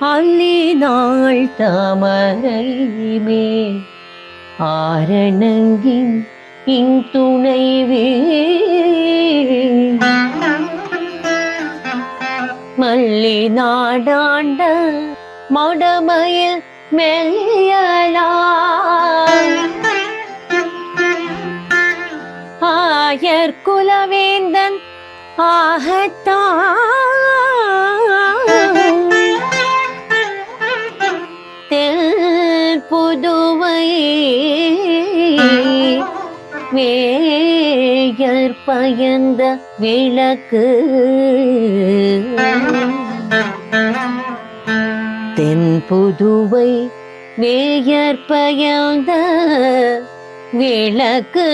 அல்லி நாள் தாமரை மேல் ஆரணங்கின் துணைவே மல்லி நாடாண்ட மடமயில் மெல்லியலா ஆயர் குலவேந்தன் ஆகத்தான் புதுவை வேயர் பயந்த விளக்கு தென் புதுவை வேயர் பயந்த விளக்கு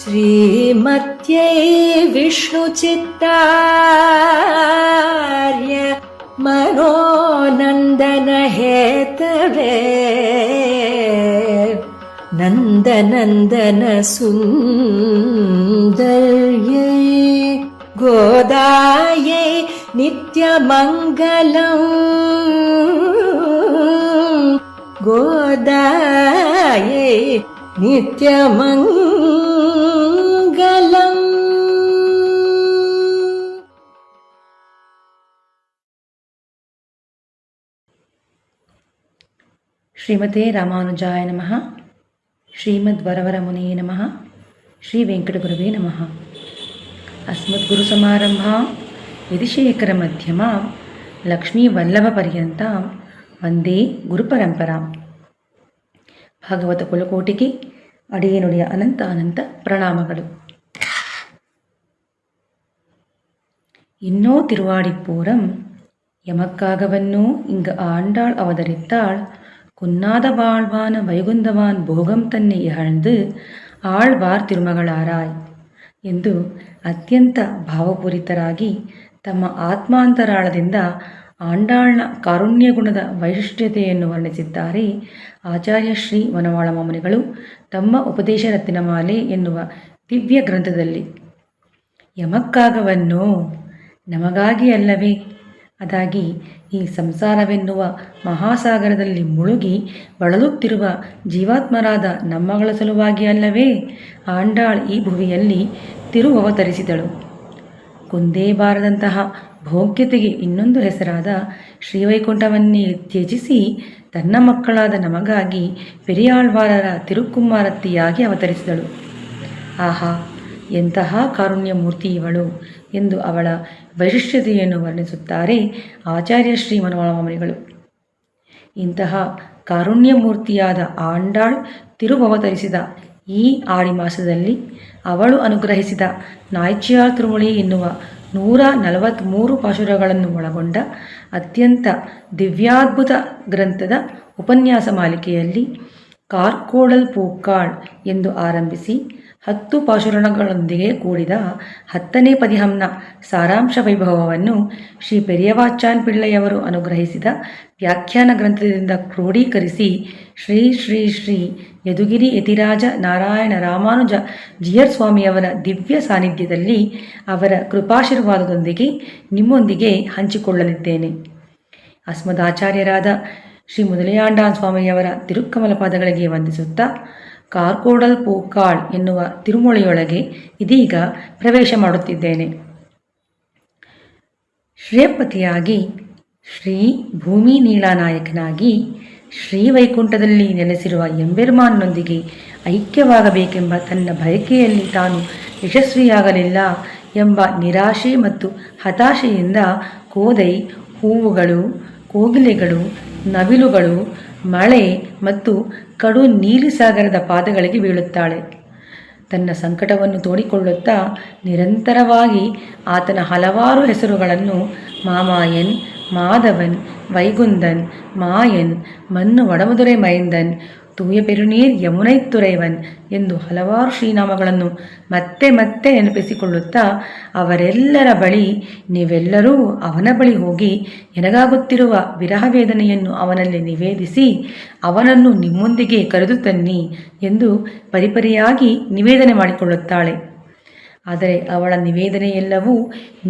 श्रीमत्यै विष्णुचित्तार्य मनोनन्दनहेतवे नन्दनन्दन सुन्दर्यै गोदायै नित्यमङ्गलम् गोदायै नित्यमङ्गलम्. ಶ್ರೀಮತೆ ರಾಮಾನುಜಾಯ ನಮಃ. ಶ್ರೀಮದ್ವರವರಮುನಿಯೇ ನಮಃ. ಶ್ರೀ ವೆಂಕಟಗುರವೇ ನಮಃ. ಅಸ್ಮದ್ಗುರುಸಮಾರಂಭಾಂ ಯತಿಶೇಖರಮಧ್ಯಮಾಂ ಲಕ್ಷ್ಮೀವಲ್ಲಭಪರ್ಯಂತಾಂ ವಂದೇ ಗುರುಪರಂಪರಾಂ. ಭಾಗವತ ಕುಲಕೋಟಿಗೆ ಅಡಿಯನುಡಿಯ ಅನಂತ ಅನಂತ ಪ್ರಣಾಮಗಳು. இன்னோ திருவாடிப்பூரம் எமக்காகவன்னோ இங்கு ஆண்டாள் அவதரித்தாள், குன்னாத வாழ்வான வைகுந்தவான் ಭೋಗಂ ತನ್ನೆ ಇಹழ்ந்து ಆಳ್ವಾರ್ ತಿರುಮಗಳಾರಾಯ್ ಎಂದು ಅತ್ಯಂತ ಭಾವಪೂರಿತರಾಗಿ ತಮ್ಮ ಆತ್ಮಾಂತರಾಳದಿಂದ ಆಂಡಾಳ್ನ ಕಾರುಣ್ಯ ಗುಣದ ವೈಶಿಷ್ಟ್ಯತೆಯನ್ನು ವರ್ಣಿಸಿದ್ದಾರೆ ಆಚಾರ್ಯ ಶ್ರೀ ವನವಾಳ ಮಾಮುನಿಗಳು ತಮ್ಮ ಉಪದೇಶ ರತ್ನಮಾಲೆ ಎನ್ನುವ ದಿವ್ಯ ಗ್ರಂಥದಲ್ಲಿ. ಯಮಕ್ಕಾಗವನ್ನೋ, ನಮಗಾಗಿ ಅಲ್ಲವೇ? ಅದಾಗಿ ಈ ಸಂಸಾರವೆನ್ನುವ ಮಹಾಸಾಗರದಲ್ಲಿ ಮುಳುಗಿ ಬಳಲುತ್ತಿರುವ ಜೀವಾತ್ಮರಾದ ನಮ್ಮಗಳ ಸಲುವಾಗಿ ಅಲ್ಲವೇ ಆಂಡಾಳ್ ಈ ಭುವಿಯಲ್ಲಿ ತಿರುವವತರಿಸಿದಳು. ಕುಂದೇ ಬಾರದಂತಹ ಭೋಗ್ಯತೆಗೆ ಇನ್ನೊಂದು ಹೆಸರಾದ ಶ್ರೀವೈಕುಂಠವನ್ನೇ ತ್ಯಜಿಸಿ ತನ್ನ ಮಕ್ಕಳಾದ ನಮಗಾಗಿ ಪೆರಿಯಾಳ್ವಾರರ ತಿರುಕುಮಾರತಿಯಾಗಿ ಅವತರಿಸಿದಳು. ಆಹಾ, ಎಂತಹ ಕಾರುಣ್ಯ ಮೂರ್ತಿ ಇವಳು ಎಂದು ಅವಳ ವೈಶಿಷ್ಟ್ಯತೆಯನ್ನು ವರ್ಣಿಸುತ್ತಾರೆ ಆಚಾರ್ಯ ಶ್ರೀ ವನವಾಳ ಮಾಮುನಿಗಳು. ಇಂತಹ ಕಾರುಣ್ಯ ಮೂರ್ತಿಯಾದ ಆಂಡಾಳ್ ತಿರುವವತರಿಸಿದ ಈ ಆಡಿ ಮಾಸದಲ್ಲಿ ಅವಳು ಅನುಗ್ರಹಿಸಿದ ನಾಯ್ಚಿಯಾರ್ ತಿರುಮುಳಿ ಎನ್ನುವ 143 ಪಾಶುರಗಳನ್ನು ಒಳಗೊಂಡ ಅತ್ಯಂತ ದಿವ್ಯಾದ್ಭುತ ಗ್ರಂಥದ ಉಪನ್ಯಾಸ ಮಾಲಿಕೆಯಲ್ಲಿ ಕಾರ್ಕೋಳಲ್ ಪೂಕ್ಕಾಳ್ ಎಂದು ಆರಂಭಿಸಿ 10 ಪಾಶುರಣಗಳೊಂದಿಗೆ ಕೂಡಿದ 10ನೇ ಪದಿಹಂನ ಸಾರಾಂಶ ವೈಭವವನ್ನು ಶ್ರೀ ಪೆರಿಯವಾಚಾನ್ ಪಿಳ್ಳೆಯವರು ಅನುಗ್ರಹಿಸಿದ ವ್ಯಾಖ್ಯಾನ ಗ್ರಂಥದಿಂದ ಕ್ರೋಢೀಕರಿಸಿ ಶ್ರೀ ಶ್ರೀ ಶ್ರೀ ಯದುಗಿರಿ ಯತಿರಾಜ ನಾರಾಯಣ ರಾಮಾನುಜ ಜಿಯರ್ ಸ್ವಾಮಿಯವರ ದಿವ್ಯ ಸಾನ್ನಿಧ್ಯದಲ್ಲಿ ಅವರ ಕೃಪಾಶೀರ್ವಾದದೊಂದಿಗೆ ನಿಮ್ಮೊಂದಿಗೆ ಹಂಚಿಕೊಳ್ಳಲಿದ್ದೇನೆ. ಅಸ್ಮದಾಚಾರ್ಯರಾದ ಶ್ರೀ ಮುದಲಿಯಾರ್ಡಾನ್ ಸ್ವಾಮಿಯವರ ತಿರುಕ್ಕಮಲ ಪಾದಗಳಿಗೆ ವಂದಿಸುತ್ತಾ ಕಾರ್ಕೋಡಲ್ ಪೂಕ್ಕಾಳ್ ಎನ್ನುವ ತಿರುಮೊಳಿಯೊಳಗೆ ಇದೀಗ ಪ್ರವೇಶ ಮಾಡುತ್ತಿದ್ದೇನೆ. ಶ್ರೇಯಪತಿಯಾಗಿ ಶ್ರೀ ಭೂಮಿ ನೀಳಾನಾಯಕನಾಗಿ ಶ್ರೀವೈಕುಂಠದಲ್ಲಿ ನೆಲೆಸಿರುವ ಎಂಬೆರ್ಮಾನ್ನೊಂದಿಗೆ ಐಕ್ಯವಾಗಬೇಕೆಂಬ ತನ್ನ ಬಯಕೆಯಲ್ಲಿ ತಾನು ಯಶಸ್ವಿಯಾಗಲಿಲ್ಲ ಎಂಬ ನಿರಾಶೆ ಮತ್ತು ಹತಾಶೆಯಿಂದ ಕೋದೈ, ಹೂವುಗಳು, ಕೋಗಿಲೆಗಳು, ನವಿಲುಗಳು, ಮಳೆ ಮತ್ತು ಕಡು ನೀಲಿ ಸಾಗರದ ಪಾದಗಳಿಗೆ ಬೀಳುತ್ತಾಳೆ. ತನ್ನ ಸಂಕಟವನ್ನು ತೋಡಿಕೊಳ್ಳುತ್ತಾ ನಿರಂತರವಾಗಿ ಆತನ ಹಲವಾರು ಹೆಸರುಗಳನ್ನು ಮಾಮಾಯನ್, ಮಾಧವನ್, ವೈಗುಂದನ್, ಮಾಯನ್, ಮನ್ನು ವಡಮದುರೆ ಮೈಂದನ್, ತೂಯ ಪೆರುನೀರ್ ಯಮುನೈತ್ತುರೈವನ್ ಎಂದು ಹಲವಾರು ಶ್ರೀನಾಮಗಳನ್ನು ಮತ್ತೆ ಮತ್ತೆ ನೆನಪಿಸಿಕೊಳ್ಳುತ್ತಾ ಅವರೆಲ್ಲರ ಬಳಿ ನೀವೆಲ್ಲರೂ ಅವನ ಬಳಿ ಹೋಗಿ ಎನಗಾಗುತ್ತಿರುವ ವಿರಹ ವೇದನೆಯನ್ನು ಅವನಲ್ಲಿ ನಿವೇದಿಸಿ ಅವನನ್ನು ನಿಮ್ಮೊಂದಿಗೆ ಕರೆದು ತನ್ನಿ ಎಂದು ಪರಿಪರಿಯಾಗಿ ನಿವೇದನೆ ಮಾಡಿಕೊಳ್ಳುತ್ತಾಳೆ. ಆದರೆ ಅವಳ ನಿವೇದನೆಯೆಲ್ಲವೂ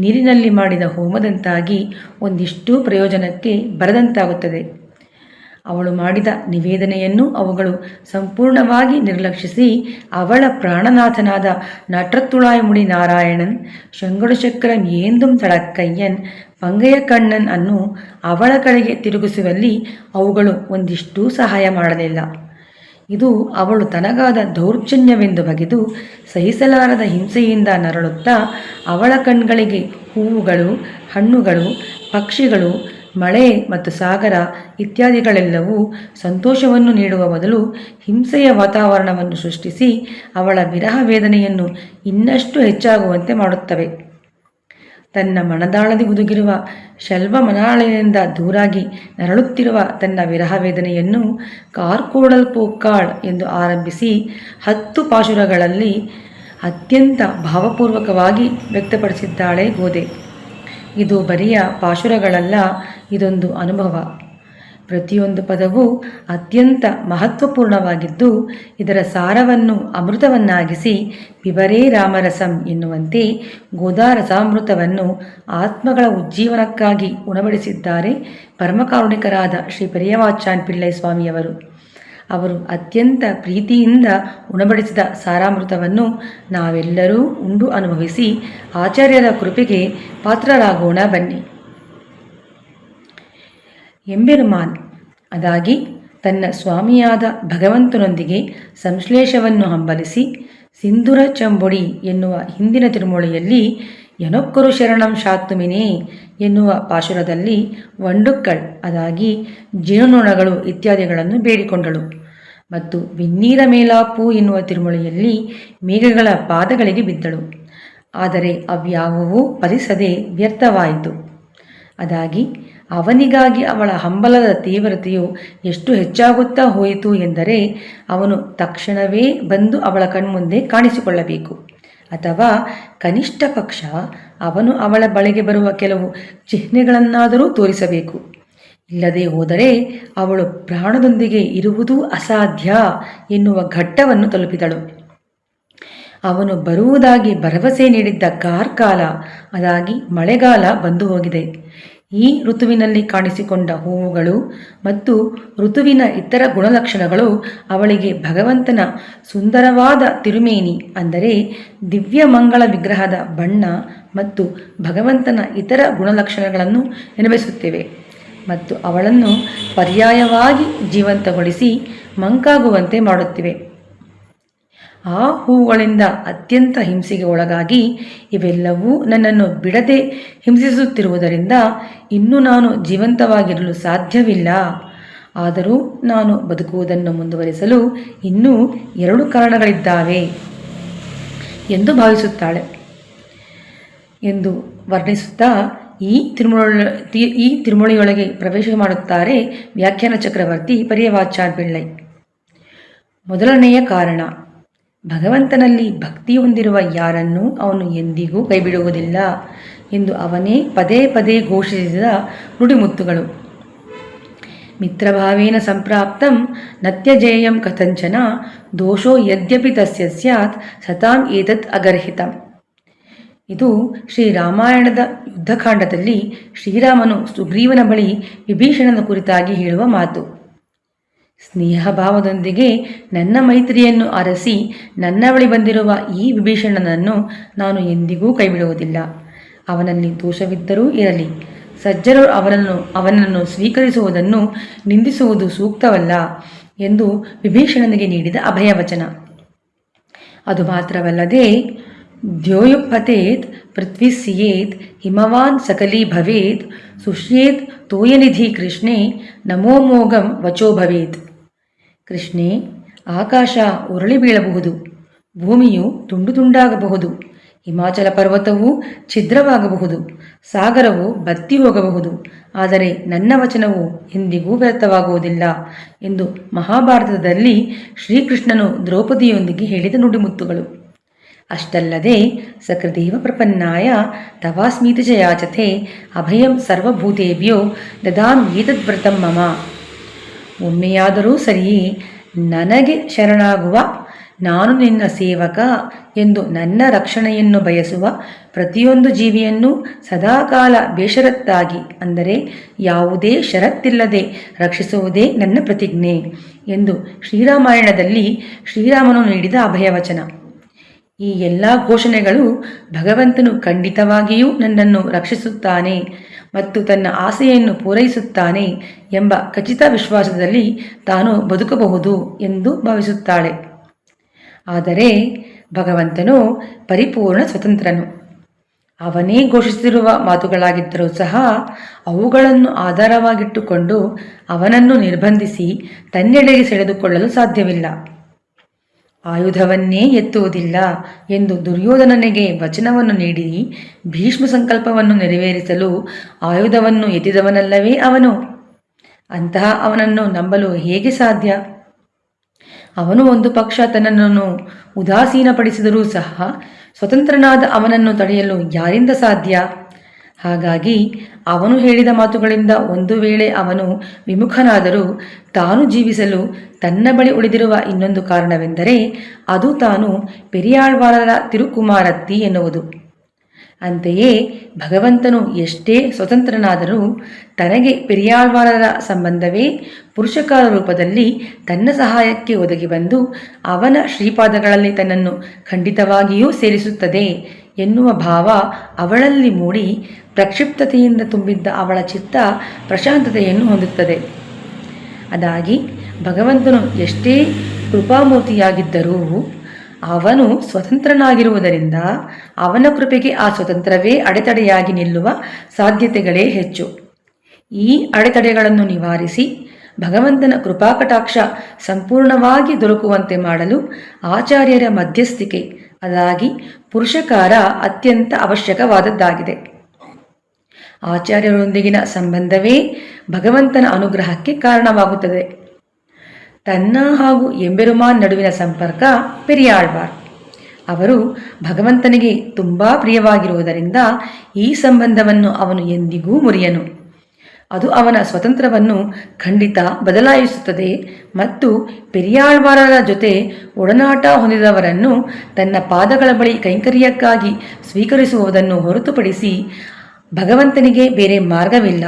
ನೀರಿನಲ್ಲಿ ಮಾಡಿದ ಹೋಮದಂತಾಗಿ ಒಂದಿಷ್ಟೂ ಪ್ರಯೋಜನಕ್ಕೆ ಬರದಂತಾಗುತ್ತದೆ. ಅವಳು ಮಾಡಿದ ನಿವೇದನೆಯನ್ನು ಅವುಗಳು ಸಂಪೂರ್ಣವಾಗಿ ನಿರ್ಲಕ್ಷಿಸಿ ಅವಳ ಪ್ರಾಣನಾಥನಾದ ನಟ್ರತ್ತುಳಾಯಮುಡಿ ನಾರಾಯಣನ್ ಶಂಗಡು ಚಕ್ರಂ ಏಂದುಂ ತಳಕ್ಕಯ್ಯನ್ ಪಂಗಯ ಕಣ್ಣನ್ ಅನ್ನು ಅವಳ ಕಡೆಗೆ ತಿರುಗಿಸುವಲ್ಲಿ ಅವುಗಳು ಒಂದಿಷ್ಟೂ ಸಹಾಯ ಮಾಡಲಿಲ್ಲ. ಇದು ಅವಳು ತನಗಾದ ದೌರ್ಜನ್ಯವೆಂದು ಬಗೆದು ಸಹಿಸಲಾರದ ಹಿಂಸೆಯಿಂದ ನರಳುತ್ತಾ ಅವಳ ಕಣ್ಗಳಿಗೆ ಹೂವುಗಳು, ಹಣ್ಣುಗಳು, ಪಕ್ಷಿಗಳು, ಮಳೆ ಮತ್ತು ಸಾಗರ ಇತ್ಯಾದಿಗಳೆಲ್ಲವೂ ಸಂತೋಷವನ್ನು ನೀಡುವ ಬದಲು ಹಿಂಸೆಯ ವಾತಾವರಣವನ್ನು ಸೃಷ್ಟಿಸಿ ಅವಳ ವಿರಹ ವೇದನೆಯನ್ನು ಇನ್ನಷ್ಟು ಹೆಚ್ಚಾಗುವಂತೆ ಮಾಡುತ್ತವೆ. ತನ್ನ ಮನದಾಳದಿ ಹುದುಗಿರುವ ಶಲ್ವ ಮನಾಳಿನಿಂದ ದೂರಾಗಿ ನರಳುತ್ತಿರುವ ತನ್ನ ವಿರಹ ವೇದನೆಯನ್ನು ಕಾರ್ಕೂಡಲ್ ಪೂಕ್ಕಾಳ್ ಎಂದು ಆರಂಭಿಸಿ 10 ಪಾಶುರಗಳಲ್ಲಿ ಅತ್ಯಂತ ಭಾವಪೂರ್ವಕವಾಗಿ ವ್ಯಕ್ತಪಡಿಸಿದ್ದಾಳೆ ಗೋದೆ. ಇದು ಬರಿಯ ಪಾಶುರಗಳಲ್ಲ, ಇದೊಂದು ಅನುಭವ. ಪ್ರತಿಯೊಂದು ಪದವೂ ಅತ್ಯಂತ ಮಹತ್ವಪೂರ್ಣವಾಗಿದ್ದು ಇದರ ಸಾರವನ್ನು ಅಮೃತವನ್ನಾಗಿಸಿ ಪಿಬರೇ ರಾಮರಸಂ ಎನ್ನುವಂತೆ ಗೋದಾರಸಾಮೃತವನ್ನು ಆತ್ಮಗಳ ಉಜ್ಜೀವನಕ್ಕಾಗಿ ಉಣಬಡಿಸಿದ್ದಾರೆ ಪರಮಕಾರುಣಿಕರಾದ ಶ್ರೀ ಪೆರಿಯವಾಚಾನ್ ಪಿಳ್ಳೈ ಸ್ವಾಮಿಯವರು. ಅವರು ಅತ್ಯಂತ ಪ್ರೀತಿಯಿಂದ ಉಣಬಡಿಸಿದ ಸಾರಾಮೃತವನ್ನು ನಾವೆಲ್ಲರೂ ಉಂಡು ಅನುಭವಿಸಿ ಆಚಾರ್ಯರ ಕೃಪೆಗೆ ಪಾತ್ರರಾಗೋಣ ಬನ್ನಿ. ಎಂಬೆರುಮಾನ್ ಅದಾಗಿ ತನ್ನ ಸ್ವಾಮಿಯಾದ ಭಗವಂತನೊಂದಿಗೆ ಸಂಶ್ಲೇಷವನ್ನು ಹಂಬಲಿಸಿ ಸಿಂಧುರ ಚಂಬೊಡಿ ಎನ್ನುವ ಹಿಂದಿನ ತಿರುಮೊಳಿಯಲ್ಲಿ ಎನೊಕ್ಕರು ಶರಣಂ ಶಾತುಮಿನೇ ಎನ್ನುವ ಪಾಶುರದಲ್ಲಿ ವಂಡುಕ್ಕಳ್ ಅದಾಗಿ ಜೇನುನೊಣಗಳು ಇತ್ಯಾದಿಗಳನ್ನು ಬೇಡಿಕೊಂಡಳು. ಮತ್ತು ವಿನ್ನೀರ ಮೇಲಾಪು ಎನ್ನುವ ತಿರುಮೊಳಿಯಲ್ಲಿ ಮೇಘಗಳ ಪಾದಗಳಿಗೆ ಬಿದ್ದಳು. ಆದರೆ ಅವ್ಯಾವುವೂ ಫಲಿಸದೆ ವ್ಯರ್ಥವಾಯಿತು. ಅದಾಗಿ ಅವನಿಗಾಗಿ ಅವಳ ಹಂಬಲದ ತೀವ್ರತೆಯು ಎಷ್ಟು ಹೆಚ್ಚಾಗುತ್ತಾ ಹೋಯಿತು ಎಂದರೆ ಅವನು ತಕ್ಷಣವೇ ಬಂದು ಅವಳ ಕಣ್ಮುಂದೆ ಕಾಣಿಸಿಕೊಳ್ಳಬೇಕು, ಅಥವಾ ಕನಿಷ್ಠ ಪಕ್ಷ ಅವನು ಅವಳ ಬಳಿಗೆ ಬರುವ ಕೆಲವು ಚಿಹ್ನೆಗಳನ್ನಾದರೂ ತೋರಿಸಬೇಕು. ಇಲ್ಲದೆ ಹೋದರೆ ಅವಳು ಪ್ರಾಣದೊಂದಿಗೆ ಇರುವುದೂ ಅಸಾಧ್ಯ ಎನ್ನುವ ಘಟ್ಟವನ್ನು ತಲುಪಿದಳು. ಅವನು ಬರುವುದಾಗಿ ಭರವಸೆ ನೀಡಿದ್ದ ಕಾರ್ಕಾಲ ಅದಾಗಿ ಮಳೆಗಾಲ ಬಂದು ಹೋಗಿದೆ. ಈ ಋತುವಿನಲ್ಲಿ ಕಾಣಿಸಿಕೊಂಡ ಹೂವುಗಳು ಮತ್ತು ಋತುವಿನ ಇತರ ಗುಣಲಕ್ಷಣಗಳು ಅವಳಿಗೆ ಭಗವಂತನ ಸುಂದರವಾದ ತಿರುಮೇನಿ ಅಂದರೆ ದಿವ್ಯ ಮಂಗಳ ವಿಗ್ರಹದ ಬಣ್ಣ ಮತ್ತು ಭಗವಂತನ ಇತರ ಗುಣಲಕ್ಷಣಗಳನ್ನು ನೆನಪಿಸುತ್ತಿವೆ ಮತ್ತು ಅವಳನ್ನು ಪರ್ಯಾಯವಾಗಿ ಜೀವಂತಗೊಳಿಸಿ ಮಂಕಾಗುವಂತೆ ಮಾಡುತ್ತಿವೆ. ಆ ಹೂವುಗಳಿಂದ ಅತ್ಯಂತ ಹಿಂಸೆಗೆ ಒಳಗಾಗಿ ಇವೆಲ್ಲವೂ ನನ್ನನ್ನು ಬಿಡದೆ ಹಿಂಸಿಸುತ್ತಿರುವುದರಿಂದ ಇನ್ನೂ ನಾನು ಜೀವಂತವಾಗಿರಲು ಸಾಧ್ಯವಿಲ್ಲ. ಆದರೂ ನಾನು ಬದುಕುವುದನ್ನು ಮುಂದುವರಿಸಲು ಇನ್ನೂ 2 ಕಾರಣಗಳಿದ್ದಾವೆ ಎಂದು ಭಾವಿಸುತ್ತಾಳೆ ಎಂದು ವರ್ಣಿಸುತ್ತಾ ಈ ತಿರುಮೊಳಿಯೊಳಗೆ ಪ್ರವೇಶ ಮಾಡುತ್ತಾರೆ ವ್ಯಾಖ್ಯಾನ ಚಕ್ರವರ್ತಿ ಪೆರಿಯವಾಚಾನ್ ಪಿಳ್ಳೈ. ಮೊದಲನೆಯ ಕಾರಣ, ಭಗವಂತನಲ್ಲಿ ಭಕ್ತಿ ಹೊಂದಿರುವ ಯಾರನ್ನೂ ಅವನು ಎಂದಿಗೂ ಕೈಬಿಡುವುದಿಲ್ಲ ಎಂದು ಅವನೇ ಪದೇ ಪದೇ ಘೋಷಿಸಿದ ನುಡಿಮುತ್ತುಗಳು. ಮಿತ್ರಭಾವೇನ ಸಂಪ್ರಾಪ್ತಂ ನತ್ಯಜೇಯಂ ಕಥಂಚನ ದೋಷೋ ಯದ್ಯಪಿ ತಸ್ಯ ಸ್ಯಾತ್ ಸತಾಂ ಏತತ್ ಅಗರ್ಹಿತಂ. ಇದು ಶ್ರೀರಾಮಾಯಣದ ಯುದ್ಧಕಾಂಡದಲ್ಲಿ ಶ್ರೀರಾಮನು ಸುಗ್ರೀವನ ಬಳಿ ವಿಭೀಷಣನ ಕುರಿತಾಗಿ ಹೇಳುವ ಮಾತು. ಸ್ನೇಹಭಾವದೊಂದಿಗೆ ನನ್ನ ಮೈತ್ರಿಯನ್ನು ಅರಸಿ ನನ್ನ ಬಳಿ ಬಂದಿರುವ ಈ ವಿಭೀಷಣನನ್ನು ನಾನು ಎಂದಿಗೂ ಕೈಬಿಡುವುದಿಲ್ಲ. ಅವನಲ್ಲಿ ದೋಷವಿದ್ದರೂ ಇರಲಿ, ಸಜ್ಜರು ಅವನನ್ನು ಸ್ವೀಕರಿಸುವುದನ್ನು ನಿಂದಿಸುವುದು ಸೂಕ್ತವಲ್ಲ ಎಂದು ವಿಭೀಷಣನಿಗೆ ನೀಡಿದ ಅಭಯವಚನ. ಅದು ಮಾತ್ರವಲ್ಲದೆ ದ್ಯೋಯುಪತೇತ್ ಪೃಥ್ವಿ ಸಿಯೇತ್ ಹಿಮವಾನ್ ಸಕಲೀ ಭವೇತ್ ಸುಶ್ಯೇತ್ ತೋಯನಿಧಿ ಕೃಷ್ಣೇ ನಮೋಮೋಗಂ ವಚೋ ಭವೇತ್. ಕೃಷ್ಣೇ, ಆಕಾಶ ಉರುಳಿ ಬೀಳಬಹುದು, ಭೂಮಿಯು ತುಂಡು ತುಂಡಾಗಬಹುದು, ಹಿಮಾಚಲ ಪರ್ವತವು ಛಿದ್ರವಾಗಬಹುದು, ಸಾಗರವು ಬತ್ತಿ ಹೋಗಬಹುದು, ಆದರೆ ನನ್ನ ವಚನವು ಎಂದಿಗೂ ವ್ಯರ್ಥವಾಗುವುದಿಲ್ಲ ಎಂದು ಮಹಾಭಾರತದಲ್ಲಿ ಶ್ರೀಕೃಷ್ಣನು ದ್ರೌಪದಿಯೊಂದಿಗೆ ಹೇಳಿದ ನುಡಿಮುತ್ತುಗಳು. ಅಷ್ಟಲ್ಲದೆ ಸಕೃದೇವ ಪ್ರಪನ್ನಾಯ ತವಾಸ್ಮೀತಿ ಚ ಯಾಚತೆ ಅಭಯಂ ಸರ್ವಭೂತೇಭ್ಯೋ ದದಾಮ್ಯೇತದ್ವ್ರತಂ ಮಮ. ಒಮ್ಮೆಯಾದರೂ ಸರಿಯೇ ನನಗೆ ಶರಣಾಗುವ, ನಾನು ನಿನ್ನ ಸೇವಕ ಎಂದು ನನ್ನ ರಕ್ಷಣೆಯನ್ನು ಬಯಸುವ ಪ್ರತಿಯೊಂದು ಜೀವಿಯನ್ನು ಸದಾಕಾಲ ಬೇಷರತ್ತಾಗಿ, ಅಂದರೆ ಯಾವುದೇ ಷರತ್ತಿಲ್ಲದೆ ರಕ್ಷಿಸುವುದೇ ನನ್ನ ಪ್ರತಿಜ್ಞೆ ಎಂದು ಶ್ರೀರಾಮಾಯಣದಲ್ಲಿ ಶ್ರೀರಾಮನು ನೀಡಿದ ಅಭಯವಚನ. ಈ ಎಲ್ಲ ಘೋಷಣೆಗಳು ಭಗವಂತನು ಖಂಡಿತವಾಗಿಯೂ ನನ್ನನ್ನು ರಕ್ಷಿಸುತ್ತಾನೆ ಮತ್ತು ತನ್ನ ಆಸೆಯನ್ನು ಪೂರೈಸುತ್ತಾನೆ ಎಂಬ ಖಚಿತ ವಿಶ್ವಾಸದಲ್ಲಿ ತಾನು ಬದುಕಬಹುದು ಎಂದು ಭಾವಿಸುತ್ತಾಳೆ. ಆದರೆ ಭಗವಂತನು ಪರಿಪೂರ್ಣ ಸ್ವತಂತ್ರನು. ಅವನೇ ಘೋಷಿಸಿರುವ ಮಾತುಗಳಾಗಿದ್ದರೂ ಸಹ ಅವುಗಳನ್ನು ಆಧಾರವಾಗಿಟ್ಟುಕೊಂಡು ಅವನನ್ನು ನಿರ್ಬಂಧಿಸಿ ತನ್ನೆಡೆಗೆ ಸೆಳೆದುಕೊಳ್ಳಲು ಸಾಧ್ಯವಿಲ್ಲ. ಆಯುಧವನ್ನೇ ಎತ್ತುವುದಿಲ್ಲ ಎಂದು ದುರ್ಯೋಧನನಿಗೆ ವಚನವನ್ನು ನೀಡಿ ಭೀಷ್ಮ ಸಂಕಲ್ಪವನ್ನು ನೆರವೇರಿಸಲು ಆಯುಧವನ್ನು ಎತ್ತಿದವನಲ್ಲವೇ ಅವನು? ಅಂತಹ ಅವನನ್ನು ನಂಬಲು ಹೇಗೆ ಸಾಧ್ಯ? ಅವನು ಒಂದು ಪಕ್ಷ ತನ್ನನ್ನು ಉದಾಸೀನಪಡಿಸಿದರೂ ಸಹ ಸ್ವತಂತ್ರನಾದ ಅವನನ್ನು ತಡೆಯಲು ಯಾರಿಂದ ಸಾಧ್ಯ? ಹಾಗಾಗಿ ಅವನು ಹೇಳಿದ ಮಾತುಗಳಿಂದ ಒಂದು ವೇಳೆ ಅವನು ವಿಮುಖನಾದರೂ ತಾನು ಜೀವಿಸಲು ತನ್ನ ಬಳಿ ಉಳಿದಿರುವ ಇನ್ನೊಂದು ಕಾರಣವೆಂದರೆ ಅದು ತಾನು ಪೆರಿಯಾಳ್ವಾರರ ತಿರುಕುಮಾರತ್ತಿ ಎನ್ನುವುದು. ಅಂತೆಯೇ ಭಗವಂತನು ಎಷ್ಟೇ ಸ್ವತಂತ್ರನಾದರೂ ತನಗೆ ಪೆರಿಯಾಳ್ವಾರರ ಸಂಬಂಧವೇ ಪುರುಷಕಾರ ರೂಪದಲ್ಲಿ ತನ್ನ ಸಹಾಯಕ್ಕೆ ಒದಗಿ ಬಂದು ಅವನ ಶ್ರೀಪಾದಗಳಲ್ಲಿ ತನ್ನನ್ನು ಖಂಡಿತವಾಗಿಯೂ ಸೇರಿಸುತ್ತದೆ ಎನ್ನುವ ಭಾವ ಅವಳಲ್ಲಿ ಮೂಡಿ ಪ್ರಕ್ಷಿಪ್ತತೆಯಿಂದ ತುಂಬಿದ್ದ ಅವಳ ಚಿತ್ತ ಪ್ರಶಾಂತತೆಯನ್ನು ಹೊಂದುತ್ತದೆ. ಅದಾಗಿ ಭಗವಂತನು ಎಷ್ಟೇ ಕೃಪಾಮೂರ್ತಿಯಾಗಿದ್ದರೂ ಅವನು ಸ್ವತಂತ್ರನಾಗಿರುವುದರಿಂದ ಅವನ ಕೃಪೆಗೆ ಆ ಸ್ವತಂತ್ರವೇ ಅಡೆತಡೆಯಾಗಿ ನಿಲ್ಲುವ ಸಾಧ್ಯತೆಗಳೇ ಹೆಚ್ಚು. ಈ ಅಡೆತಡೆಗಳನ್ನು ನಿವಾರಿಸಿ ಭಗವಂತನ ಕೃಪಾಕಟಾಕ್ಷ ಸಂಪೂರ್ಣವಾಗಿ ದೊರಕುವಂತೆ ಮಾಡಲು ಆಚಾರ್ಯರ ಮಧ್ಯಸ್ಥಿಕೆ, ಅದಾಗಿ ಪುರುಷಕಾರ ಅತ್ಯಂತ ಅವಶ್ಯಕವಾದದ್ದಾಗಿದೆ. ಆಚಾರ್ಯರೊಂದಿಗಿನ ಸಂಬಂಧವೇ ಭಗವಂತನ ಅನುಗ್ರಹಕ್ಕೆ ಕಾರಣವಾಗುತ್ತದೆ. ತನ್ನ ಹಾಗೂ ಎಂಬೆರುಮಾನ್ ನಡುವಿನ ಸಂಪರ್ಕ ಪೆರಿಯಾಳ್ವಾರ್. ಅವರು ಭಗವಂತನಿಗೆ ತುಂಬ ಪ್ರಿಯವಾಗಿರುವುದರಿಂದ ಈ ಸಂಬಂಧವನ್ನು ಅವನು ಎಂದಿಗೂ ಮುರಿಯನು. ಅದು ಅವನ ಸ್ವತಂತ್ರವನ್ನು ಖಂಡಿತ ಬದಲಾಯಿಸುತ್ತದೆ ಮತ್ತು ಪೆರಿಯಾಳ್ವಾರರ ಜೊತೆ ಒಡನಾಟ ಹೊಂದಿದವರನ್ನು ತನ್ನ ಪಾದಗಳ ಬಳಿ ಕೈಂಕರ್ಯಕ್ಕಾಗಿ ಸ್ವೀಕರಿಸುವುದನ್ನು ಹೊರತುಪಡಿಸಿ ಭಗವಂತನಿಗೆ ಬೇರೆ ಮಾರ್ಗವಿಲ್ಲ.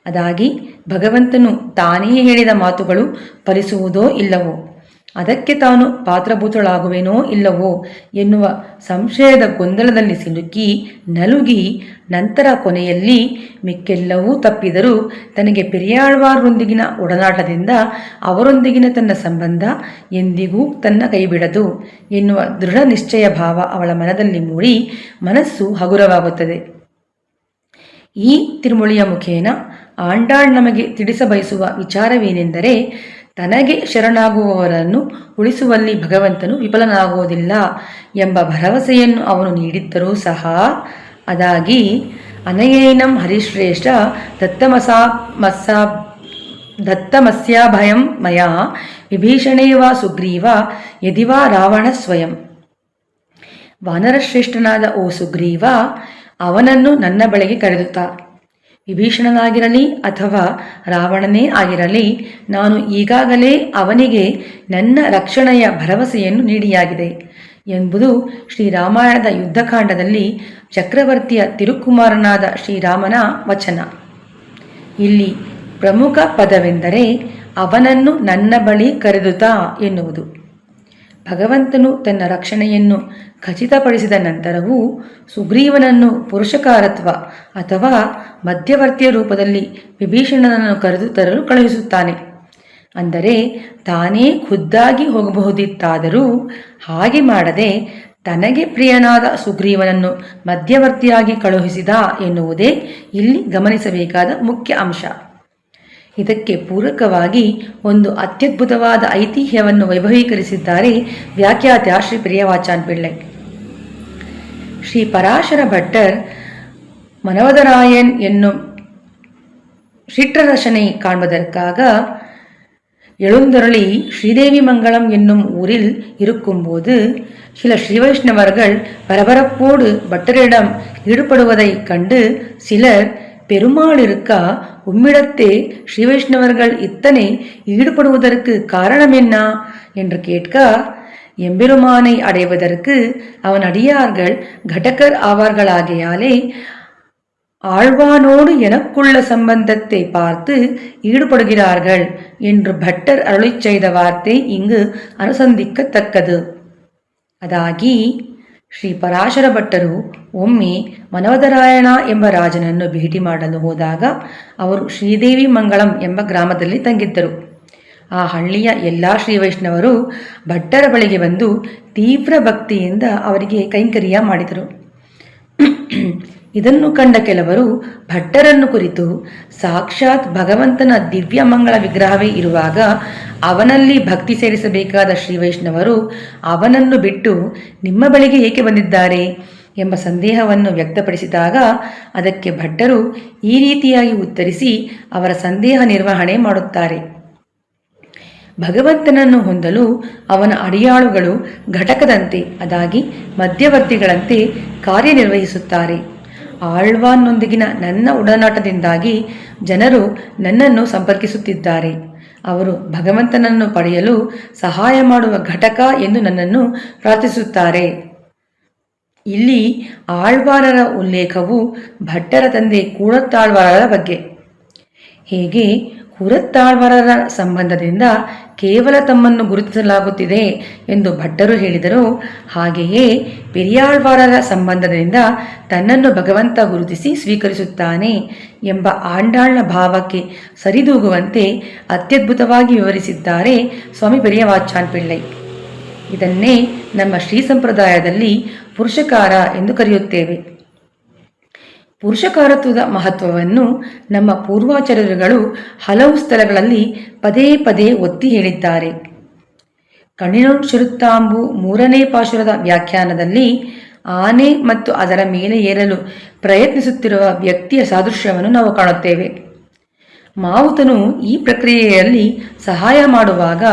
ಅದಾಗಿ ಭಗವಂತನು ತಾನೇ ಹೇಳಿದ ಮಾತುಗಳು ಫಲಿಸುವುದೋ ಇಲ್ಲವೋ, ಅದಕ್ಕೆ ತಾನು ಪಾತ್ರಭೂತಳಾಗುವೆನೋ ಇಲ್ಲವೋ ಎನ್ನುವ ಸಂಶಯದ ಗೊಂದಲದಲ್ಲಿ ಸಿಲುಕಿ ನಲುಗಿ ನಂತರ ಕೊನೆಯಲ್ಲಿ ಮಿಕ್ಕೆಲ್ಲವೂ ತಪ್ಪಿದರೂ ತನಗೆ ಪೆರಿಯಾಳ್ವಾರರೊಂದಿಗಿನ ಒಡನಾಟದಿಂದ ಅವರೊಂದಿಗಿನ ತನ್ನ ಸಂಬಂಧ ಎಂದಿಗೂ ತನ್ನ ಕೈಬಿಡದು ಎನ್ನುವ ದೃಢ ನಿಶ್ಚಯ ಭಾವ ಅವಳ ಮನದಲ್ಲಿ ಮೂಡಿ ಮನಸ್ಸು ಹಗುರವಾಗುತ್ತದೆ. ಈ ತಿರುಮುಳಿಯ ಮುಖೇನ ಆಂಡಾಳ್ ನಮಗೆ ತಿಳಿಸಬಯಸುವ ವಿಚಾರವೇನೆಂದರೆ, ತನಗೆ ಶರಣಾಗುವವರನ್ನು ಉಳಿಸುವಲ್ಲಿ ಭಗವಂತನು ವಿಫಲನಾಗುವುದಿಲ್ಲ ಎಂಬ ಭರವಸೆಯನ್ನು ಅವನು ನೀಡಿದ್ದರೂ ಸಹ, ಅದಾಗಿ ಅನಯೇನಂ ಹರಿಶ್ರೇಷ್ಠ ದತ್ತಮಸ್ಯಾಭಯಂ ಮಯಾ ವಿಭೀಷಣೇವ ಸುಗ್ರೀವ ಯದಿವಾ ರಾವಣ ಸ್ವಯಂ. ವಾನರಶ್ರೇಷ್ಠನಾದ ಓ ಸುಗ್ರೀವ, ಅವನನ್ನು ನನ್ನ ಬಳಿಗೆ ಕರೆದುತ್ತಾ, ವಿಭೀಷಣನಾಗಿರಲಿ ಅಥವಾ ರಾವಣನೇ ಆಗಿರಲಿ, ನಾನು ಈಗಾಗಲೇ ಅವನಿಗೆ ನನ್ನ ರಕ್ಷಣೆಯ ಭರವಸೆಯನ್ನು ನೀಡಿಯಾಗಿದೆ ಎಂಬುದು ಶ್ರೀರಾಮಾಯಣದ ಯುದ್ಧಕಾಂಡದಲ್ಲಿ ಚಕ್ರವರ್ತಿಯ ತಿರುಕುಮಾರನಾದ ಶ್ರೀರಾಮನ ವಚನ. ಇಲ್ಲಿ ಪ್ರಮುಖ ಪದವೆಂದರೆ ಅವನನ್ನು ನನ್ನ ಬಳಿ ಕರೆದುತ್ತಾ ಎನ್ನುವುದು. ಭಗವಂತನು ತನ್ನ ರಕ್ಷಣೆಯನ್ನು ಖಚಿತಪಡಿಸಿದ ನಂತರವೂ ಸುಗ್ರೀವನನ್ನು ಪುರುಷಕಾರತ್ವ ಅಥವಾ ಮಧ್ಯವರ್ತಿಯ ರೂಪದಲ್ಲಿ ವಿಭೀಷಣನನ್ನು ಕರೆದು ತರಲು ಕಳುಹಿಸುತ್ತಾನೆ. ಅಂದರೆ ತಾನೇ ಖುದ್ದಾಗಿ ಹೋಗಬಹುದಿತ್ತಾದರೂ ಹಾಗೆ ಮಾಡದೆ ತನಗೆ ಪ್ರಿಯನಾದ ಸುಗ್ರೀವನನ್ನು ಮಧ್ಯವರ್ತಿಯಾಗಿ ಕಳುಹಿಸಿದ ಎನ್ನುವುದೇ ಇಲ್ಲಿ ಗಮನಿಸಬೇಕಾದ ಮುಖ್ಯ ಅಂಶ. ಇದಕ್ಕೆ ಪೂರಕವಾಗಿ ಒಂದು ಅತ್ಯದ್ಭುತವಾದ ಐತಿಹ್ಯವನ್ನು ವೈಭವೀಕರಿಸಿದ್ದಾರೆ ವ್ಯಾಖ್ಯಾತ ಶ್ರೀ ಪೆರಿಯವಾಚಾನ್ ಪಿಳ್ಳೈ. ಶ್ರೀ ಪರಾಶರ ಭಟ್ಟர் மனவதராயன் என்னும் சிற்றரசனை காண்பதற்காக எழுந்தருளி ஸ்ரீதேவி மங்கலம் என்னும் ஊரில் இருக்கும்போது சில ஸ்ரீவைஷ்ணவர்கள் பரபரப்போடு பட்டரிடம் ஈடுபடுவதைக் கண்டு சிலர், பெருமாள் இருக்கா, உம்மிடத்தே ஸ்ரீவைஷ்ணவர்கள் இத்தனை ஈடுபடுவதற்கு காரணம் என்ன என்று கேட்க, எம்பெருமானை அடைவதற்கு அவன் அடியார்கள் கடகர் ஆவார்களாகையாலே ஆழ்வானோடு எனக்குள்ள சம்பந்தத்தை பார்த்து ஈடுபடுகிறார்கள் என்று ಭಟ್ಟர் ಅರುಳಿச் செய்த ವಾರ್ತೆ ಇಂಗು ಅನುಸಂಧಿಕ್ಕತಕ್ಕದು. ಅದಾಗಿ ಶ್ರೀ ಪರಾಶರ ಭಟ್ಟರು ಒಮ್ಮೆ ಮನವದರಾಯಣ ಎಂಬ ರಾಜನನ್ನು ಭೇಟಿ ಮಾಡಲು ಹೋದಾಗ ಅವರು ಶ್ರೀದೇವಿ ಮಂಗಳಂ ಎಂಬ ಗ್ರಾಮದಲ್ಲಿ ತಂಗಿದ್ದರು. ಆ ಹಳ್ಳಿಯ ಎಲ್ಲ ಶ್ರೀವೈಷ್ಣವರು ಭಟ್ಟರ ಬಳಿಗೆ ಬಂದು ತೀವ್ರ ಭಕ್ತಿಯಿಂದ ಅವರಿಗೆ ಕೈಂಕರ್ಯ ಮಾಡಿದರು. ಇದನ್ನು ಕಂಡ ಕೆಲವರು ಭಟ್ಟರನ್ನು ಕುರಿತು, ಸಾಕ್ಷಾತ್ ಭಗವಂತನ ದಿವ್ಯ ಮಂಗಳ ವಿಗ್ರಹವೇ ಇರುವಾಗ ಅವನಲ್ಲಿ ಭಕ್ತಿ ಸೇರಿಸಬೇಕಾದ ಶ್ರೀವೈಷ್ಣವರು ಅವನನ್ನು ಬಿಟ್ಟು ನಿಮ್ಮ ಬಳಿಗೆ ಏಕೆ ಬಂದಿದ್ದಾರೆ ಎಂಬ ಸಂದೇಹವನ್ನು ವ್ಯಕ್ತಪಡಿಸಿದಾಗ ಅದಕ್ಕೆ ಭಟ್ಟರು ಈ ರೀತಿಯಾಗಿ ಉತ್ತರಿಸಿ ಅವರ ಸಂದೇಹ ನಿರ್ವಹಣೆ ಮಾಡುತ್ತಾರೆ. ಭಗವಂತನನ್ನು ಹೊಂದಲು ಅವನ ಅಡಿಯಾಳುಗಳು ಘಟಕದಂತೆ, ಅದಾಗಿ ಮಧ್ಯವರ್ತಿಗಳಂತೆ ಕಾರ್ಯನಿರ್ವಹಿಸುತ್ತಾರೆ. ಆಳ್ವಾನ್ನೊಂದಿಗಿನ ನನ್ನ ಒಡನಾಟದಿಂದಾಗಿ ಜನರು ನನ್ನನ್ನು ಸಂಪರ್ಕಿಸುತ್ತಿದ್ದಾರೆ. ಅವರು ಭಗವಂತನನ್ನು ಪಡೆಯಲು ಸಹಾಯ ಮಾಡುವ ಘಟಕ ಎಂದು ನನ್ನನ್ನು ಪ್ರಾರ್ಥಿಸುತ್ತಾರೆ. ಇಲ್ಲಿ ಆಳ್ವಾರರ ಉಲ್ಲೇಖವು ಭಟ್ಟರ ತಂದೆ ಕೂಡತ್ತಾಳ್ವಾರರ ಬಗ್ಗೆ. ಹೇಗೆ ಕೂಡತ್ತಾಳ್ವಾರರ ಸಂಬಂಧದಿಂದ ಕೇವಲ ತಮ್ಮನ್ನು ಗುರುತಿಸಲಾಗುತ್ತಿದೆ ಎಂದು ಭಟ್ಟರು ಹೇಳಿದರು, ಹಾಗೆಯೇ ಪೆರಿಯಾಳ್ವಾರರ ಸಂಬಂಧದಿಂದ ತನ್ನನ್ನು ಭಗವಂತ ಗುರುತಿಸಿ ಸ್ವೀಕರಿಸುತ್ತಾನೆ ಎಂಬ ಆಂಡಾಳ್ನ ಭಾವಕ್ಕೆ ಸರಿದೂಗುವಂತೆ ಅತ್ಯದ್ಭುತವಾಗಿ ವಿವರಿಸಿದ್ದಾರೆ ಸ್ವಾಮಿ ಪೆರಿಯವಾಚಾನ್ ಪಿಳ್ಳೈ. ಇದನ್ನೇ ನಮ್ಮ ಶ್ರೀ ಸಂಪ್ರದಾಯದಲ್ಲಿ ಪುರುಷಕಾರ ಎಂದು ಕರೆಯುತ್ತೇವೆ. ಪುರುಷಕಾರತ್ವದ ಮಹತ್ವವನ್ನು ನಮ್ಮ ಪೂರ್ವಾಚಾರ್ಯರುಗಳು ಹಲವು ಸ್ಥಳಗಳಲ್ಲಿ ಪದೇ ಪದೇ ಒತ್ತಿ ಹೇಳಿದ್ದಾರೆ. ಕಣ್ಣಿನೋಕ್ಷರುತ್ತಾಂಬು 3ನೇ ಪಾಶುರದ ವ್ಯಾಖ್ಯಾನದಲ್ಲಿ ಆನೆ ಮತ್ತು ಅದರ ಮೇಲೆ ಏರಲು ಪ್ರಯತ್ನಿಸುತ್ತಿರುವ ವ್ಯಕ್ತಿಯ ಸಾದೃಶ್ಯವನ್ನು ನಾವು ಕಾಣುತ್ತೇವೆ. ಮಾವುತನು ಈ ಪ್ರಕ್ರಿಯೆಯಲ್ಲಿ ಸಹಾಯ ಮಾಡುವಾಗ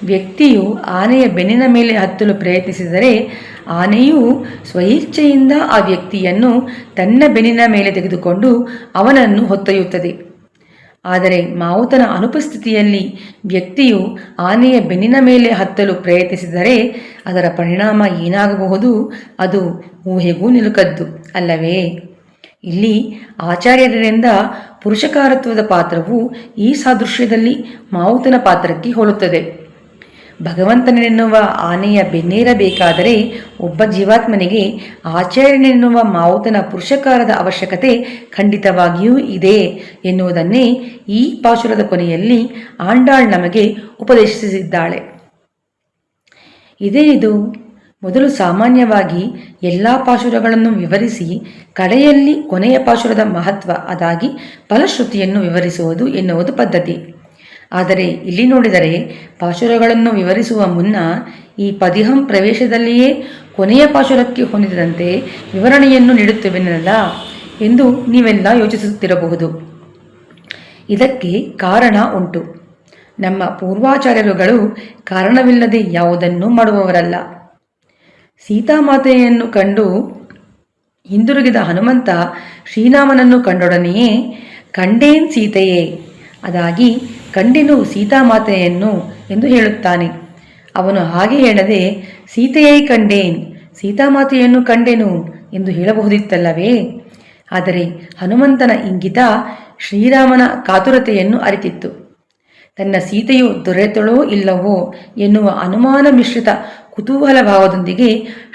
ವ್ಯಕ್ತಿಯು ಆನೆಯ ಬೆನ್ನಿನ ಮೇಲೆ ಹತ್ತಲು ಪ್ರಯತ್ನಿಸಿದರೆ ಆನೆಯು ಸ್ವಇಚ್ಛೆಯಿಂದ ಆ ವ್ಯಕ್ತಿಯನ್ನು ತನ್ನ ಬೆನ್ನಿನ ಮೇಲೆ ತೆಗೆದುಕೊಂಡು ಅವನನ್ನು ಹೊತ್ತೊಯ್ಯುತ್ತದೆ. ಆದರೆ ಮಾವುತನ ಅನುಪಸ್ಥಿತಿಯಲ್ಲಿ ವ್ಯಕ್ತಿಯು ಆನೆಯ ಬೆನ್ನಿನ ಮೇಲೆ ಹತ್ತಲು ಪ್ರಯತ್ನಿಸಿದರೆ ಅದರ ಪರಿಣಾಮ ಏನಾಗಬಹುದು, ಅದು ಊಹೆಗೂ ನಿಲುಕದ್ದು ಅಲ್ಲವೇ? ಇಲ್ಲಿ ಆಚಾರ್ಯರಿಂದ ಪುರುಷಕಾರತ್ವದ ಪಾತ್ರವು ಈ ಸಾದೃಶ್ಯದಲ್ಲಿ ಮಾವುತನ ಪಾತ್ರಕ್ಕೆ ಹೋಲುತ್ತದೆ. ಭಗವಂತನೆನ್ನುವ ಆನೆಯ ಬೆನ್ನೇರಬೇಕಾದರೆ ಒಬ್ಬ ಜೀವಾತ್ಮನಿಗೆ ಆಚಾರ್ಯನೆನ್ನುವ ಮಾವುತನ ಪುರುಷಕಾರದ ಅವಶ್ಯಕತೆ ಖಂಡಿತವಾಗಿಯೂ ಇದೆ ಎನ್ನುವುದನ್ನೇ ಈ ಪಾಶುರದ ಕೊನೆಯಲ್ಲಿ ಆಂಡಾಳ್ ನಮಗೆ ಉಪದೇಶಿಸಿದ್ದಾಳೆ. ಇದು ಮೊದಲು ಸಾಮಾನ್ಯವಾಗಿ ಎಲ್ಲ ಪಾಶುರಗಳನ್ನು ವಿವರಿಸಿ ಕಡೆಯಲ್ಲಿ ಕೊನೆಯ ಪಾಶುರದ ಮಹತ್ವ, ಅದಾಗಿ ಫಲಶ್ರುತಿಯನ್ನು ವಿವರಿಸುವುದು ಎನ್ನುವುದು ಪದ್ಧತಿ. ಆದರೆ ಇಲ್ಲಿ ನೋಡಿದರೆ ಪಾಶುರಗಳನ್ನು ವಿವರಿಸುವ ಮುನ್ನ ಈ ಪದಿಹಂ ಪ್ರವೇಶದಲ್ಲಿಯೇ ಕೊನೆಯ ಪಾಶುರಕ್ಕೆ ಹೊಂದಿದಂತೆ ವಿವರಣೆಯನ್ನು ನೀಡುತ್ತೇವೆನಲ್ಲ ಎಂದು ನೀವೆಲ್ಲ ಯೋಚಿಸುತ್ತಿರಬಹುದು. ಇದಕ್ಕೆ ಕಾರಣ ಉಂಟು. ನಮ್ಮ ಪೂರ್ವಾಚಾರ್ಯರುಗಳು ಕಾರಣವಿಲ್ಲದೆ ಯಾವುದನ್ನೂ ಮಾಡುವವರಲ್ಲ. ಸೀತಾಮಾತೆಯನ್ನು ಕಂಡು ಹಿಂದಿರುಗಿದ ಹನುಮಂತ ಶ್ರೀರಾಮನನ್ನು ಕಂಡೊಡನೆಯೇ ಕಂಡೇನ್ ಸೀತೆಯೇ, ಅದಾಗಿ ಕಂಡೆನು ಸೀತಾಮಾತೆಯನ್ನು ಎಂದು ಹೇಳುತ್ತಾನೆ. ಅವನು ಹಾಗೆ ಹೇಳದೆ ಸೀತೆಯೇ ಕಂಡೇನ್, ಸೀತಾಮಾತೆಯನ್ನು ಕಂಡೆನು ಎಂದು ಹೇಳಬಹುದಿತ್ತಲ್ಲವೇ? ಆದರೆ ಹನುಮಂತನ ಇಂಗಿತ ಶ್ರೀರಾಮನ ಕಾತುರತೆಯನ್ನು ಅರಿತಿತ್ತು. ತನ್ನ ಸೀತೆಯು ದೊರೆತಳೋ ಇಲ್ಲವೋ ಎನ್ನುವ ಅನುಮಾನ ಮಿಶ್ರಿತ ಕುತೂಹಲ ಭಾವದೊಂದಿಗೆ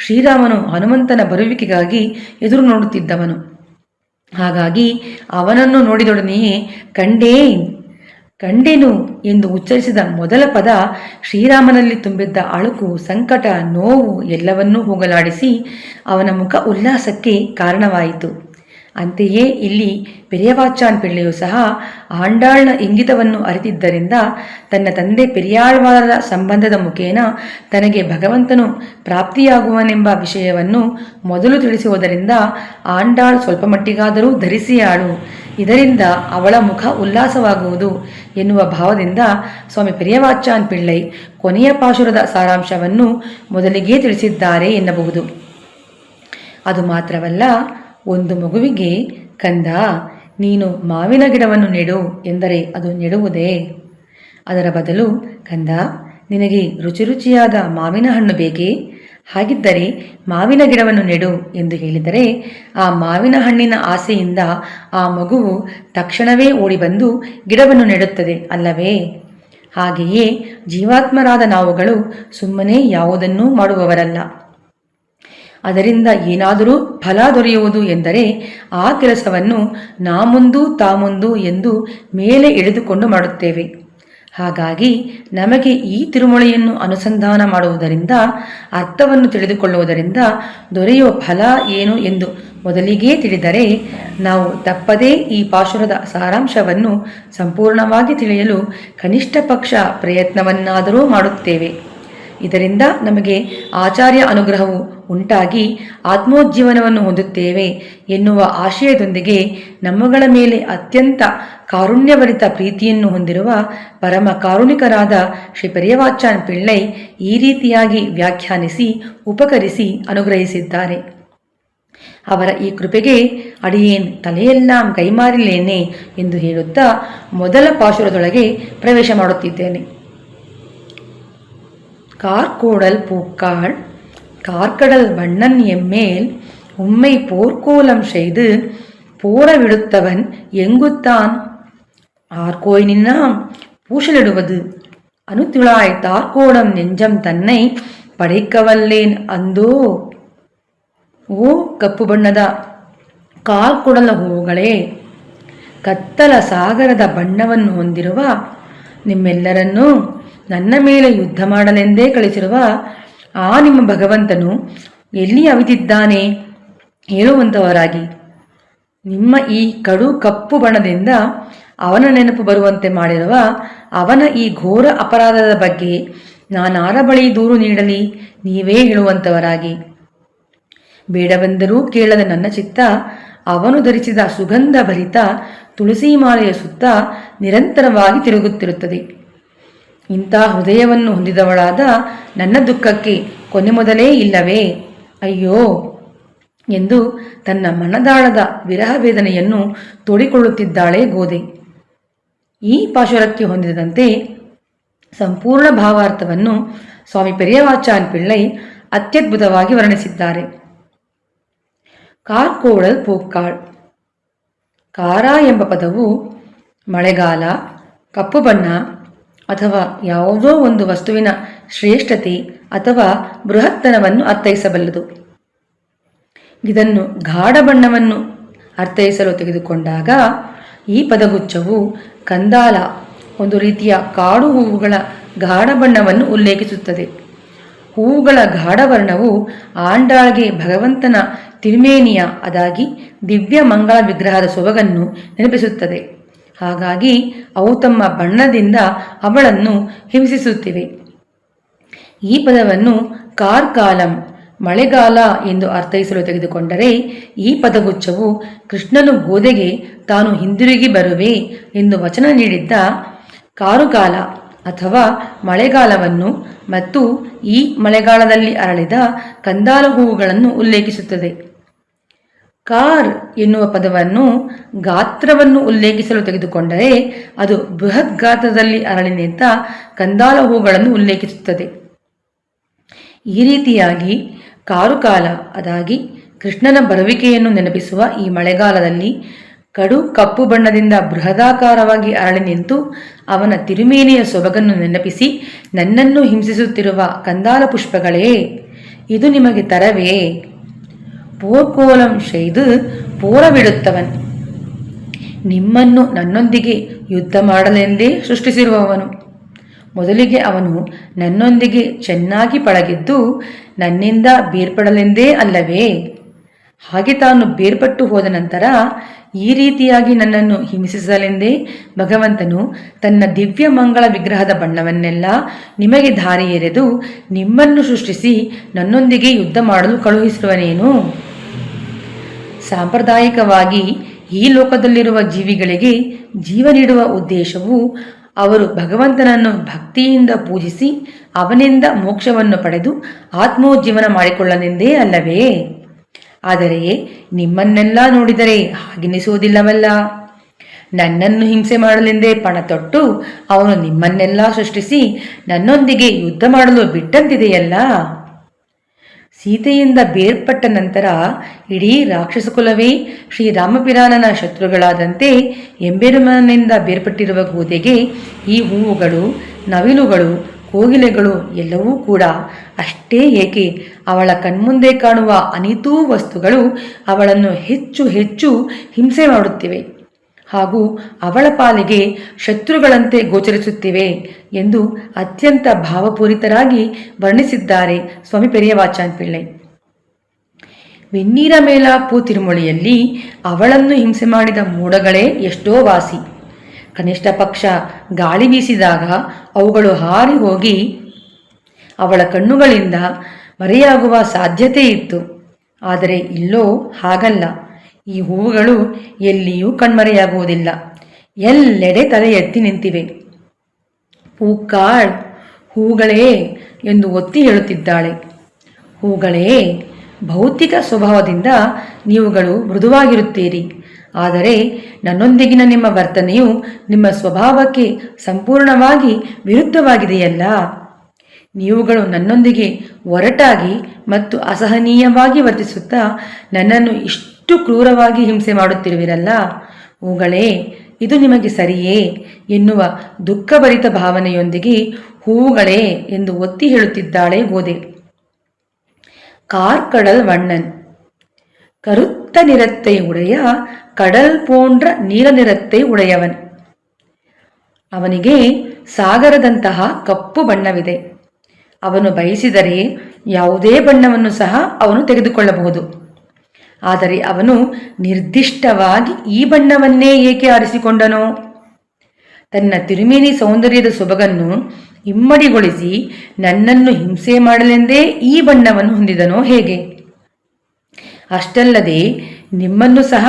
ಶ್ರೀರಾಮನು ಹನುಮಂತನ ಬರುವಿಕೆಗಾಗಿ ಎದುರು ನೋಡುತ್ತಿದ್ದವನು. ಹಾಗಾಗಿ ಅವನನ್ನು ನೋಡಿದೊಡನೆಯೇ ಕಂಡೆನು ಎಂದು ಉಚ್ಚರಿಸಿದ ಮೊದಲ ಪದ ಶ್ರೀರಾಮನಲ್ಲಿ ತುಂಬಿದ್ದ ಅಳುಕು, ಸಂಕಟ, ನೋವು ಎಲ್ಲವನ್ನೂ ಹೋಗಲಾಡಿಸಿ ಅವನ ಮುಖ ಉಲ್ಲಾಸಕ್ಕೆ ಕಾರಣವಾಯಿತು. ಅಂತೆಯೇ ಇಲ್ಲಿ ಪೆರಿಯವಾಚಾನ್ ಪಿಳ್ಳೆಯೂ ಸಹ ಆಂಡಾಳ್ನ ಇಂಗಿತವನ್ನು ಅರಿತಿದ್ದರಿಂದ ತನ್ನ ತಂದೆ ಪೆರಿಯಾಳ್ವಾರರ ಸಂಬಂಧದ ಮುಖೇನ ತನಗೆ ಭಗವಂತನು ಪ್ರಾಪ್ತಿಯಾಗುವನೆಂಬ ವಿಷಯವನ್ನು ಮೊದಲು ತಿಳಿಸುವುದರಿಂದ ಆಂಡಾಳ್ ಸ್ವಲ್ಪ ಮಟ್ಟಿಗಾದರೂ ಧರಿಸಿಯಾಳು, ಇದರಿಂದ ಅವಳ ಮುಖ ಉಲ್ಲಾಸವಾಗುವುದು ಎನ್ನುವ ಭಾವದಿಂದ ಸ್ವಾಮಿ ಪೆರಿಯವಾಚಾನ್ ಪಿಳ್ಳೈ ಕೊನೆಯ ಪಾಶುರದ ಸಾರಾಂಶವನ್ನು ಮೊದಲಿಗೆ ತಿಳಿಸಿದ್ದಾರೆ ಎನ್ನಬಹುದು. ಅದು ಮಾತ್ರವಲ್ಲ, ಒಂದು ಮಗುವಿಗೆ ಕಂದ ನೀನು ಮಾವಿನ ಗಿಡವನ್ನು ನೆಡು ಎಂದರೆ ಅದು ನೆಡುವುದೇ? ಅದರ ಬದಲು ಕಂದ ನಿನಗೆ ರುಚಿ ರುಚಿಯಾದ ಮಾವಿನ ಹಣ್ಣು ಬೇಕೇ? ಹಾಗಿದ್ದರೆ ಮಾವಿನ ಗಿಡವನ್ನು ನೆಡು ಎಂದು ಹೇಳಿದರೆ ಆ ಮಾವಿನ ಹಣ್ಣಿನ ಆಸೆಯಿಂದ ಆ ಮಗುವು ತಕ್ಷಣವೇ ಓಡಿಬಂದು ಗಿಡವನ್ನು ನೆಡುತ್ತದೆ ಅಲ್ಲವೇ? ಹಾಗೆಯೇ ಜೀವಾತ್ಮರಾದ ನಾವುಗಳು ಸುಮ್ಮನೆ ಯಾವುದನ್ನೂ ಮಾಡುವವರಲ್ಲ. ಅದರಿಂದ ಏನಾದರೂ ಫಲ ದೊರೆಯುವುದು ಎಂದರೆ ಆ ಕೆಲಸವನ್ನು ನಾ ಮುಂದು ತಾ ಮುಂದು ಎಂದು ಮೇಲೆ ಎಳೆದುಕೊಂಡು ಮಾಡುತ್ತೇವೆ. ಹಾಗಾಗಿ ನಮಗೆ ಈ ತಿರುಮಳೆಯನ್ನು ಅನುಸಂಧಾನ ಮಾಡುವುದರಿಂದ, ಅರ್ಥವನ್ನು ತಿಳಿದುಕೊಳ್ಳುವುದರಿಂದ ದೊರೆಯುವ ಫಲ ಏನು ಎಂದು ಮೊದಲಿಗೇ ತಿಳಿದರೆ ನಾವು ತಪ್ಪದೇ ಈ ಪಾಶುರದ ಸಾರಾಂಶವನ್ನು ಸಂಪೂರ್ಣವಾಗಿ ತಿಳಿಯಲು ಕನಿಷ್ಠ ಪಕ್ಷ ಪ್ರಯತ್ನವನ್ನಾದರೂ ಮಾಡುತ್ತೇವೆ. ಇದರಿಂದ ನಮಗೆ ಆಚಾರ್ಯ ಅನುಗ್ರಹವು ಉಂಟಾಗಿ ಆತ್ಮೋಜ್ಜೀವನವನ್ನು ಹೊಂದುತ್ತೇವೆ ಎನ್ನುವ ಆಶಯದೊಂದಿಗೆ ನಮ್ಮಗಳ ಮೇಲೆ ಅತ್ಯಂತ ಕಾರುಣ್ಯಭರಿತ ಪ್ರೀತಿಯನ್ನು ಹೊಂದಿರುವ ಪರಮ ಕಾರುಣಿಕರಾದ ಶ್ರೀ ಪೆರಿಯವಾಚಾನ್ ಪಿಳ್ಳೈ ಈ ರೀತಿಯಾಗಿ ವ್ಯಾಖ್ಯಾನಿಸಿ ಉಪಕರಿಸಿ ಅನುಗ್ರಹಿಸಿದ್ದಾರೆ. ಅವರ ಈ ಕೃಪೆಗೆ ಅಡಿಯೇನ್ ತಲೆಯೆಲ್ಲಾಂ ಕೈಮಾರಿಲೇನೆ ಎಂದು ಹೇಳುತ್ತಾ ಮೊದಲ ಪಾಶುರದೊಳಗೆ ಪ್ರವೇಶ ಮಾಡುತ್ತಿದ್ದೇನೆ. கார்கோடல் பூக்காள் கார்கடல் வண்ணன் எம்மேல் உம்மை போர்க்கோலம் செய்து போர விடுத்தவன் எங்குத்தான் ஆர்கோய் நின்னாம் பூசலிடுவது அனுத்திளாய் தார்கோடம் நெஞ்சம் தன்னை ಪಡೆಕವಲ್ಲೇನ್ ಅಂದೋ. ಓ ಕಪ್ಪು ಬಣ್ಣದ ಕಾರ್ಕೊಡಲ ಹೂವುಗಳೇ, ಕತ್ತಲ ಸಾಗರದ ಬಣ್ಣವನ್ನು ಹೊಂದಿರುವ ನಿಮ್ಮೆಲ್ಲರನ್ನೂ ನನ್ನ ಮೇಲೆ ಯುದ್ಧ ಮಾಡಲೆಂದೇ ಕಳಿಸಿರುವ ಆ ನಿಮ್ಮ ಭಗವಂತನು ಎಲ್ಲಿ ಅವಿತಿದ್ದಾನೆ ಹೇಳುವಂಥವರಾಗಿ, ನಿಮ್ಮ ಈ ಕಡು ಕಪ್ಪು ಬಣ್ಣದಿಂದ ಅವನ ನೆನಪು ಬರುವಂತೆ ಮಾಡಿರುವ ಅವನ ಈ ಘೋರ ಅಪರಾಧದ ಬಗ್ಗೆ ನಾನಾರ ಬಳಿ ದೂರು ನೀಡಲಿ, ನೀವೇ ಹೇಳುವಂಥವರಾಗಿ. ಬೇಡವೆಂದರೂ ಕೇಳದ ನನ್ನ ಚಿತ್ತ ಅವನು ಧರಿಸಿದ ಸುಗಂಧ ಭರಿತ ತುಳಸಿ ಮಾಲೆಯ ಸುತ್ತ ನಿರಂತರವಾಗಿ ತಿರುಗುತ್ತಿರುತ್ತದೆ. ಇಂಥ ಹೃದಯವನ್ನು ಹೊಂದಿದವಳಾದ ನನ್ನ ದುಃಖಕ್ಕೆ ಕೊನೆ ಮೊದಲೇ ಇಲ್ಲವೇ? ಅಯ್ಯೋ ಎಂದು ತನ್ನ ಮನದಾಳದ ವಿರಹ ವೇದನೆಯನ್ನು ತೋಡಿಕೊಳ್ಳುತ್ತಿದ್ದಾಳೆ ಗೋದೆ. ಈ ಪಾಶುರಕ್ಕೆ ಹೊಂದಿದಂತೆ ಸಂಪೂರ್ಣ ಭಾವಾರ್ಥವನ್ನು ಸ್ವಾಮಿ ಪೆರಿಯವಾಚಾನ್ ಪಿಳ್ಳೈ ಅತ್ಯದ್ಭುತವಾಗಿ ವರ್ಣಿಸಿದ್ದಾರೆ. ಕಾರ್ಕೋಳಲ್ ಪೂಕ್ಕಾಳ್. ಕಾರ ಎಂಬ ಪದವು ಮಳೆಗಾಲ, ಕಪ್ಪು ಬಣ್ಣ ಅಥವಾ ಯಾವುದೋ ಒಂದು ವಸ್ತುವಿನ ಶ್ರೇಷ್ಠತೆ ಅಥವಾ ಬೃಹತ್ತನವನ್ನು ಅರ್ಥೈಸಬಲ್ಲದು. ಇದನ್ನು ಗಾಢ ಬಣ್ಣವನ್ನು ಅರ್ಥೈಸಲು ತೆಗೆದುಕೊಂಡಾಗ ಈ ಪದಗುಚ್ಛವು ಕಂದಾಲ, ಒಂದು ರೀತಿಯ ಕಾಡು ಹೂವುಗಳ ಗಾಢ ಬಣ್ಣವನ್ನು ಉಲ್ಲೇಖಿಸುತ್ತದೆ. ಹೂವುಗಳ ಗಾಢವರ್ಣವು ಆಂಡಾಳ್ಗೆ ಭಗವಂತನ ತಿರುಮೇನಿಯ ಅದಾಗಿ ದಿವ್ಯ ಮಂಗಳ ವಿಗ್ರಹದ ಸೊಬಗನ್ನು ನೆನಪಿಸುತ್ತದೆ. ಹಾಗಾಗಿ ಅವು ತಮ್ಮ ಬಣ್ಣದಿಂದ ಅವಳನ್ನು ಹಿಂಸಿಸುತ್ತಿವೆ. ಈ ಪದವನ್ನು ಕಾರ್ಕಾಲಂ, ಮಳೆಗಾಲ ಎಂದು ಅರ್ಥೈಸಲು ತೆಗೆದುಕೊಂಡರೆ ಈ ಪದಗುಚ್ಛವು ಕೃಷ್ಣನು ಗೋದೆಗೆ ತಾನು ಹಿಂದಿರುಗಿ ಬರುವೆ ಎಂದು ವಚನ ನೀಡಿದ್ದ ಕಾರುಕಾಲ ಅಥವಾ ಮಳೆಗಾಲವನ್ನು ಮತ್ತು ಈ ಮಳೆಗಾಲದಲ್ಲಿ ಅರಳಿದ ಕಂದಾಲ ಹೂವುಗಳನ್ನು ಉಲ್ಲೇಖಿಸುತ್ತದೆ. ಕಾರ್ ಎನ್ನುವ ಪದವನ್ನು ಗಾತ್ರವನ್ನು ಉಲ್ಲೇಖಿಸಲು ತೆಗೆದುಕೊಂಡರೆ ಅದು ಬೃಹತ್ ಗಾತ್ರದಲ್ಲಿ ಅರಳಿ ನಿಂತ ಕಂದಾಲ ಹೂಗಳನ್ನು ಉಲ್ಲೇಖಿಸುತ್ತದೆ. ಈ ರೀತಿಯಾಗಿ ಕಾರುಕಾಲ ಅದಾಗಿ ಕೃಷ್ಣನ ಬರುವಿಕೆಯನ್ನು ನೆನಪಿಸುವ ಈ ಮಳೆಗಾಲದಲ್ಲಿ ಕಡು ಕಪ್ಪು ಬಣ್ಣದಿಂದ ಬೃಹದಾಕಾರವಾಗಿ ಅರಳಿ ನಿಂತು ಅವನ ತಿರುಮೇನಿಯ ಸೊಬಗನ್ನು ನೆನಪಿಸಿ ನನ್ನನ್ನು ಹಿಂಸಿಸುತ್ತಿರುವ ಕಂದಾಲ ಪುಷ್ಪಗಳೇ, ಇದು ನಿಮಗೆ ತರವೇ? ಪೋರ್ಕೋಲಂ ಶೈದು ಪೋರವಿಡುತ್ತವನ್, ನಿಮ್ಮನ್ನು ನನ್ನೊಂದಿಗೆ ಯುದ್ಧ ಮಾಡಲೆಂದೇ ಸೃಷ್ಟಿಸಿರುವವನು. ಮೊದಲಿಗೆ ಅವನು ನನ್ನೊಂದಿಗೆ ಚೆನ್ನಾಗಿ ಪಳಗಿದ್ದು ನನ್ನಿಂದ ಬೇರ್ಪಡಲೆಂದೇ ಅಲ್ಲವೇ? ಹಾಗೆ ತಾನು ಬೇರ್ಪಟ್ಟು ಹೋದ ನಂತರ ಈ ರೀತಿಯಾಗಿ ನನ್ನನ್ನು ಹಿಂಸಿಸಲೆಂದೇ ಭಗವಂತನು ತನ್ನ ದಿವ್ಯ ಮಂಗಳ ವಿಗ್ರಹದ ಬಣ್ಣವನ್ನೆಲ್ಲ ನಿಮಗೆ ಧಾರೆ ಎರೆದು ನಿಮ್ಮನ್ನು ಸೃಷ್ಟಿಸಿ ನನ್ನೊಂದಿಗೆ ಯುದ್ಧ ಮಾಡಲು ಕಳುಹಿಸುವನೇನು? ಸಾಂಪ್ರದಾಯಿಕವಾಗಿ ಈ ಲೋಕದಲ್ಲಿರುವ ಜೀವಿಗಳಿಗೆ ಜೀವ ನೀಡುವ ಉದ್ದೇಶವು ಅವರು ಭಗವಂತನನ್ನು ಭಕ್ತಿಯಿಂದ ಪೂಜಿಸಿ ಅವನಿಂದ ಮೋಕ್ಷವನ್ನು ಪಡೆದು ಆತ್ಮೋಜ್ಜೀವನ ಮಾಡಿಕೊಳ್ಳಲೆಂದೇ ಅಲ್ಲವೇ? ಆದರೆ ನಿಮ್ಮನ್ನೆಲ್ಲ ನೋಡಿದರೆ ಹಾಗೆನಿಸುವುದಿಲ್ಲವಲ್ಲ. ನನ್ನನ್ನು ಹಿಂಸೆ ಮಾಡಲೆಂದೇ ಪಣ ತೊಟ್ಟು ಅವನು ನಿಮ್ಮನ್ನೆಲ್ಲ ಸೃಷ್ಟಿಸಿ ನನ್ನೊಂದಿಗೆ ಯುದ್ಧ ಮಾಡಲು ಬಿಟ್ಟಂತಿದೆಯಲ್ಲ. ಸೀತೆಯಿಂದ ಬೇರ್ಪಟ್ಟ ನಂತರ ಇಡೀ ರಾಕ್ಷಸ ಕುಲವೇ ಶ್ರೀರಾಮಪಿರಾನನ ಶತ್ರುಗಳಾದಂತೆ ಎಂಬೆರುಮನಿಂದ ಬೇರ್ಪಟ್ಟಿರುವ ಗೋದೆಗೆ ಈ ಹೂವುಗಳು, ನವಿಲುಗಳು, ಕೋಗಿಲೆಗಳು ಎಲ್ಲವೂ ಕೂಡ ಅಷ್ಟೇ ಏಕೆ ಅವಳ ಕಣ್ಮುಂದೆ ಕಾಣುವ ಅನಿತೂ ವಸ್ತುಗಳು ಅವಳನ್ನು ಹೆಚ್ಚು ಹೆಚ್ಚು ಹಿಂಸೆ ಮಾಡುತ್ತಿವೆ ಹಾಗೂ ಅವಳ ಪಾಲಿಗೆ ಶತ್ರುಗಳಂತೆ ಗೋಚರಿಸುತ್ತಿವೆ ಎಂದು ಅತ್ಯಂತ ಭಾವಪೂರಿತರಾಗಿ ವರ್ಣಿಸಿದ್ದಾರೆ ಸ್ವಾಮಿ ಪೆರಿಯವಾಚಾನ್ ಪಿಳ್ಳೈ. ವೆನ್ನೀರ ಮೇಲಾಪು ತಿರುಮೊಳಿಯಲ್ಲಿ ಅವಳನ್ನು ಹಿಂಸೆ ಮಾಡಿದ ಮೋಡಗಳೇ ಎಷ್ಟೋ ವಾಸಿ. ಕನಿಷ್ಠ ಪಕ್ಷ ಗಾಳಿ ಬೀಸಿದಾಗ ಅವುಗಳು ಹಾರಿ ಹೋಗಿ ಅವಳ ಕಣ್ಣುಗಳಿಂದ ಮರೆಯಾಗುವ ಸಾಧ್ಯತೆ ಇತ್ತು. ಆದರೆ ಇಲ್ಲೋ ಹಾಗಲ್ಲ. ಈ ಹೂವುಗಳು ಎಲ್ಲಿಯೂ ಕಣ್ಮರೆಯಾಗುವುದಿಲ್ಲ, ಎಲ್ಲೆಡೆ ತಲೆ ಎತ್ತಿ ನಿಂತಿವೆ. ಪೂಕಾಳ್, ಹೂಗಳೇ ಎಂದು ಒತ್ತಿ ಹೇಳುತ್ತಿದ್ದಾಳೆ. ಹೂಗಳೇ, ಭೌತಿಕ ಸ್ವಭಾವದಿಂದ ನೀವುಗಳು ಮೃದುವಾಗಿರುತ್ತೀರಿ. ಆದರೆ ನನ್ನೊಂದಿಗಿನ ನಿಮ್ಮ ವರ್ತನೆಯು ನಿಮ್ಮ ಸ್ವಭಾವಕ್ಕೆ ಸಂಪೂರ್ಣವಾಗಿ ವಿರುದ್ಧವಾಗಿದೆಯಲ್ಲ. ನೀವುಗಳು ನನ್ನೊಂದಿಗೆ ಒರಟಾಗಿ ಮತ್ತು ಅಸಹನೀಯವಾಗಿ ವರ್ತಿಸುತ್ತಾ ನನ್ನನ್ನು ಇಷ್ಟು ಕ್ರೂರವಾಗಿ ಹಿಂಸೆ ಮಾಡುತ್ತಿರುವಿರಲ್ಲ. ಹೂಗಳೇ, ಇದು ನಿಮಗೆ ಸರಿಯೇ ಎನ್ನುವ ದುಃಖಭರಿತ ಭಾವನೆಯೊಂದಿಗೆ ಹೂವುಗಳೇ ಎಂದು ಒತ್ತಿ ಹೇಳುತ್ತಿದ್ದಾಳೆ ಗೋದೆ. ಕಾರ್ಕಡಲ್ ವಣ್ಣನ್, கருத்த நிறத்தை உடைய கடல் போன்ற ನೀಲ ನಿರத்தை ಉಡೆಯವನ್. ಅವನಿಗೆ ಸಾಗರದಂತಹ ಕಪ್ಪು ಬಣ್ಣವಿದೆ. ಅವನು ಬಯಸಿದರೆ ಯಾವುದೇ ಬಣ್ಣವನ್ನು ಸಹ ಅವನು ತೆಗೆದುಕೊಳ್ಳಬಹುದು. ಆದರೆ ಅವನು ನಿರ್ದಿಷ್ಟವಾಗಿ ಈ ಬಣ್ಣವನ್ನೇ ಏಕೆ ಆರಿಸಿಕೊಂಡನೋ? ತನ್ನ ತಿರುಮೇನಿ ಸೌಂದರ್ಯದ ಸೊಬಗನ್ನು ಇಮ್ಮಡಿಗೊಳಿಸಿ ನನ್ನನ್ನು ಹಿಂಸೆ ಮಾಡಲೆಂದೇ ಈ ಬಣ್ಣವನ್ನು ಹೊಂದಿದನೋ ಹೇಗೆ? ಅಷ್ಟಲ್ಲದೆ ನಿಮ್ಮನ್ನು ಸಹ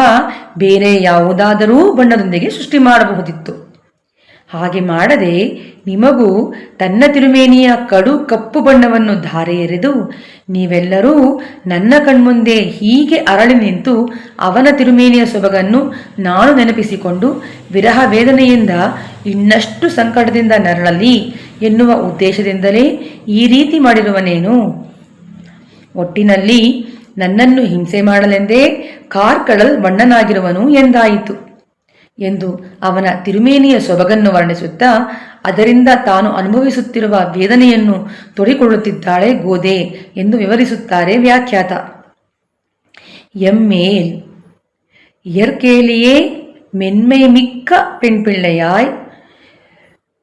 ಬೇರೆ ಯಾವುದಾದರೂ ಬಣ್ಣದೊಂದಿಗೆ ಸೃಷ್ಟಿ ಮಾಡಬಹುದಿತ್ತು. ಹಾಗೆ ಮಾಡದೆ ನಿಮಗೂ ತನ್ನ ತಿರುಮೇನಿಯ ಕಡು ಕಪ್ಪು ಬಣ್ಣವನ್ನು ಧಾರೆ ಎರೆದು ನೀವೆಲ್ಲರೂ ನನ್ನ ಕಣ್ಮುಂದೆ ಹೀಗೆ ಅರಳಿ ನಿಂತು ಅವನ ತಿರುಮೇನಿಯ ಸೊಬಗನ್ನು ನಾನು ನೆನಪಿಸಿಕೊಂಡು ವಿರಹ ವೇದನೆಯಿಂದ ಇನ್ನಷ್ಟು ಸಂಕಟದಿಂದ ನರಳಲಿ ಎನ್ನುವ ಉದ್ದೇಶದಿಂದಲೇ ಈ ರೀತಿ ಮಾಡಿರುವನೇನು? ಒಟ್ಟಿನಲ್ಲಿ ನನ್ನನ್ನು ಹಿಂಸೆ ಮಾಡಲೆಂದೇ ಕಾರ್ಕಡಲ್ ಬಣ್ಣನಾಗಿರುವನು ಎಂದಾಯಿತು ಎಂದು ಅವನ ತಿರುಮೇನಿಯ ಸೊಬಗನ್ನು ವರ್ಣಿಸುತ್ತಾ ಅದರಿಂದ ತಾನು ಅನುಭವಿಸುತ್ತಿರುವ ವೇದನೆಯನ್ನು ತೋಡಿಕೊಳ್ಳುತ್ತಿದ್ದಾಳೆ ಗೋದೆ ಎಂದು ವಿವರಿಸುತ್ತಾರೆ ವ್ಯಾಖ್ಯಾತ. எம்மேல் இயற்கையிலேயே மென்மை மிக்க பெண் பிள்ளையாய்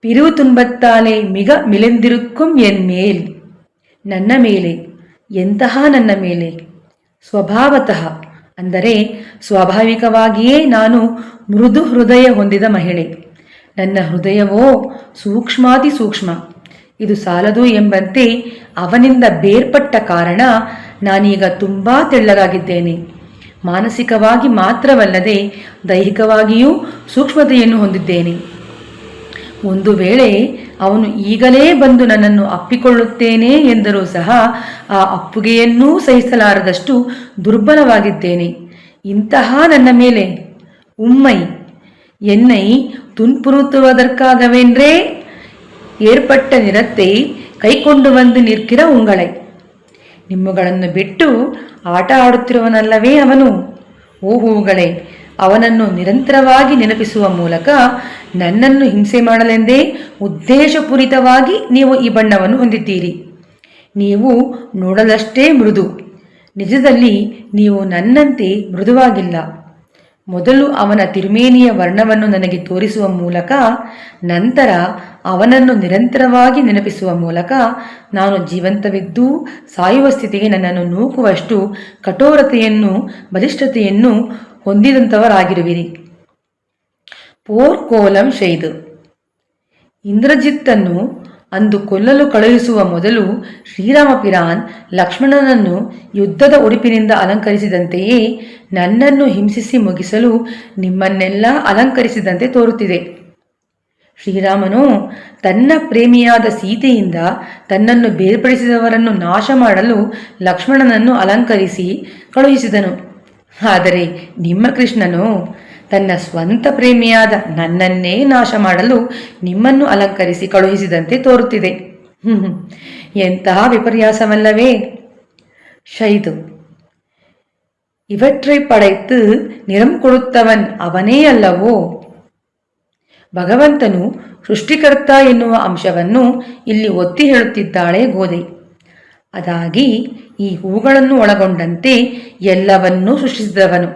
பிரிவு துன்பத்தாலே மிக ಮಿಲೆಂದಿರುக்கும் ಎನ್ ಮೇಲ್. ನನ್ನ ಮೇಲೆ, ಎಂತಹ ನನ್ನ ಮೇಲೆ? ಸ್ವಭಾವತಃ ಅಂದರೆ ಸ್ವಾಭಾವಿಕವಾಗಿಯೇ ನಾನು ಮೃದು ಹೃದಯ ಹೊಂದಿದ ಮಹಿಳೆ. ನನ್ನ ಹೃದಯವೋ ಸೂಕ್ಷ್ಮಾತಿ ಸೂಕ್ಷ್ಮ. ಇದು ಸಾಲದು ಎಂಬಂತೆ ಅವನಿಂದ ಬೇರ್ಪಟ್ಟ ಕಾರಣ ನಾನೀಗ ತುಂಬ ತೆಳ್ಳಗಾಗಿದ್ದೇನೆ. ಮಾನಸಿಕವಾಗಿ ಮಾತ್ರವಲ್ಲದೆ ದೈಹಿಕವಾಗಿಯೂ ಸೂಕ್ಷ್ಮತೆಯನ್ನು ಹೊಂದಿದ್ದೇನೆ. ಒಂದು ವೇಳೆ ಅವನು ಈಗಲೇ ಬಂದು ನನ್ನನ್ನು ಅಪ್ಪಿಕೊಳ್ಳುತ್ತೇನೆ ಎಂದರೂ ಸಹ ಆ ಅಪ್ಪುಗೆಯನ್ನೂ ಸಹಿಸಲಾರದಷ್ಟು ದುರ್ಬಲವಾಗಿದ್ದೇನೆ. ಇಂತಹ ನನ್ನ ಮೇಲೆ ಉಮ್ಮೈ ಎನ್ನೈ துன்புறுத்துவதற்காகவென்றே ಏರ್ಪಟ್ಟ ನಿರத்தை ಕೈಕೊಂಡು ಬಂದು ನಿற்கிற ಉಂಗಳೈ. ನಿಮ್ಮಗಳನ್ನು ಬಿಟ್ಟು ಆಟ ಆಡುತ್ತಿರುವನಲ್ಲವೇ ಅವನು? ಓ ಹೂಗಳೇ, ಅವನನ್ನು ನಿರಂತರವಾಗಿ ನೆನಪಿಸುವ ಮೂಲಕ ನನ್ನನ್ನು ಹಿಂಸೆ ಮಾಡಲೆಂದೇ ಉದ್ದೇಶಪೂರಿತವಾಗಿ ನೀವು ಈ ಬಣ್ಣವನ್ನು ಹೊಂದಿದ್ದೀರಿ. ನೀವು ನೋಡಲಷ್ಟೇ ಮೃದು, ನಿಜದಲ್ಲಿ ನೀವು ನನ್ನಂತೆ ಮೃದುವಾಗಿಲ್ಲ. ಮೊದಲು ಅವನ ತಿರುಮೇನಿಯ ವರ್ಣವನ್ನು ನನಗೆ ತೋರಿಸುವ ಮೂಲಕ, ನಂತರ ಅವನನ್ನು ನಿರಂತರವಾಗಿ ನೆನಪಿಸುವ ಮೂಲಕ ನಾನು ಜೀವಂತವಿದ್ದು ಸಾಯುವ ಸ್ಥಿತಿಗೆ ನನ್ನನ್ನು ನೂಕುವಷ್ಟು ಕಠೋರತೆಯನ್ನು ಬಲಿಷ್ಠತೆಯನ್ನು ಹೊಂದಿದಂಥವರಾಗಿರುವಿರಿ. ಪೋರ್ಕೋಲಂ ಶೈದು. ಇಂದ್ರಜಿತ್ತನ್ನು ಅಂದು ಕೊಲ್ಲಲು ಕಳುಹಿಸುವ ಮೊದಲು ಶ್ರೀರಾಮಪಿರಾನ್ ಲಕ್ಷ್ಮಣನನ್ನು ಯುದ್ಧದ ಉಡುಪಿನಿಂದ ಅಲಂಕರಿಸಿದಂತೆಯೇ ನನ್ನನ್ನು ಹಿಂಸಿಸಿ ಮುಗಿಸಲು ನಿಮ್ಮನ್ನೆಲ್ಲ ಅಲಂಕರಿಸಿದಂತೆ ತೋರುತ್ತಿದೆ. ಶ್ರೀರಾಮನು ತನ್ನ ಪ್ರೇಮಿಯಾದ ಸೀತೆಯಿಂದ ತನ್ನನ್ನು ಬೇರ್ಪಡಿಸಿದವರನ್ನು ನಾಶ ಮಾಡಲು ಲಕ್ಷ್ಮಣನನ್ನು ಅಲಂಕರಿಸಿ ಕಳುಹಿಸಿದನು. ಆದರೆ ನಿಮ್ಮ ಕೃಷ್ಣನು ತನ್ನ ಸ್ವಂತ ಪ್ರೇಮಿಯಾದ ನನ್ನನ್ನೇ ನಾಶ ಮಾಡಲು ನಿಮ್ಮನ್ನು ಅಲಂಕರಿಸಿ ಕಳುಹಿಸಿದಂತೆ ತೋರುತ್ತಿದೆ. ಎಂತಹ ವಿಪರ್ಯಾಸವಲ್ಲವೇ? ஷைது. இவற்றை படைத்து நிறம் கொடுத்தவன் ಅವನೇ ಅಲ್ಲವೋ? ಭಗವಂತನು ಸೃಷ್ಟಿಕರ್ತ ಎನ್ನುವ ಅಂಶವನ್ನು ಇಲ್ಲಿ ಒತ್ತಿ ಹೇಳುತ್ತಿದ್ದಾಳೆ ಗೋದೆ. ಅದಾಗಿ ಈ ಹೂಗಳನ್ನು ಒಳಗೊಂಡಂತೆ ಎಲ್ಲವನ್ನೂ ಸೃಷ್ಟಿಸಿದವನು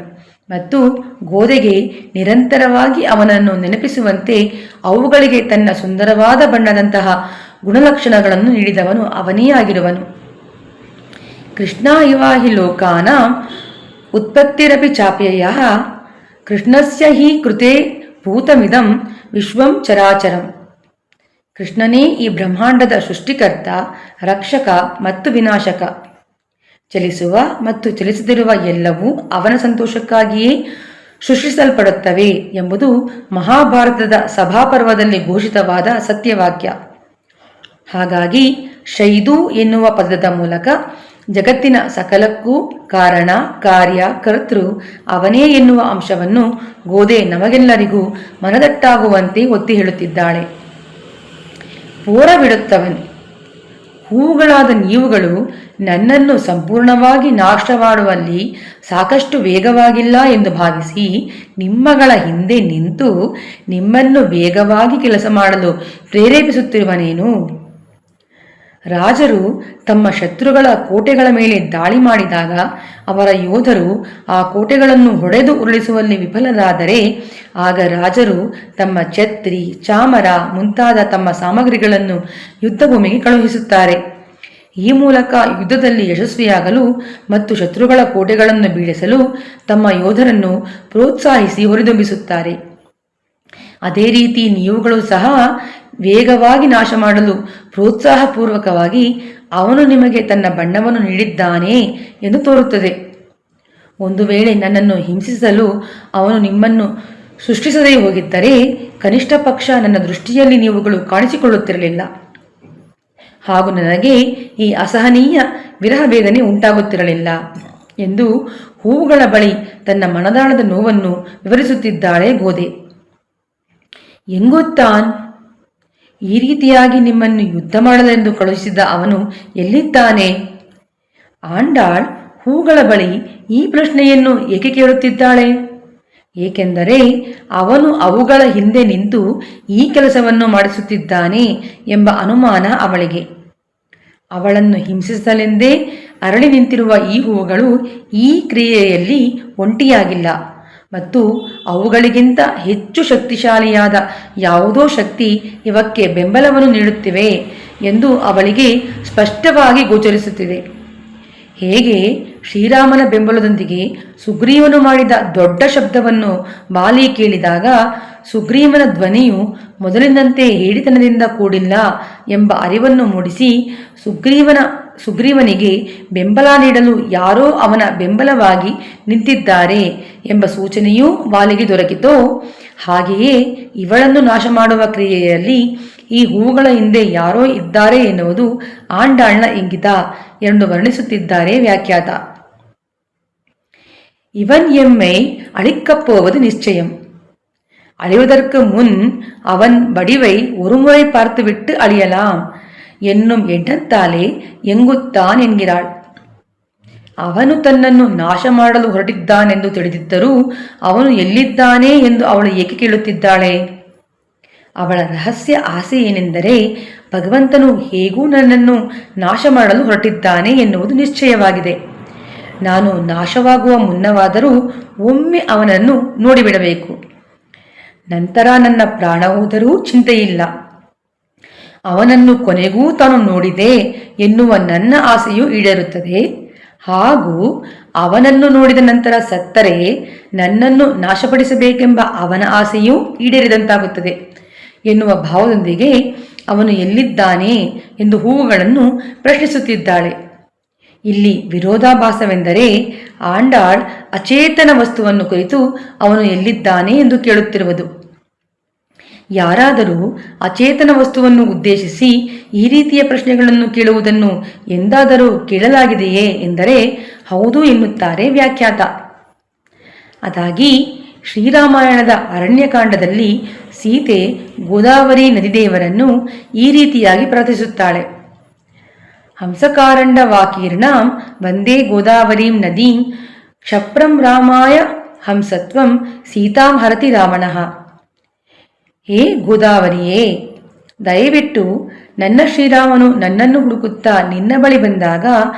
ಮತ್ತು ಗೋದೆಗೆ ನಿರಂತರವಾಗಿ ಅವನನ್ನು ನೆನಪಿಸುವಂತೆ ಅವುಗಳಿಗೆ ತನ್ನ ಸುಂದರವಾದ ಬಣ್ಣದಂತಹ ಗುಣಲಕ್ಷಣಗಳನ್ನು ನೀಡಿದವನು ಅವನೇ ಆಗಿರುವನು. ಕೃಷ್ಣ ಇವ ಹಿ ಲೋಕಾನಾಂ ಉತ್ಪತ್ತಿರಪಿ ಚಾಪ್ಯಯಃ ಕೃಷ್ಣಸ್ಯ ಹಿ ಕೃತೆ ಭೂತಮಿದಂ ವಿಶ್ವಂ ಚರಾಚರಂ. ಕೃಷ್ಣನೇ ಈ ಬ್ರಹ್ಮಾಂಡದ ಸೃಷ್ಟಿಕರ್ತ, ರಕ್ಷಕ ಮತ್ತು ವಿನಾಶಕ. ಚಲಿಸುವ ಮತ್ತು ಚಲಿಸದಿರುವ ಎಲ್ಲವೂ ಅವನ ಸಂತೋಷಕ್ಕಾಗಿಯೇ ಸೃಷ್ಟಿಸಲ್ಪಡುತ್ತವೆ ಎಂಬುದು ಮಹಾಭಾರತದ ಸಭಾಪರ್ವದಲ್ಲಿ ಘೋಷಿತವಾದ ಸತ್ಯವಾಕ್ಯ. ಹಾಗಾಗಿ ಶೈದು ಎನ್ನುವ ಪದದ ಮೂಲಕ ಜಗತ್ತಿನ ಸಕಲಕ್ಕೂ ಕಾರಣ, ಕಾರ್ಯ, ಕರ್ತೃ ಅವನೇ ಎನ್ನುವ ಅಂಶವನ್ನು ಗೋದೆ ನಮಗೆಲ್ಲರಿಗೂ ಮನದಟ್ಟಾಗುವಂತೆ ಒತ್ತಿ ಹೇಳುತ್ತಿದ್ದಾಳೆ. ಪೋರವಿಡುತ್ತವನ್. ಹೂವುಗಳಾದ ನೀವುಗಳು ನನ್ನನ್ನು ಸಂಪೂರ್ಣವಾಗಿ ನಾಶ ಮಾಡುವಲ್ಲಿ ಸಾಕಷ್ಟು ವೇಗವಾಗಿಲ್ಲ ಎಂದು ಭಾವಿಸಿ ನಿಮ್ಮಗಳ ಹಿಂದೆ ನಿಂತು ನಿಮ್ಮನ್ನು ವೇಗವಾಗಿ ಕೆಲಸ ಮಾಡಲು ಪ್ರೇರೇಪಿಸುತ್ತಿರುವನೇನು? ರಾಜರು ತಮ್ಮ ಶತ್ರುಗಳ ಕೋಟೆಗಳ ಮೇಲೆ ದಾಳಿ ಮಾಡಿದಾಗ ಅವರ ಯೋಧರು ಆ ಕೋಟೆಗಳನ್ನು ಹೊಡೆದು ಉರುಳಿಸುವಲ್ಲಿ ವಿಫಲರಾದರೆ ಆಗ ರಾಜರು ತಮ್ಮ ಛತ್ರಿ, ಚಾಮರ ಮುಂತಾದ ತಮ್ಮ ಸಾಮಗ್ರಿಗಳನ್ನು ಯುದ್ಧಭೂಮಿಗೆ ಕಳುಹಿಸುತ್ತಾರೆ. ಈ ಮೂಲಕ ಯುದ್ಧದಲ್ಲಿ ಯಶಸ್ವಿಯಾಗಲು ಮತ್ತು ಶತ್ರುಗಳ ಕೋಟೆಗಳನ್ನು ಬೀಳಿಸಲು ತಮ್ಮ ಯೋಧರನ್ನು ಪ್ರೋತ್ಸಾಹಿಸಿ ಹುರಿದುಂಬಿಸುತ್ತಾರೆ. ಅದೇ ರೀತಿ ನೀವುಗಳು ಸಹ ವೇಗವಾಗಿ ನಾಶ ಮಾಡಲು ಪ್ರೋತ್ಸಾಹಪೂರ್ವಕವಾಗಿ ಅವನು ನಿಮಗೆ ತನ್ನ ಬಣ್ಣವನ್ನು ನೀಡಿದ್ದಾನೆ ಎಂದು ತೋರುತ್ತದೆ. ಒಂದು ವೇಳೆ ನನ್ನನ್ನು ಹಿಂಸಿಸಲು ಅವನು ನಿಮ್ಮನ್ನು ಸೃಷ್ಟಿಸದೇ ಹೋಗಿದ್ದರೆ ಕನಿಷ್ಠ ಪಕ್ಷ ನನ್ನ ದೃಷ್ಟಿಯಲ್ಲಿ ನೀವುಗಳು ಕಾಣಿಸಿಕೊಳ್ಳುತ್ತಿರಲಿಲ್ಲ ಹಾಗೂ ನನಗೆ ಈ ಅಸಹನೀಯ ವಿರಹ ವೇದನೆ ಉಂಟಾಗುತ್ತಿರಲಿಲ್ಲ ಎಂದು ಹೂವುಗಳ ಬಳಿ ತನ್ನ ಮನದಾಳದ ನೋವನ್ನು ವಿವರಿಸುತ್ತಿದ್ದಾಳೆ ಗೋದೆ. ಎಂಗೊತ್ತಾನ್? ಈ ರೀತಿಯಾಗಿ ನಿಮ್ಮನ್ನು ಯುದ್ಧ ಮಾಡಲೆಂದು ಕಳುಹಿಸಿದ ಅವನು ಎಲ್ಲಿದ್ದಾನೆ? ಆಂಡಾಳ್ ಹೂಗಳ ಬಳಿ ಈ ಪ್ರಶ್ನೆಯನ್ನು ಏಕೆ ಕೇಳುತ್ತಿದ್ದಾಳೆ? ಏಕೆಂದರೆ ಅವನು ಅವುಗಳ ಹಿಂದೆ ನಿಂತು ಈ ಕೆಲಸವನ್ನು ಮಾಡಿಸುತ್ತಿದ್ದಾನೆ ಎಂಬ ಅನುಮಾನ ಅವಳಿಗೆ. ಅವಳನ್ನು ಹಿಂಸಿಸಲೆಂದೇ ಅರಳಿ ನಿಂತಿರುವ ಈ ಹೂವುಗಳು ಈ ಕ್ರಿಯೆಯಲ್ಲಿ ಒಂಟಿಯಾಗಿಲ್ಲ ಮತ್ತು ಅವುಗಳಿಗಿಂತ ಹೆಚ್ಚು ಶಕ್ತಿಶಾಲಿಯಾದ ಯಾವುದೋ ಶಕ್ತಿ ಇವಕ್ಕೆ ಬೆಂಬಲವನ್ನು ನೀಡುತ್ತಿವೆ ಎಂದು ಅವಳಿಗೆ ಸ್ಪಷ್ಟವಾಗಿ ಗೋಚರಿಸುತ್ತಿದೆ. ಹೇಗೆ ಶ್ರೀರಾಮನ ಬೆಂಬಲದೊಂದಿಗೆ ಸುಗ್ರೀವನು ಮಾಡಿದ ದೊಡ್ಡ ಶಬ್ದವನ್ನು ಬಾಲಿ ಕೇಳಿದಾಗ ಸುಗ್ರೀವನ ಧ್ವನಿಯು ಮೊದಲಿನಂತೆ ಹೇಡಿತನದಿಂದ ಕೂಡಿಲ್ಲ ಎಂಬ ಅರಿವನ್ನು ಮೂಡಿಸಿ ಸುಗ್ರೀವನಿಗೆ ಬೆಂಬಲ ನೀಡಲು ಯಾರೋ ಅವನ ಬೆಂಬಲವಾಗಿ ನಿಂತಿದ್ದಾರೆ ಎಂಬ ಸೂಚನೆಯೂ ವಾಲಿಗೆ ದೊರಕಿತೋ ಹಾಗೆಯೇ ಇವಳನ್ನು ನಾಶ ಮಾಡುವ ಕ್ರಿಯೆಯಲ್ಲಿ ಈ ಹೂವುಗಳ ಹಿಂದೆ ಯಾರೋ ಇದ್ದಾರೆ ಎನ್ನುವುದು ಆಂಡಾಳ್ನ ಇಂಗಿತ ಎಂದು ವರ್ಣಿಸುತ್ತಿದ್ದಾರೆ ವ್ಯಾಖ್ಯಾತ. ಇವನ್ ಎಮ್ಮೆ ಅಳಿக்கப்பೋவது நிச்சயம். அழிவதற்கு முன் அவன் வடிவை ஒருமுறை பார்த்துவிட்டு அழியலாம் என்னும் எண்ணத்தாலே ಎಂಗುತ್ತಾನ್ ಎನ್ಗಿರಾಳ್. ಅವನು ತನ್ನನ್ನು ನಾಶ ಮಾಡಲು ಹೊರಟಿದ್ದಾನೆಂದು ತಿಳಿದಿದ್ದರೂ ಅವನು ಎಲ್ಲಿದ್ದಾನೆ ಎಂದು ಅವಳು ಏಕೆ ಕೇಳುತ್ತಿದ್ದಾಳೆ? ಅವಳ ರಹಸ್ಯ ಆಸೆ ಏನೆಂದರೆ ಭಗವಂತನು ಹೇಗೂ ನನ್ನನ್ನು ನಾಶ ಮಾಡಲು ಹೊರಟಿದ್ದಾನೆ ಎನ್ನುವುದು ನಿಶ್ಚಯವಾಗಿದೆ. ನಾನು ನಾಶವಾಗುವ ಮುನ್ನವಾದರೂ ಒಮ್ಮೆ ಅವನನ್ನು ನೋಡಿಬಿಡಬೇಕು. ನಂತರ ನನ್ನ ಪ್ರಾಣ ಹೋದರೂ ಚಿಂತೆಯಿಲ್ಲ. ಅವನನ್ನು ಕೊನೆಗೂ ತಾನು ನೋಡಿದೆ ಎನ್ನುವ ನನ್ನ ಆಸೆಯು ಈಡೇರುತ್ತದೆ. ಹಾಗೂ ಅವನನ್ನು ನೋಡಿದ ನಂತರ ಸತ್ತರೆ ನನ್ನನ್ನು ನಾಶಪಡಿಸಬೇಕೆಂಬ ಅವನ ಆಸೆಯೂ ಈಡೇರಿದಂತಾಗುತ್ತದೆ ಎನ್ನುವ ಭಾವದೊಂದಿಗೆ ಅವನು ಎಲ್ಲಿದ್ದಾನೆ ಎಂದು ಹೂವುಗಳನ್ನು ಪ್ರಶ್ನಿಸುತ್ತಿದ್ದಾಳೆ. ಇಲ್ಲಿ ವಿರೋಧಾಭಾಸವೆಂದರೆ ಆಂಡಾಳ್ ಅಚೇತನ ವಸ್ತುವನ್ನು ಕುರಿತು ಅವನು ಎಲ್ಲಿದ್ದಾನೆ ಎಂದು ಕೇಳುತ್ತಿರುವುದು. ಯಾರಾದರೂ ಅಚೇತನ ವಸ್ತುವನ್ನು ಉದ್ದೇಶಿಸಿ ಈ ರೀತಿಯ ಪ್ರಶ್ನೆಗಳನ್ನು ಕೇಳುವುದನ್ನು ಎಂದಾದರೂ ಕೇಳಲಾಗಿದೆಯೇ ಎಂದರೆ ಹೌದು ಎನ್ನುತ್ತಾರೆ ವ್ಯಾಖ್ಯಾತ. ಅದಾಗಿ ಶ್ರೀರಾಮಾಯಣದ ಅರಣ್ಯಕಾಂಡದಲ್ಲಿ ಸೀತೆ ಗೋದಾವರಿ ನದಿದೇವರನ್ನು ಈ ರೀತಿಯಾಗಿ ಪ್ರಾರ್ಥಿಸುತ್ತಾಳೆ. ಹಂಸಕಾರಂಡ ವಾಕೀರ್ಣಾಂ ವಂದೇ ಗೋದಾವರೀಂ ನದೀಂ ಕ್ಷಪ್ರಂ ರಾಮಾಯ ಹಂಸತ್ವಂ ಸೀತಾಂ ಹರತಿ ರಾವಣಃ. ಹೇ ಗೋದಾವರಿಯೇ, ದಯವಿಟ್ಟು ನನ್ನ ಶ್ರೀರಾಮನು ನನ್ನನ್ನು ಹುಡುಕುತ್ತಾ ನಿನ್ನ ಬಳಿ ಬಂದಾಗ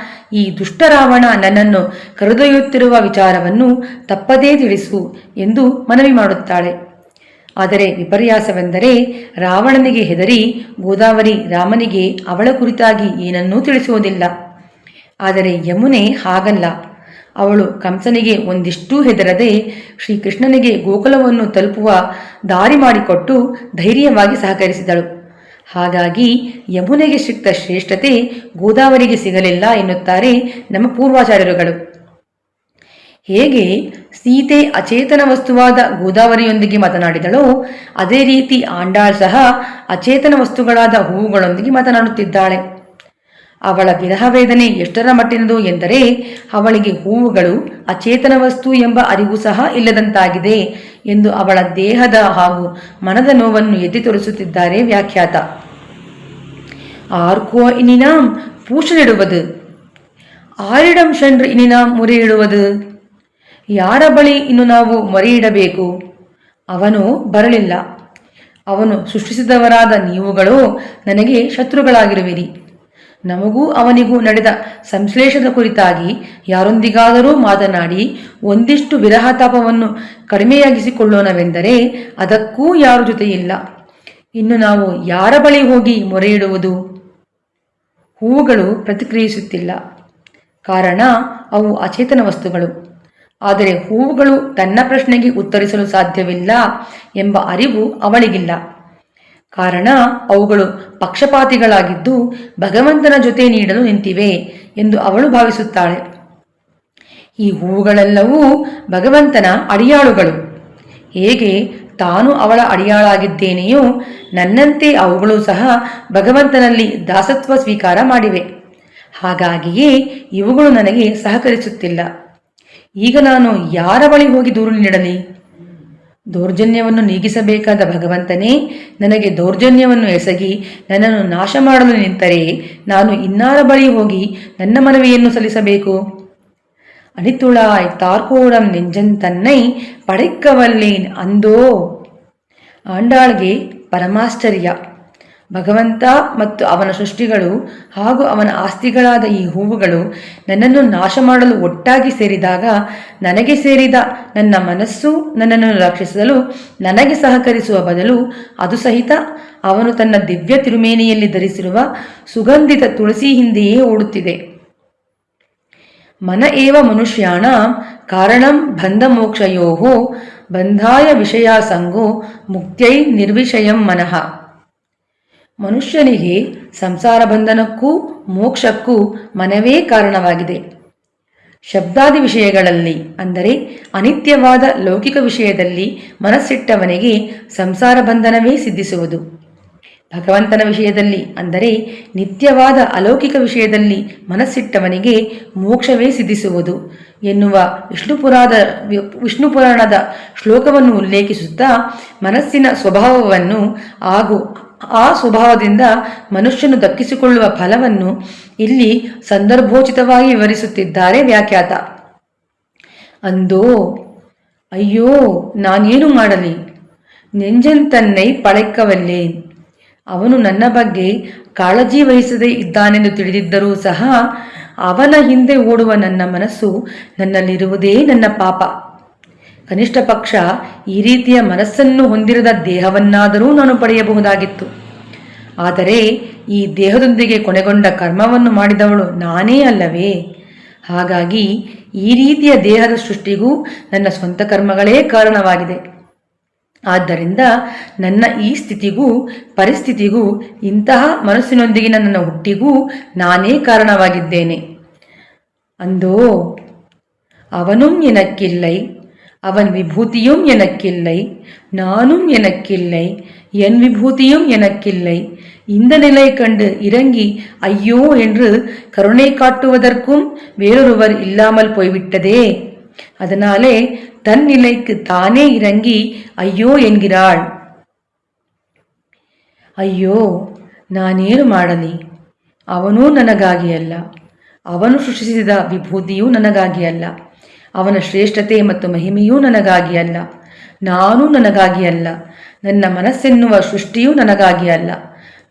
ಈ ದುಷ್ಟ ರಾವಣ ನನ್ನನ್ನು ಕರೆದೊಯ್ಯುತ್ತಿರುವ ವಿಚಾರವನ್ನು ತಪ್ಪದೇ ತಿಳಿಸು ಎಂದು ಮನವಿ ಮಾಡುತ್ತಾಳೆ. ಆದರೆ ವಿಪರ್ಯಾಸವೆಂದರೆ ರಾವಣನಿಗೆ ಹೆದರಿ ಗೋದಾವರಿ ರಾಮನಿಗೆ ಅವಳ ಕುರಿತಾಗಿ ಏನನ್ನೂ ತಿಳಿಸುವುದಿಲ್ಲ. ಆದರೆ ಯಮುನೆ ಹಾಗಲ್ಲ. ಅವಳು ಕಂಸನಿಗೆ ಒಂದಿಷ್ಟೂ ಹೆದರದೆ ಶ್ರೀಕೃಷ್ಣನಿಗೆ ಗೋಕುಲವನ್ನು ತಲುಪುವ ದಾರಿ ಮಾಡಿಕೊಟ್ಟು ಧೈರ್ಯವಾಗಿ ಸಹಕರಿಸಿದಳು. ಹಾಗಾಗಿ ಯಮುನೆಗೆ ಸಿಕ್ಕ ಶ್ರೇಷ್ಠತೆ ಗೋದಾವರಿಗೆ ಸಿಗಲಿಲ್ಲ ಎನ್ನುತ್ತಾರೆ ನಮ್ಮ ಪೂರ್ವಾಚಾರ್ಯರುಗಳು. ಹೇಗೆ ಸೀತೆ ಅಚೇತನ ವಸ್ತುವಾದ ಗೋದಾವರಿಯೊಂದಿಗೆ ಮಾತನಾಡಿದಳೋ ಅದೇ ರೀತಿ ಆಂಡಾಳ್ ಸಹ ಅಚೇತನ ವಸ್ತುಗಳಾದ ಹೂವುಗಳೊಂದಿಗೆ ಮಾತನಾಡುತ್ತಿದ್ದಾಳೆ. ಅವಳ ವಿರಹ ವೇದನೆ ಎಷ್ಟರ ಮಟ್ಟಿನದು ಎಂದರೆ ಅವಳಿಗೆ ಹೂವುಗಳು ಅಚೇತನ ವಸ್ತು ಎಂಬ ಅರಿವು ಸಹ ಇಲ್ಲದಂತಾಗಿದೆ ಎಂದು ಅವಳ ದೇಹದ ಹಾಗೂ ಮನದ ನೋವನ್ನು ಎತ್ತಿ ತೋರಿಸುತ್ತಿದ್ದಾರೆ ವ್ಯಾಖ್ಯಾತ. ಆರ್ಕೋ ಇನಿನಾಂ ಪೂಷನಿಡುವುದು, ಆರಿಡಂ ಶಂಡ್ರ ಇನಿನಾಂ ಮುರೆಯಿಡುವುದು. ಯಾರ ಬಳಿ ಇನ್ನು ನಾವು ಮೊರೆಯಿಡಬೇಕು? ಅವನು ಬರಲಿಲ್ಲ. ಅವನು ಸೃಷ್ಟಿಸಿದವರಾದ ನೀವುಗಳು ನನಗೆ ಶತ್ರುಗಳಾಗಿರುವಿರಿ. ನಮಗೂ ಅವನಿಗೂ ನಡೆದ ಸಂಶ್ಲೇಷದ ಕುರಿತಾಗಿ ಯಾರೊಂದಿಗಾದರೂ ಮಾತನಾಡಿ ಒಂದಿಷ್ಟು ವಿರಹತಾಪವನ್ನು ಕಡಿಮೆಯಾಗಿಸಿಕೊಳ್ಳೋಣವೆಂದರೆ ಅದಕ್ಕೂ ಯಾರ ಜೊತೆಯಿಲ್ಲ. ಇನ್ನು ನಾವು ಯಾರ ಬಳಿ ಹೋಗಿ ಮೊರೆಯಿಡುವುದು? ಹೂವುಗಳು ಪ್ರತಿಕ್ರಿಯಿಸುತ್ತಿಲ್ಲ. ಕಾರಣ ಅವು ಅಚೇತನ ವಸ್ತುಗಳು. ಆದರೆ ಹೂವುಗಳು ತನ್ನ ಪ್ರಶ್ನೆಗೆ ಉತ್ತರಿಸಲು ಸಾಧ್ಯವಿಲ್ಲ ಎಂಬ ಅರಿವು ಅವಳಿಗಿಲ್ಲ. ಕಾರಣ ಅವುಗಳು ಪಕ್ಷಪಾತಿಗಳಾಗಿದ್ದು ಭಗವಂತನ ಜೊತೆ ನೀಡಲು ನಿಂತಿವೆ ಎಂದು ಅವಳು ಭಾವಿಸುತ್ತಾಳೆ. ಈ ಹೂವುಗಳೆಲ್ಲವೂ ಭಗವಂತನ ಅಡಿಯಾಳುಗಳು. ಹೇಗೆ ತಾನು ಅವಳ ಅಡಿಯಾಳಾಗಿದ್ದೇನೆಯೋ ನನ್ನಂತೆ ಅವುಗಳು ಸಹ ಭಗವಂತನಲ್ಲಿ ದಾಸತ್ವ ಸ್ವೀಕಾರ ಮಾಡಿವೆ. ಹಾಗಾಗಿಯೇ ಇವುಗಳು ನನಗೆ ಸಹಕರಿಸುತ್ತಿಲ್ಲ. ಈಗ ನಾನು ಯಾರ ಬಳಿ ಹೋಗಿ ದೂರು ನೀಡಲಿ? ದೌರ್ಜನ್ಯವನ್ನು ನೀಗಿಸಬೇಕಾದ ಭಗವಂತನೇ ನನಗೆ ದೌರ್ಜನ್ಯವನ್ನು ಎಸಗಿ ನನ್ನನ್ನು ನಾಶ ಮಾಡಲು ನಿಂತರೆ ನಾನು ಇನ್ನಾರ ಬಳಿ ಹೋಗಿ ನನ್ನ ಮನವಿಯನ್ನು ಸಲ್ಲಿಸಬೇಕು? ಅನಿತುಳಾಯ್ ತಾರ್ಕೋಡಂ ನೆಂಜಂತನ್ನೈ ಪಡೆಕ್ಕವಲ್ಲೇನ್ ಅಂದೋ. ಆಂಡಾಳ್ಗೆ ಪರಮಾಶ್ಚರ್ಯ. ಭಗವಂತ ಮತ್ತು ಅವನ ಸೃಷ್ಟಿಗಳು ಹಾಗೂ ಅವನ ಆಸ್ತಿಗಳಾದ ಈ ಹೂವುಗಳು ನನ್ನನ್ನು ನಾಶ ಮಾಡಲು ಒಟ್ಟಾಗಿ ಸೇರಿದಾಗ ನನಗೆ ಸೇರಿದ ನನ್ನ ಮನಸ್ಸು ನನ್ನನ್ನು ರಕ್ಷಿಸಲು ನನಗೆ ಸಹಕರಿಸುವ ಬದಲು ಅದು ಸಹಿತ ಅವನು ತನ್ನ ದಿವ್ಯ ತಿರುಮೇನಿಯಲ್ಲಿ ಧರಿಸಿರುವ ಸುಗಂಧಿತ ತುಳಸಿ ಹಿಂದೆಯೇ ಓಡುತ್ತಿದೆ. ಮನ ಏವ ಮನುಷ್ಯಾಣ ಕಾರಣಂ ಬಂಧ ಮೋಕ್ಷಯೋಃ ಬಂಧಾಯ ವಿಷಯಾಸಂಗೋ ಮುಕ್ತೈ ನಿರ್ವಿಷಯಂ ಮನಃ. ಮನುಷ್ಯನಿಗೆ ಸಂಸಾರ ಬಂಧನಕ್ಕೂ ಮೋಕ್ಷಕ್ಕೂ ಮನವೇ ಕಾರಣವಾಗಿದೆ. ಶಬ್ದಾದಿ ವಿಷಯಗಳಲ್ಲಿ ಅಂದರೆ ಅನಿತ್ಯವಾದ ಲೌಕಿಕ ವಿಷಯದಲ್ಲಿ ಮನಸ್ಸಿಟ್ಟವನಿಗೆ ಸಂಸಾರ ಬಂಧನವೇ ಸಿದ್ಧಿಸುವುದು. ಭಗವಂತನ ವಿಷಯದಲ್ಲಿ ಅಂದರೆ ನಿತ್ಯವಾದ ಅಲೌಕಿಕ ವಿಷಯದಲ್ಲಿ ಮನಸ್ಸಿಟ್ಟವನಿಗೆ ಮೋಕ್ಷವೇ ಸಿದ್ಧಿಸುವುದು ಎನ್ನುವ ವಿಷ್ಣು ಪುರಾಣದ ಶ್ಲೋಕವನ್ನು ಉಲ್ಲೇಖಿಸುತ್ತಾ ಮನಸ್ಸಿನ ಸ್ವಭಾವವನ್ನು ಹಾಗೂ ಆ ಸ್ವಭಾವದಿಂದ ಮನುಷ್ಯನು ದಕ್ಕಿಸಿಕೊಳ್ಳುವ ಫಲವನ್ನು ಇಲ್ಲಿ ಸಂದರ್ಭೋಚಿತವಾಗಿ ವಿವರಿಸುತ್ತಿದ್ದಾರೆ ವ್ಯಾಖ್ಯಾತ. ಅಂದೋ, ಅಯ್ಯೋ, ನಾನೇನು ಮಾಡಲಿ? ನೆಂಜಂತನ್ನೈ ಪಳೆಕ್ಕವಲ್ಲೇನ್. ಅವನು ನನ್ನ ಬಗ್ಗೆ ಕಾಳಜಿ ವಹಿಸದೇ ಇದ್ದಾನೆಂದು ತಿಳಿದಿದ್ದರೂ ಸಹ ಅವನ ಹಿಂದೆ ಓಡುವ ನನ್ನ ಮನಸ್ಸು ನನ್ನಲ್ಲಿರುವುದೇ ನನ್ನ ಪಾಪ. ಕನಿಷ್ಠ ಪಕ್ಷ ಈ ರೀತಿಯ ಮನಸ್ಸನ್ನು ಹೊಂದಿರದ ದೇಹವನ್ನಾದರೂ ನಾನು ಪಡೆಯಬಹುದಾಗಿತ್ತು. ಆದರೆ ಈ ದೇಹದೊಂದಿಗೆ ಕೊನೆಗೊಂಡ ಕರ್ಮವನ್ನು ಮಾಡಿದವಳು ನಾನೇ ಅಲ್ಲವೇ? ಹಾಗಾಗಿ ಈ ರೀತಿಯ ದೇಹದ ಸೃಷ್ಟಿಗೂ ನನ್ನ ಸ್ವಂತ ಕರ್ಮಗಳೇ ಕಾರಣವಾಗಿದೆ. ಆದ್ದರಿಂದ ನನ್ನ ಈ ಸ್ಥಿತಿಗೂ ಪರಿಸ್ಥಿತಿಗೂ ಇಂತಹ ಮನಸ್ಸಿನೊಂದಿಗಿನ ನನ್ನ ಹುಟ್ಟಿಗೂ ನಾನೇ ಕಾರಣವಾಗಿದ್ದೇನೆ. ಅಂದೋ ಅವನುಂ ಎನಕ್ಕಿಲ್ಲೈ, அவன் விபூதியும் எனக்கில்லை, நானும் எனக்கில்லை, என் விபூதியும் எனக்கில்லை. இந்த நிலை கண்டு இறங்கி ஐயோ என்று கருணை காட்டுவதற்கும் வேறொருவர் இல்லாமல் போய்விட்டதே. அதனாலே தன் நிலைக்கு தானே இறங்கி ஐயோ என்கிறாள். ಅಯ್ಯೋ ನಾನೇನು ಮಾಡಲಿ? ಅವನೂ ನನಗಾಗಿ ಅಲ್ಲ, ಅವನು ಸೃಷ್ಟಿಸಿದ ವಿಭೂತಿಯೂ ನನಗಾಗಿ ಅಲ್ಲ, ಅವನ ಶ್ರೇಷ್ಠತೆ ಮತ್ತು ಮಹಿಮೆಯೂ ನನಗಾಗಿ ಅಲ್ಲ, ನಾನೂ ನನಗಾಗಿ ಅಲ್ಲ, ನನ್ನ ಮನಸ್ಸೆನ್ನುವ ಸೃಷ್ಟಿಯೂ ನನಗಾಗಿ ಅಲ್ಲ.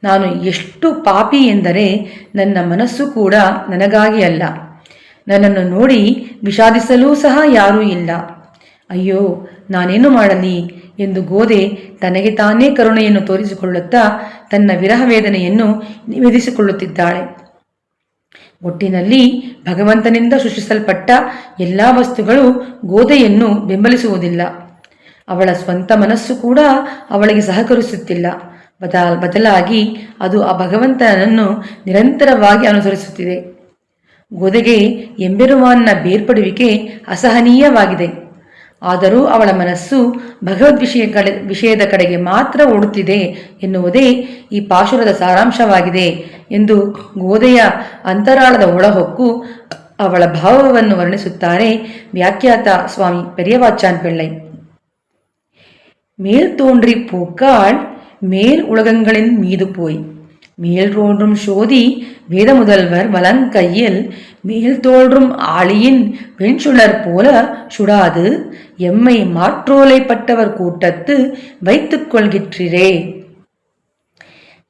ನಾನು ಎಷ್ಟು ಪಾಪಿ ಎಂದರೆ ನನ್ನ ಮನಸ್ಸು ಕೂಡ ನನಗಾಗಿ ಅಲ್ಲ. ನನ್ನನ್ನು ನೋಡಿ ವಿಷಾದಿಸಲೂ ಸಹ ಯಾರೂ ಇಲ್ಲ. ಅಯ್ಯೋ ನಾನೇನು ಮಾಡಲಿ ಎಂದು ಗೋದೆ ತನಗೆ ತಾನೇ ಕರುಣೆಯನ್ನು ತೋರಿಸಿಕೊಳ್ಳುತ್ತಾ ತನ್ನ ವಿರಹ ವೇದನೆಯನ್ನು ನಿವೇದಿಸಿಕೊಳ್ಳುತ್ತಿದ್ದಾಳೆ. ಒಟ್ಟಿನಲ್ಲಿ ಭಗವಂತನಿಂದ ಸೃಷ್ಟಿಸಲ್ಪಟ್ಟ ಎಲ್ಲ ವಸ್ತುಗಳು ಗೋದೆಯನ್ನು ಬೆಂಬಲಿಸುವುದಿಲ್ಲ. ಅವಳ ಸ್ವಂತ ಮನಸ್ಸು ಕೂಡ ಅವಳಿಗೆ ಸಹಕರಿಸುತ್ತಿಲ್ಲ. ಬದಲಾಗಿ ಅದು ಆ ಭಗವಂತನನ್ನು ನಿರಂತರವಾಗಿ ಅನುಸರಿಸುತ್ತಿದೆ. ಗೋದೆಗೆ ಎಂಬೆರುಮಾನ್ನ ಬೇರ್ಪಡುವಿಕೆ ಅಸಹನೀಯವಾಗಿದೆ. ಆದರೂ ಅವಳ ಮನಸ್ಸು ಭಗವದ್ ವಿಷಯದ ಕಡೆಗೆ ಮಾತ್ರ ಓಡುತ್ತಿದೆ ಎನ್ನುವುದೇ ಈ ಪಾಶುರದ ಸಾರಾಂಶವಾಗಿದೆ ಎಂದು ಗೋದೆಯ ಅಂತರಾಳದ ಒಳಹೊಕ್ಕು ಅವಳ ಭಾವವನ್ನು ವರ್ಣಿಸುತ್ತಾರೆ ವ್ಯಾಖ್ಯಾತ ಸ್ವಾಮಿ ಪೆರಿಯವಾಚಾನ್ ಪಿಳ್ಳೈ. மேல் தோன்றி பூக்காள் மேல் உலகங்களின் மீது போய் மேல் தோன்றும் சோதி வேத முதல்வர் வலங்கையில் மேல் தோன்றும் ஆளியின் வெண்சுடர் போல சுடாது எம்மை மாற்றோலைப்பட்டவர் கூட்டத்து வைத்துக் கொள்கிற்றிரே.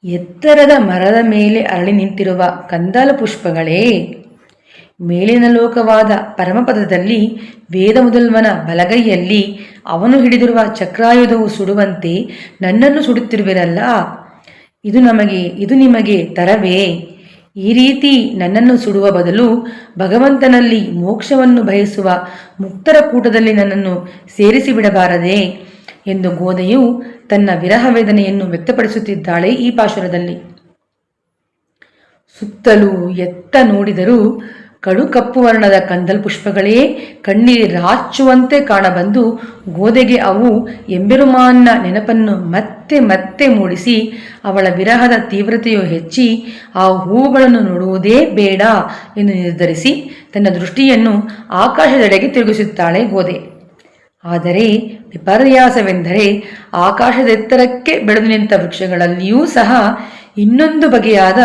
ಎತ್ತರದ ಮರದ ಮೇಲೆ ಅರಳಿ ನಿಂತಿರುವ ಕಂದಲ ಪುಷ್ಪಗಳೇ, ಮೇಲಿನ ಲೋಕವಾದ ಪರಮಪದದಲ್ಲಿ ವೇದ ಮೊದಲ್ವನ ಬಲಗೈಯಲ್ಲಿ ಅವನು ಹಿಡಿದಿರುವ ಚಕ್ರಾಯುಧವು ಸುಡುವಂತೆ ನನ್ನನ್ನು ಸುಡುತ್ತಿರುವಿರಲ್ಲ. ಇದು ನಿಮಗೆ ತರವೇ? ಈ ರೀತಿ ನನ್ನನ್ನು ಸುಡುವ ಬದಲು ಭಗವಂತನಲ್ಲಿ ಮೋಕ್ಷವನ್ನು ಬಯಸುವ ಮುಕ್ತರ ಕೂಟದಲ್ಲಿ ನನ್ನನ್ನು ಸೇರಿಸಿಬಿಡಬಾರದೆ ಎಂದು ಗೋದೆಯು ತನ್ನ ವಿರಹ ವೇದನೆಯನ್ನು ವ್ಯಕ್ತಪಡಿಸುತ್ತಿದ್ದಾಳೆ ಈ ಪಾಶುರದಲ್ಲಿ. ಸುತ್ತಲೂ ಎತ್ತ ನೋಡಿದರೂ ಕಡು ಕಪ್ಪು ವರ್ಣದ ಕಂದಲ್ ಪುಷ್ಪಗಳೇ ಕಣ್ಣಿಗೆ ರಾಚುವಂತೆ ಕಾಣಬಂದು ಗೋದೆಗೆ ಅವು ಎಂಬೆರುಮಾನ್ನ ನೆನಪನ್ನು ಮತ್ತೆ ಮತ್ತೆ ಮೂಡಿಸಿ ಅವಳ ವಿರಹದ ತೀವ್ರತೆಯು ಹೆಚ್ಚಿ ಆ ಹೂವುಗಳನ್ನು ನೋಡುವುದೇ ಬೇಡ ಎಂದು ನಿರ್ಧರಿಸಿ ತನ್ನ ದೃಷ್ಟಿಯನ್ನು ಆಕಾಶದೆಡೆಗೆ ತಿರುಗಿಸುತ್ತಾಳೆ ಗೋದೆ. ಆದರೆ ವಿಪರ್ಯಾಸವೆಂದರೆ ಆಕಾಶದೆತ್ತರಕ್ಕೆ ಬೆಳೆದು ನಿಂತ ವೃಕ್ಷಗಳಲ್ಲಿಯೂ ಸಹ ಇನ್ನೊಂದು ಬಗೆಯಾದ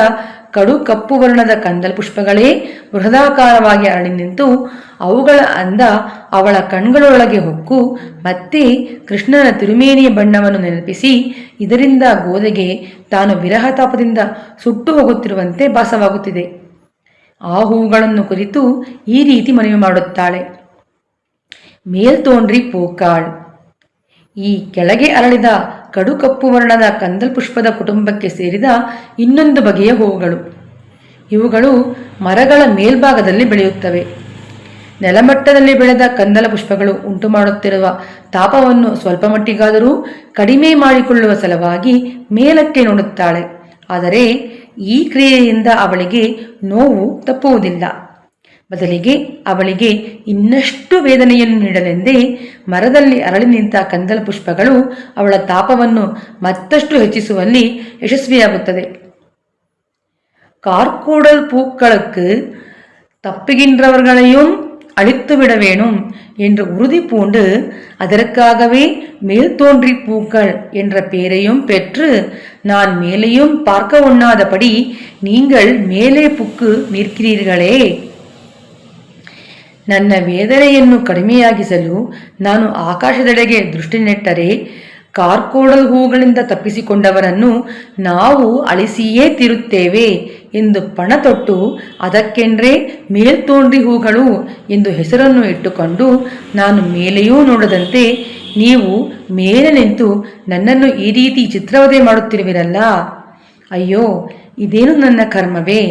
ಕಡು ಕಪ್ಪು ವರ್ಣದ ಕಂದಲ್ ಪುಷ್ಪಗಳೇ ಬೃಹದಾಕಾರವಾಗಿ ಅರಳಿ ನಿಂತು ಅವುಗಳ ಅಂದ ಅವಳ ಕಣ್ಗಳೊಳಗೆ ಹೊಕ್ಕು ಮತ್ತೆ ಕೃಷ್ಣನ ತಿರುಮೇನಿಯ ಬಣ್ಣವನ್ನು ನೆನಪಿಸಿ ಇದರಿಂದ ಗೋದೆಗೆ ತಾನು ವಿರಹ ತಾಪದಿಂದ ಸುಟ್ಟು ಹೋಗುತ್ತಿರುವಂತೆ ಭಾಸವಾಗುತ್ತಿದೆ. ಆ ಹೂಗಳನ್ನು ಕುರಿತು ಈ ರೀತಿ ಮನವಿ ಮಾಡುತ್ತಾಳೆ. ಮೇಲ್ ತೋನ್ರಿ ಪೂಕಾಳ್. ಈ ಕೆಳಗೆ ಅರಳಿದ ಕಡು ಕಪ್ಪು ವರ್ಣದ ಕಂದಲ್ ಪುಷ್ಪದ ಕುಟುಂಬಕ್ಕೆ ಸೇರಿದ ಇನ್ನೊಂದು ಬಗೆಯ ಹೂವುಗಳು. ಇವುಗಳು ಮರಗಳ ಮೇಲ್ಭಾಗದಲ್ಲಿ ಬೆಳೆಯುತ್ತವೆ. ನೆಲಮಟ್ಟದಲ್ಲಿ ಬೆಳೆದ ಕಂದಲ ಪುಷ್ಪಗಳು ಉಂಟು ಮಾಡುತ್ತಿರುವ ತಾಪವನ್ನು ಸ್ವಲ್ಪ ಮಟ್ಟಿಗಾದರೂ ಕಡಿಮೆ ಮಾಡಿಕೊಳ್ಳುವ ಸಲುವಾಗಿ ಮೇಲಕ್ಕೆ ನೋಡುತ್ತಾಳೆ. ಆದರೆ ಈ ಕ್ರಿಯೆಯಿಂದ ಅವಳಿಗೆ ನೋವು ತಪ್ಪುವುದಿಲ್ಲ. ಬದಲಿಗೆ ಅವಳಿಗೆ ಇನ್ನಷ್ಟು ವೇದನೆಯನ್ನು ನೀಡಲೆಂದೇ ಮರದಲ್ಲಿ ಅರಳಿ ನಿಂತ ಕಂದಲ ಪುಷ್ಪಗಳು ಅವಳ ತಾಪವನ್ನು ಮತ್ತಷ್ಟು ಹೆಚ್ಚಿಸುವಲ್ಲಿ ಯಶಸ್ವಿಯಾಗುತ್ತದೆ. கார்கூடல் பூக்களுக்கு தப்புகின்றவர்களையும் அழித்து விட வேணும் என்று உறுதி பூண்டு அதற்காகவே மேல் தோன்றி பூக்கள் என்ற பெயரையும் பெற்று நான் மேலேயும் பார்க்க ஒண்ணாதபடி நீங்கள் மேலே புக்கு நிற்கிறீர்களே. ನನ್ನ ವೇದನೆಯನ್ನು ಕಡಿಮೆಯಾಗಿಸಲು ನಾನು ಆಕಾಶದೆಡೆಗೆ ದೃಷ್ಟಿ ನೆಟ್ಟರೆ ಕಾರ್ಕೋಡಲ್ ಹೂಗಳಿಂದ ತಪ್ಪಿಸಿಕೊಂಡವರನ್ನು ನಾವು ಅಳಿಸಿಯೇ ತೀರುತ್ತೇವೆ ಎಂದು ಪಣ ತೊಟ್ಟು ಅದಕ್ಕೆಂದ್ರೆ ಮೇಲ್ತೋಂಡ್ರಿ ಹೂಗಳು ಎಂದು ಹೆಸರನ್ನು ಇಟ್ಟುಕೊಂಡು ನಾನು ಮೇಲೆಯೂ ನೋಡದಂತೆ ನೀವು ಮೇಲೆ ನಿಂತು ನನ್ನನ್ನು ಈ ರೀತಿ ಚಿತ್ರವಧೆ ಮಾಡುತ್ತಿರುವಿರಲ್ಲ. ಅಯ್ಯೋ, ಇದೇನು ನನ್ನ ಕರ್ಮವೇ?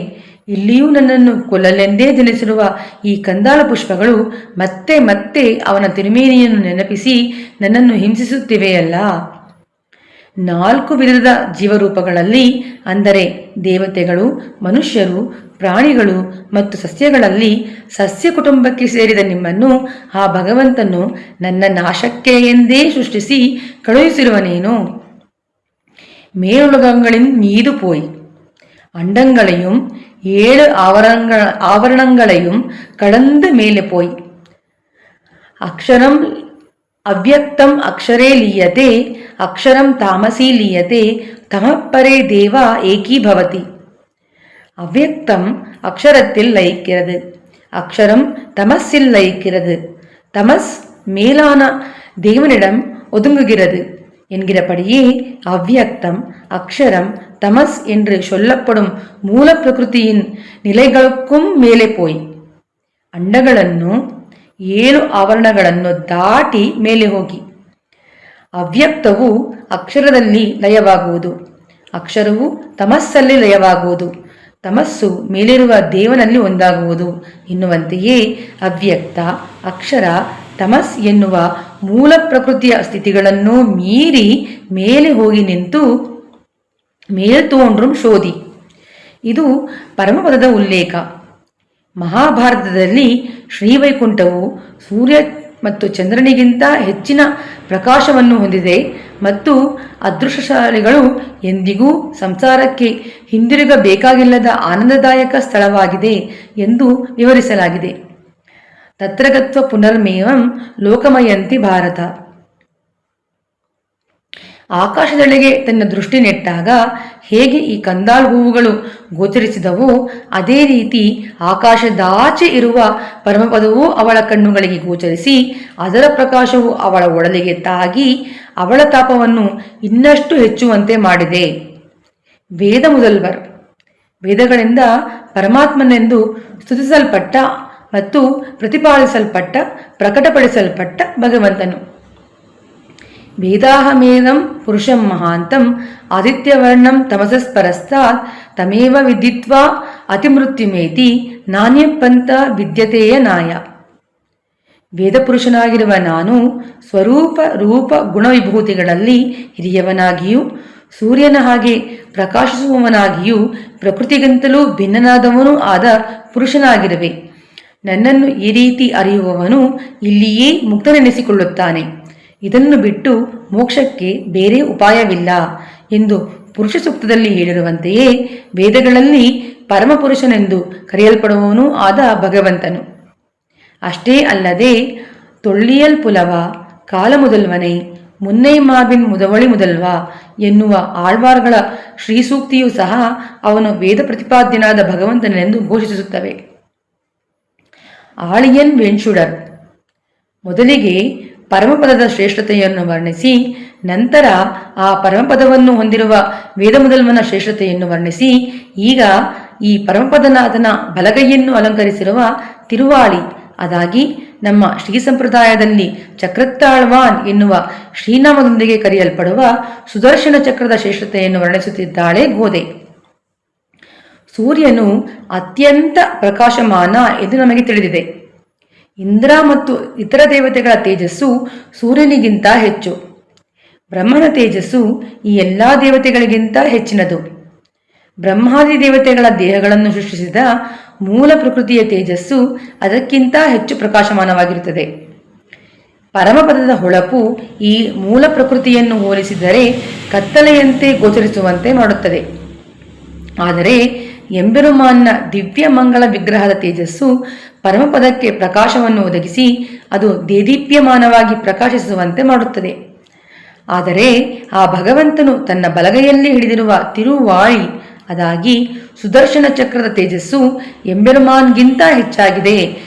ಇಲ್ಲಿಯೂ ನನ್ನನ್ನು ಕೊಲ್ಲಲೆಂದೇ ಜನಿಸಿರುವ ಈ ಕಂದಾಳ ಪುಷ್ಪಗಳು ಮತ್ತೆ ಮತ್ತೆ ಅವನ ತಿರುಮೇನಿಯನ್ನು ನೆನಪಿಸಿ ನನ್ನನ್ನು ಹಿಂಸಿಸುತ್ತಿವೆಯಲ್ಲ. 4 ವಿಧದ ಜೀವರೂಪಗಳಲ್ಲಿ, ಅಂದರೆ ದೇವತೆಗಳು, ಮನುಷ್ಯರು, ಪ್ರಾಣಿಗಳು ಮತ್ತು ಸಸ್ಯಗಳಲ್ಲಿ ಸಸ್ಯ ಕುಟುಂಬಕ್ಕೆ ಸೇರಿದ ನಿಮ್ಮನ್ನು ಆ ಭಗವಂತನು ನನ್ನ ನಾಶಕ್ಕೆ ಎಂದೇ ಸೃಷ್ಟಿಸಿ ಕಳುಹಿಸಿರುವನೇನು? மேலுலகங்களின் மீது போய் அண்டங்களையும் 7 ஆவரணங்களையும் கடந்து மேலே போய் அக்ஷரம் ಅವ್ಯಕ್ತಂ ಅಕ್ಷರೇ ಲೀಯತೆ ಅಕ್ಷರಂ ತಾಮಸಿ ಲೀಯತೆ தமப்பரே தேவா ஏகீபவதி. அவ்யக்தம் அக்ஷரத்தில் லயிக்கிறது, அக்ஷரம் தமஸில் லயிக்கிறது, தமஸ் மேலான தேவனிடம் ஒதுங்குகிறது என்கிறபடியே அவ்யக்தம் அக்ஷரம் தமஸ் என்று சொல்லப்படும் ಮೂಲ ಪ್ರಕೃತಿயின் நிலைகளுக்கும் ಮೇಲೆ போய் ಅಂಡಗಳನ್ನು 7 ಆವರಣಗಳನ್ನು ದಾಟಿ ಮೇಲೆ ಹೋಗಿ ಅವ್ಯಕ್ತವು ಅಕ್ಷರದಲ್ಲಿ ಲಯವಾಗುವುದು, ಅಕ್ಷರವು ತಮಸ್ಸಲ್ಲಿ ಲಯವಾಗುವುದು, ತಮಸ್ಸು ಮೇಲಿರುವ ದೇವನಲ್ಲಿ ಒಂದಾಗುವುದು ಎನ್ನುವಂತೆಯೇ ಅವ್ಯಕ್ತ ಅಕ್ಷರ ತಮಸ್ ಎನ್ನುವ ಮೂಲ ಪ್ರಕೃತಿಯ ಸ್ಥಿತಿಗಳನ್ನು ಮೀರಿ ಮೇಲೆ ಹೋಗಿ ನಿಂತು ಮೇಲ್ತೋಂಡ್rum ಶೋಧಿ. ಇದು ಪರಮಪದದ ಉಲ್ಲೇಖ. ಮಹಾಭಾರತದಲ್ಲಿ ಶ್ರೀವೈಕುಂಠವು ಸೂರ್ಯ ಮತ್ತು ಚಂದ್ರನಿಗಿಂತ ಹೆಚ್ಚಿನ ಪ್ರಕಾಶವನ್ನು ಹೊಂದಿದೆ ಮತ್ತು ಅದೃಷ್ಟಶಾಲಿಗಳು ಎಂದಿಗೂ ಸಂಸಾರಕ್ಕೆ ಹಿಂದಿರುಗಬೇಕಾಗಿಲ್ಲದ ಆನಂದದಾಯಕ ಸ್ಥಳವಾಗಿದೆ ಎಂದು ವಿವರಿಸಲಾಗಿದೆ. ತತ್ರಗತ್ವ ಪುನರ್ಮೇವಂ ಲೋಕಮಯಂತಿ ಭಾರತ. ಆಕಾಶದೆಡೆಗೆ ತನ್ನ ದೃಷ್ಟಿ ನೆಟ್ಟಾಗ ಹೇಗೆ ಈ ಕಂದಾಳ ಹೂವುಗಳು ಗೋಚರಿಸಿದವೋ ಅದೇ ರೀತಿ ಆಕಾಶದಾಚೆ ಇರುವ ಪರಮಪದವು ಅವಳ ಕಣ್ಣುಗಳಿಗೆ ಗೋಚರಿಸಿ ಅದರ ಪ್ರಕಾಶವು ಅವಳ ಒಡಲಿಗೆ ತಾಗಿ ಅವಳ ತಾಪವನ್ನು ಇನ್ನಷ್ಟು ಹೆಚ್ಚುವಂತೆ ಮಾಡಿದೆ. ವೇದ ಮೊದಲ್ವರ್, ವೇದಗಳಿಂದ ಪರಮಾತ್ಮನೆಂದು ಸ್ತುತಿಸಲ್ಪಟ್ಟ ಮತ್ತು ಪ್ರತಿಪಾದಿಸಲ್ಪಟ್ಟ ಪ್ರಕಟಪಡಿಸಲ್ಪಟ್ಟ ಭಗವಂತನು. ವೇದಾಹಮೇದಂ ಪುರುಷಂ ಮಹಾಂತಂ ಆದಿತ್ಯವರ್ಣಂ ತಮಸಸ್ಪರಸ್ತಾತ್ ತಮೇವ ವಿದಿತ್ವಾ ಅತಿಮೃತ್ಯುಮೇತಿ ನಾಣ್ಯಪಂಥ ವಿದ್ಯತೆಯ ನಾಯ. ವೇದಪುರುಷನಾಗಿರುವ ನಾನು ಸ್ವರೂಪ ರೂಪ ಗುಣವಿಭೂತಿಗಳಲ್ಲಿ ಹಿರಿಯವನಾಗಿಯೂ ಸೂರ್ಯನ ಹಾಗೆ ಪ್ರಕಾಶಿಸುವವನಾಗಿಯೂ ಪ್ರಕೃತಿಗಿಂತಲೂ ಭಿನ್ನನಾದವನೂ ಆದ ಪುರುಷನಾಗಿರುವೆ. ನನ್ನನ್ನು ಈ ರೀತಿ ಅರಿಯುವವನು ಇಲ್ಲಿಯೇ ಮುಕ್ತನೆನಿಸಿಕೊಳ್ಳುತ್ತಾನೆ. ಇದನ್ನು ಬಿಟ್ಟು ಮೋಕ್ಷಕ್ಕೆ ಬೇರೆ ಉಪಾಯವಿಲ್ಲ ಎಂದು ಪುರುಷ ಸೂಕ್ತದಲ್ಲಿ ಹೇಳಿರುವಂತೆಯೇ ವೇದಗಳಲ್ಲಿ ಪರಮಪುರುಷನೆಂದು ಕರೆಯಲ್ಪಡುವವನೂ ಆದ ಭಗವಂತನು. ಅಷ್ಟೇ ಅಲ್ಲದೆ ತೊಳ್ಳಿಯಲ್ ಪುಲವ ಕಾಲ ಮುದಲ್ವನೆ ಮುನ್ನೈ ಮಾಬಿನ್ ಮುದವಳಿ ಮುದಲ್ವ ಎನ್ನುವ ಆಳ್ವಾರ್ಗಳ ಶ್ರೀಸೂಕ್ತಿಯೂ ಸಹ ಅವನು ವೇದ ಪ್ರತಿಪಾದ್ಯನಾದ ಭಗವಂತನೆಂದು ಘೋಷಿಸುತ್ತವೆ. ಆಳಿಯನ್ ವೆಂಚುಡರ್ ಮೊದಲಿಗೆ ಪರಮಪದದ ಶ್ರೇಷ್ಠತೆಯನ್ನು ವರ್ಣಿಸಿ ನಂತರ ಆ ಪರಮಪದವನ್ನು ಹೊಂದಿರುವ ವೇದಮುದಲ್ವನ ಶ್ರೇಷ್ಠತೆಯನ್ನು ವರ್ಣಿಸಿ ಈಗ ಈ ಪರಮಪದನಾಥನ ಬಲಗೈಯನ್ನು ಅಲಂಕರಿಸಿರುವ ತಿರುವಾಳಿ, ಅದಾಗಿ ನಮ್ಮ ಶ್ರೀ ಸಂಪ್ರದಾಯದಲ್ಲಿ ಚಕ್ರತ್ತಾಳ್ವಾನ್ ಎನ್ನುವ ಶ್ರೀನಾಮದೊಂದಿಗೆ ಕರೆಯಲ್ಪಡುವ ಸುದರ್ಶನ ಚಕ್ರದ ಶ್ರೇಷ್ಠತೆಯನ್ನು ವರ್ಣಿಸುತ್ತಿದ್ದಾಳೆ ಗೋದೆ. ಸೂರ್ಯನು ಅತ್ಯಂತ ಪ್ರಕಾಶಮಾನ ಎಂದು ನಮಗೆ ತಿಳಿದಿದೆ. ಇಂದ್ರ ಮತ್ತು ಇತರ ದೇವತೆಗಳ ತೇಜಸ್ಸು ಸೂರ್ಯನಿಗಿಂತ ಹೆಚ್ಚು. ಬ್ರಹ್ಮನ ತೇಜಸ್ಸು ಈ ಎಲ್ಲ ದೇವತೆಗಳಿಗಿಂತ ಹೆಚ್ಚಿನದು. ಬ್ರಹ್ಮಾದಿ ದೇವತೆಗಳ ದೇಹಗಳನ್ನು ಸೃಷ್ಟಿಸಿದ ಮೂಲ ಪ್ರಕೃತಿಯ ತೇಜಸ್ಸು ಅದಕ್ಕಿಂತ ಹೆಚ್ಚು ಪ್ರಕಾಶಮಾನವಾಗಿರುತ್ತದೆ. ಪರಮಪದದ ಹೊಳಪು ಈ ಮೂಲ ಪ್ರಕೃತಿಯನ್ನು ಹೋಲಿಸಿದರೆ ಕತ್ತಲೆಯಂತೆ ಗೋಚರಿಸುವಂತೆ ಮಾಡುತ್ತದೆ. ಆದರೆ ಎಂಬೆರುಮಾನ್ನ ದಿವ್ಯ ಮಂಗಳ ವಿಗ್ರಹದ ತೇಜಸ್ಸು ಪರಮಪದಕ್ಕೆ ಪ್ರಕಾಶವನ್ನು ಒದಗಿಸಿ ಅದು ದೇದೀಪ್ಯಮಾನವಾಗಿ ಪ್ರಕಾಶಿಸುವಂತೆ ಮಾಡುತ್ತದೆ. ಆದರೆ ಆ ಭಗವಂತನು ತನ್ನ ಬಲಗೈಯಲ್ಲಿ ಹಿಡಿದಿರುವ ತಿರುವಾಳಿ, ಅದಾಗಿ ಸುದರ್ಶನ ಚಕ್ರದ ತೇಜಸ್ಸು ಎಂಬೆರುಮಾನ್ಗಿಂತ ಹೆಚ್ಚಾಗಿದೆ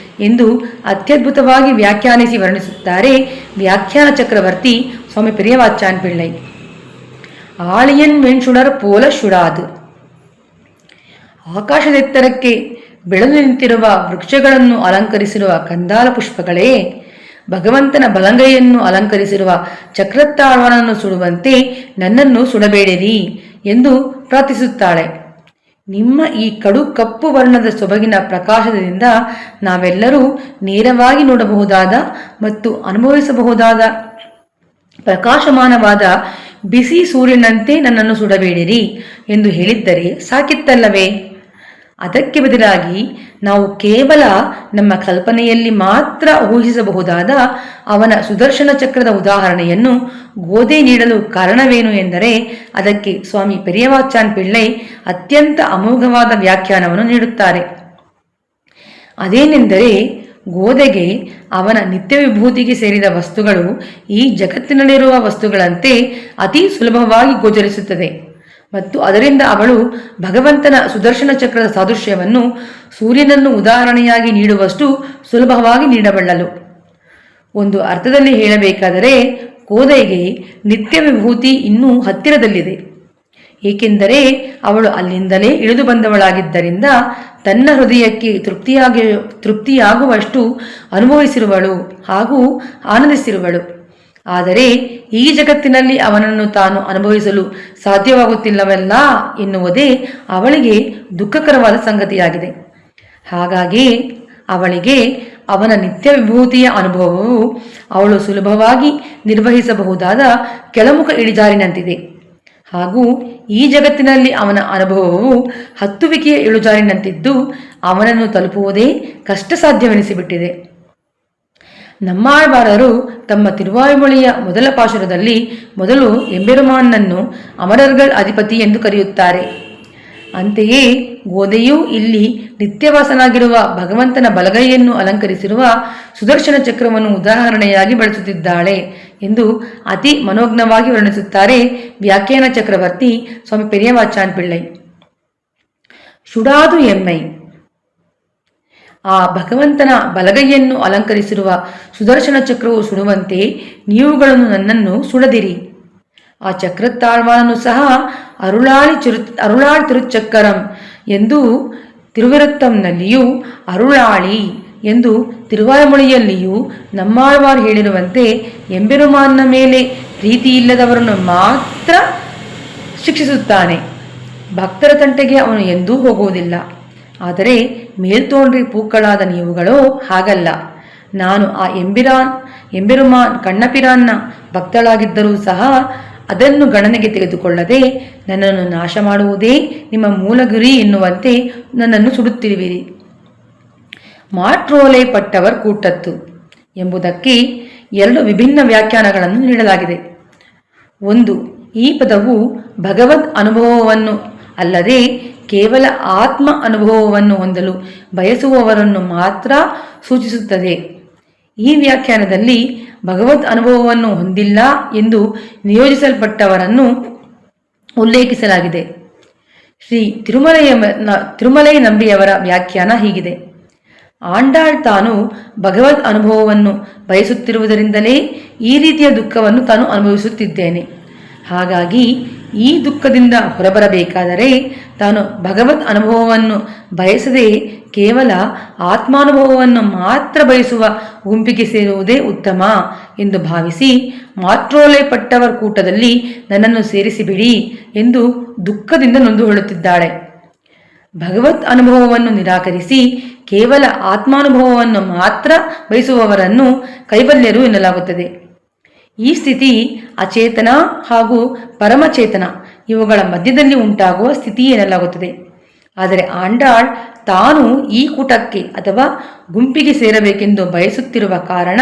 ಎಂದು ಅತ್ಯದ್ಭುತವಾಗಿ ವ್ಯಾಖ್ಯಾನಿಸಿ ವರ್ಣಿಸುತ್ತಾರೆ ವ್ಯಾಖ್ಯಾನ ಚಕ್ರವರ್ತಿ ಸ್ವಾಮಿ ಪೆರಿಯವಾಚಾನ್ ಪಿಳ್ಳೈ. ಆಳಿಯನ್ ವೆಂಚುಡರ್ ಪೋಲ ಶುಡಾದು. ಆಕಾಶದೆತ್ತರಕ್ಕೆ ಬೆಳೆದು ನಿಂತಿರುವ ವೃಕ್ಷಗಳನ್ನು ಅಲಂಕರಿಸಿರುವ ಕಂದಾಲ ಪುಷ್ಪಗಳೇ, ಭಗವಂತನ ಬಲಂಗೈಯನ್ನು ಅಲಂಕರಿಸಿರುವ ಚಕ್ರತಾಳ್ವನನ್ನು ಸುಡುವಂತೆ ನನ್ನನ್ನು ಸುಡಬೇಡಿರಿ ಎಂದು ಪ್ರಾರ್ಥಿಸುತ್ತಾಳೆ. ನಿಮ್ಮ ಈ ಕಡು ಕಪ್ಪು ವರ್ಣದ ಸೊಬಗಿನ ಪ್ರಕಾಶದಿಂದ ನಾವೆಲ್ಲರೂ ನೇರವಾಗಿ ನೋಡಬಹುದಾದ ಮತ್ತು ಅನುಭವಿಸಬಹುದಾದ ಪ್ರಕಾಶಮಾನವಾದ ಬಿಸಿ ಸೂರ್ಯನಂತೆ ನನ್ನನ್ನು ಸುಡಬೇಡಿರಿ ಎಂದು ಹೇಳಿದ್ದರೆ ಸಾಕಿತ್ತಲ್ಲವೇ? ಅದಕ್ಕೆ ಬದಲಾಗಿ ನಾವು ಕೇವಲ ನಮ್ಮ ಕಲ್ಪನೆಯಲ್ಲಿ ಮಾತ್ರ ಊಹಿಸಬಹುದಾದ ಅವನ ಸುದರ್ಶನ ಚಕ್ರದ ಉದಾಹರಣೆಯನ್ನು ಗೋದೆ ನೀಡಲು ಕಾರಣವೇನು ಎಂದರೆ ಅದಕ್ಕೆ ಸ್ವಾಮಿ ಪೆರಿಯವಾಚಾನ್ ಪಿಳ್ಳೈ ಅತ್ಯಂತ ಅಮೋಘವಾದ ವ್ಯಾಖ್ಯಾನವನ್ನು ನೀಡುತ್ತಾರೆ. ಅದೇನೆಂದರೆ, ಗೋದೆಗೆ ಅವನ ನಿತ್ಯ ವಿಭೂತಿಗೆ ಸೇರಿದ ವಸ್ತುಗಳು ಈ ಜಗತ್ತಿನಲ್ಲಿರುವ ವಸ್ತುಗಳಂತೆ ಅತಿ ಸುಲಭವಾಗಿ ಗೋಚರಿಸುತ್ತದೆ ಮತ್ತು ಅದರಿಂದ ಅವಳು ಭಗವಂತನ ಸುದರ್ಶನ ಚಕ್ರದ ಸಾದೃಶ್ಯವನ್ನು ಸೂರ್ಯನನ್ನು ಉದಾಹರಣೆಯಾಗಿ ನೀಡುವಷ್ಟು ಸುಲಭವಾಗಿ ನೀಡಬಲ್ಲಳು. ಒಂದು ಅರ್ಥದಲ್ಲಿ ಹೇಳಬೇಕಾದರೆ ಗೋದೆಗೆ ನಿತ್ಯ ವಿಭೂತಿ ಇನ್ನೂ ಹತ್ತಿರದಲ್ಲಿದೆ. ಏಕೆಂದರೆ ಅವಳು ಅಲ್ಲಿಂದಲೇ ಇಳಿದು ಬಂದವಳಾಗಿದ್ದರಿಂದ ತನ್ನ ಹೃದಯಕ್ಕೆ ತೃಪ್ತಿಯಾಗುವಷ್ಟು ಅನುಭವಿಸಿರುವಳು ಹಾಗೂ ಆನಂದಿಸಿರುವಳು. ಆದರೆ ಈ ಜಗತ್ತಿನಲ್ಲಿ ಅವನನ್ನು ತಾನು ಅನುಭವಿಸಲು ಸಾಧ್ಯವಾಗುತ್ತಿಲ್ಲವಲ್ಲ ಎನ್ನುವುದೇ ಅವಳಿಗೆ ದುಃಖಕರವಾದ ಸಂಗತಿಯಾಗಿದೆ. ಹಾಗಾಗಿ ಅವಳಿಗೆ ಅವನ ನಿತ್ಯ ವಿಭೂತಿಯ ಅನುಭವವು ಅವಳು ಸುಲಭವಾಗಿ ನಿರ್ವಹಿಸಬಹುದಾದ ಕೆಳಮುಖ ಇಳಿಜಾರಿನಂತಿದೆ ಹಾಗೂ ಈ ಜಗತ್ತಿನಲ್ಲಿ ಅವನ ಅನುಭವವು ಹತ್ತುವಿಕೆಯ ಇಳುಜಾರಿನಂತಿದ್ದು ಅವನನ್ನು ತಲುಪುವುದೇ ಕಷ್ಟ ಸಾಧ್ಯವೆನಿಸಿಬಿಟ್ಟಿದೆ. ನಮ್ಮಾಳ್ವಾರರು ತಮ್ಮ ತಿರುವಾಯುಮೊಳಿಯ ಮೊದಲ ಪಾಶುರದಲ್ಲಿ ಮೊದಲು ಎಂಬೆರುಮಾನ್ನನ್ನು ಅಮರರ್ಗಳ್ ಅಧಿಪತಿ ಎಂದು ಕರೆಯುತ್ತಾರೆ. ಅಂತೆಯೇ ಗೋದೆಯೂ ಇಲ್ಲಿ ನಿತ್ಯವಾಸನಾಗಿರುವ ಭಗವಂತನ ಬಲಗೈಯನ್ನು ಅಲಂಕರಿಸಿರುವ ಸುದರ್ಶನ ಚಕ್ರವನ್ನು ಉದಾಹರಣೆಯಾಗಿ ಬಳಸುತ್ತಿದ್ದಾಳೆ ಎಂದು ಅತಿ ಮನೋಜ್ಞವಾಗಿ ವರ್ಣಿಸುತ್ತಾರೆ ವ್ಯಾಖ್ಯಾನ ಚಕ್ರವರ್ತಿ ಸ್ವಾಮಿ ಪೆರಿಯವಾಚಾನ್ ಪಿಳ್ಳೈ. ಶುಡಾದು ಎಮ್ಮೈ, ಆ ಭಗವಂತನ ಬಲಗೈಯನ್ನು ಅಲಂಕರಿಸಿರುವ ಸುದರ್ಶನ ಚಕ್ರವು ಸುಡುವಂತೆ ನೀವುಗಳನ್ನು ನನ್ನನ್ನು ಸುಡದಿರಿ. ಆ ಚಕ್ರತಾಳ್ವಾನನು ಸಹ ಅರುಳಾಳಿ ತಿರುಚಕ್ಕರಂ ಎಂದು ತಿರುವಿರುತ್ತಂನಲ್ಲಿಯೂ ಅರುಳಾಳಿ ಎಂದು ತಿರುವಾಯುಮೊಳಿಯಲ್ಲಿಯೂ ನಮ್ಮಾಳ್ವಾರ್ ಹೇಳಿರುವಂತೆ ಎಂಬೆರುಮಾನ್ನ ಮೇಲೆ ಪ್ರೀತಿಯಿಲ್ಲದವರನ್ನು ಮಾತ್ರ ಶಿಕ್ಷಿಸುತ್ತಾನೆ. ಭಕ್ತರ ತಂಟೆಗೆ ಅವನು ಎಂದೂ ಹೋಗುವುದಿಲ್ಲ. ಆದರೆ ಮೇಲ್ತೋಂಡ್ರಿ ಪೂಕ್ಕಳಾದ ನೀವುಗಳೋ ಹಾಗಲ್ಲ. ನಾನು ಆ ಎಂಬೆರುಮಾನ್ ಕಣ್ಣಪಿರಾನ್ನ ಭಕ್ತಳಾಗಿದ್ದರೂ ಸಹ ಅದನ್ನು ಗಣನೆಗೆ ತೆಗೆದುಕೊಳ್ಳದೆ ನನ್ನನ್ನು ನಾಶ ಮಾಡುವುದೇ ನಿಮ್ಮ ಮೂಲ ಗುರಿ ಎನ್ನುವಂತೆ ನನ್ನನ್ನು ಸುಡುತ್ತಿರುವಿರಿ. ಮಾಟ್ರೋಲೆ ಪಟ್ಟವರ್ ಕೂಟತ್ತು ಎಂಬುದಕ್ಕೆ ಎರಡು ವಿಭಿನ್ನ ವ್ಯಾಖ್ಯಾನಗಳನ್ನು ನೀಡಲಾಗಿದೆ. ಒಂದು, ಈ ಪದವು ಭಗವದ್ ಅನುಭವವನ್ನು ಅಲ್ಲದೆ ಕೇವಲ ಆತ್ಮ ಅನುಭವವನ್ನು ಹೊಂದಲು ಬಯಸುವವರನ್ನು ಮಾತ್ರ ಸೂಚಿಸುತ್ತದೆ. ಈ ವ್ಯಾಖ್ಯಾನದಲ್ಲಿ ಭಗವದ್ ಅನುಭವವನ್ನು ಹೊಂದಿಲ್ಲ ಎಂದು ನಿಯೋಜಿಸಲ್ಪಟ್ಟವರನ್ನು ಉಲ್ಲೇಖಿಸಲಾಗಿದೆ. ಶ್ರೀ ತಿರುಮಲೈ ನಂಬಿಯವರ ವ್ಯಾಖ್ಯಾನ ಹೀಗಿದೆ: ಆಂಡಾಳ್ ತಾನು ಭಗವದ್ ಅನುಭವವನ್ನು ಬಯಸುತ್ತಿರುವುದರಿಂದಲೇ ಈ ರೀತಿಯ ದುಃಖವನ್ನು ತಾನು ಅನುಭವಿಸುತ್ತಿದ್ದೇನೆ. ಹಾಗಾಗಿ ಈ ದುಃಖದಿಂದ ಹೊರಬರಬೇಕಾದರೆ ತಾನು ಭಗವದ್ ಅನುಭವವನ್ನು ಬಯಸದೆ ಕೇವಲ ಆತ್ಮಾನುಭವವನ್ನು ಮಾತ್ರ ಬಯಸುವ ಗುಂಪಿಗೆ ಸೇರುವುದೇ ಉತ್ತಮ ಎಂದು ಭಾವಿಸಿ ಮಾಟ್ರೋಲೆ ಪಟ್ಟವರ್ ಕೂಟದಲ್ಲಿ ನನ್ನನ್ನು ಸೇರಿಸಿಬಿಡಿ ಎಂದು ದುಃಖದಿಂದ ನೊಂದು ಹೇಳುತ್ತಿದ್ದಾಳೆ. ಭಗವತ್ ಅನುಭವವನ್ನು ನಿರಾಕರಿಸಿ ಕೇವಲ ಆತ್ಮಾನುಭವವನ್ನು ಮಾತ್ರ ಬಯಸುವವರನ್ನು ಕೈವಲ್ಯರು ಎನ್ನಲಾಗುತ್ತದೆ. ಈ ಸ್ಥಿತಿ ಅಚೇತನ ಹಾಗೂ ಪರಮಚೇತನ ಇವುಗಳ ಮಧ್ಯದಲ್ಲಿ ಉಂಟಾಗುವ ಸ್ಥಿತಿ ಎನ್ನಲಾಗುತ್ತದೆ. ಆದರೆ ಆಂಡಾಳ್ ತಾನು ಈ ಕೂಟಕ್ಕೆ ಅಥವಾ ಗುಂಪಿಗೆ ಸೇರಬೇಕೆಂದು ಬಯಸುತ್ತಿರುವ ಕಾರಣ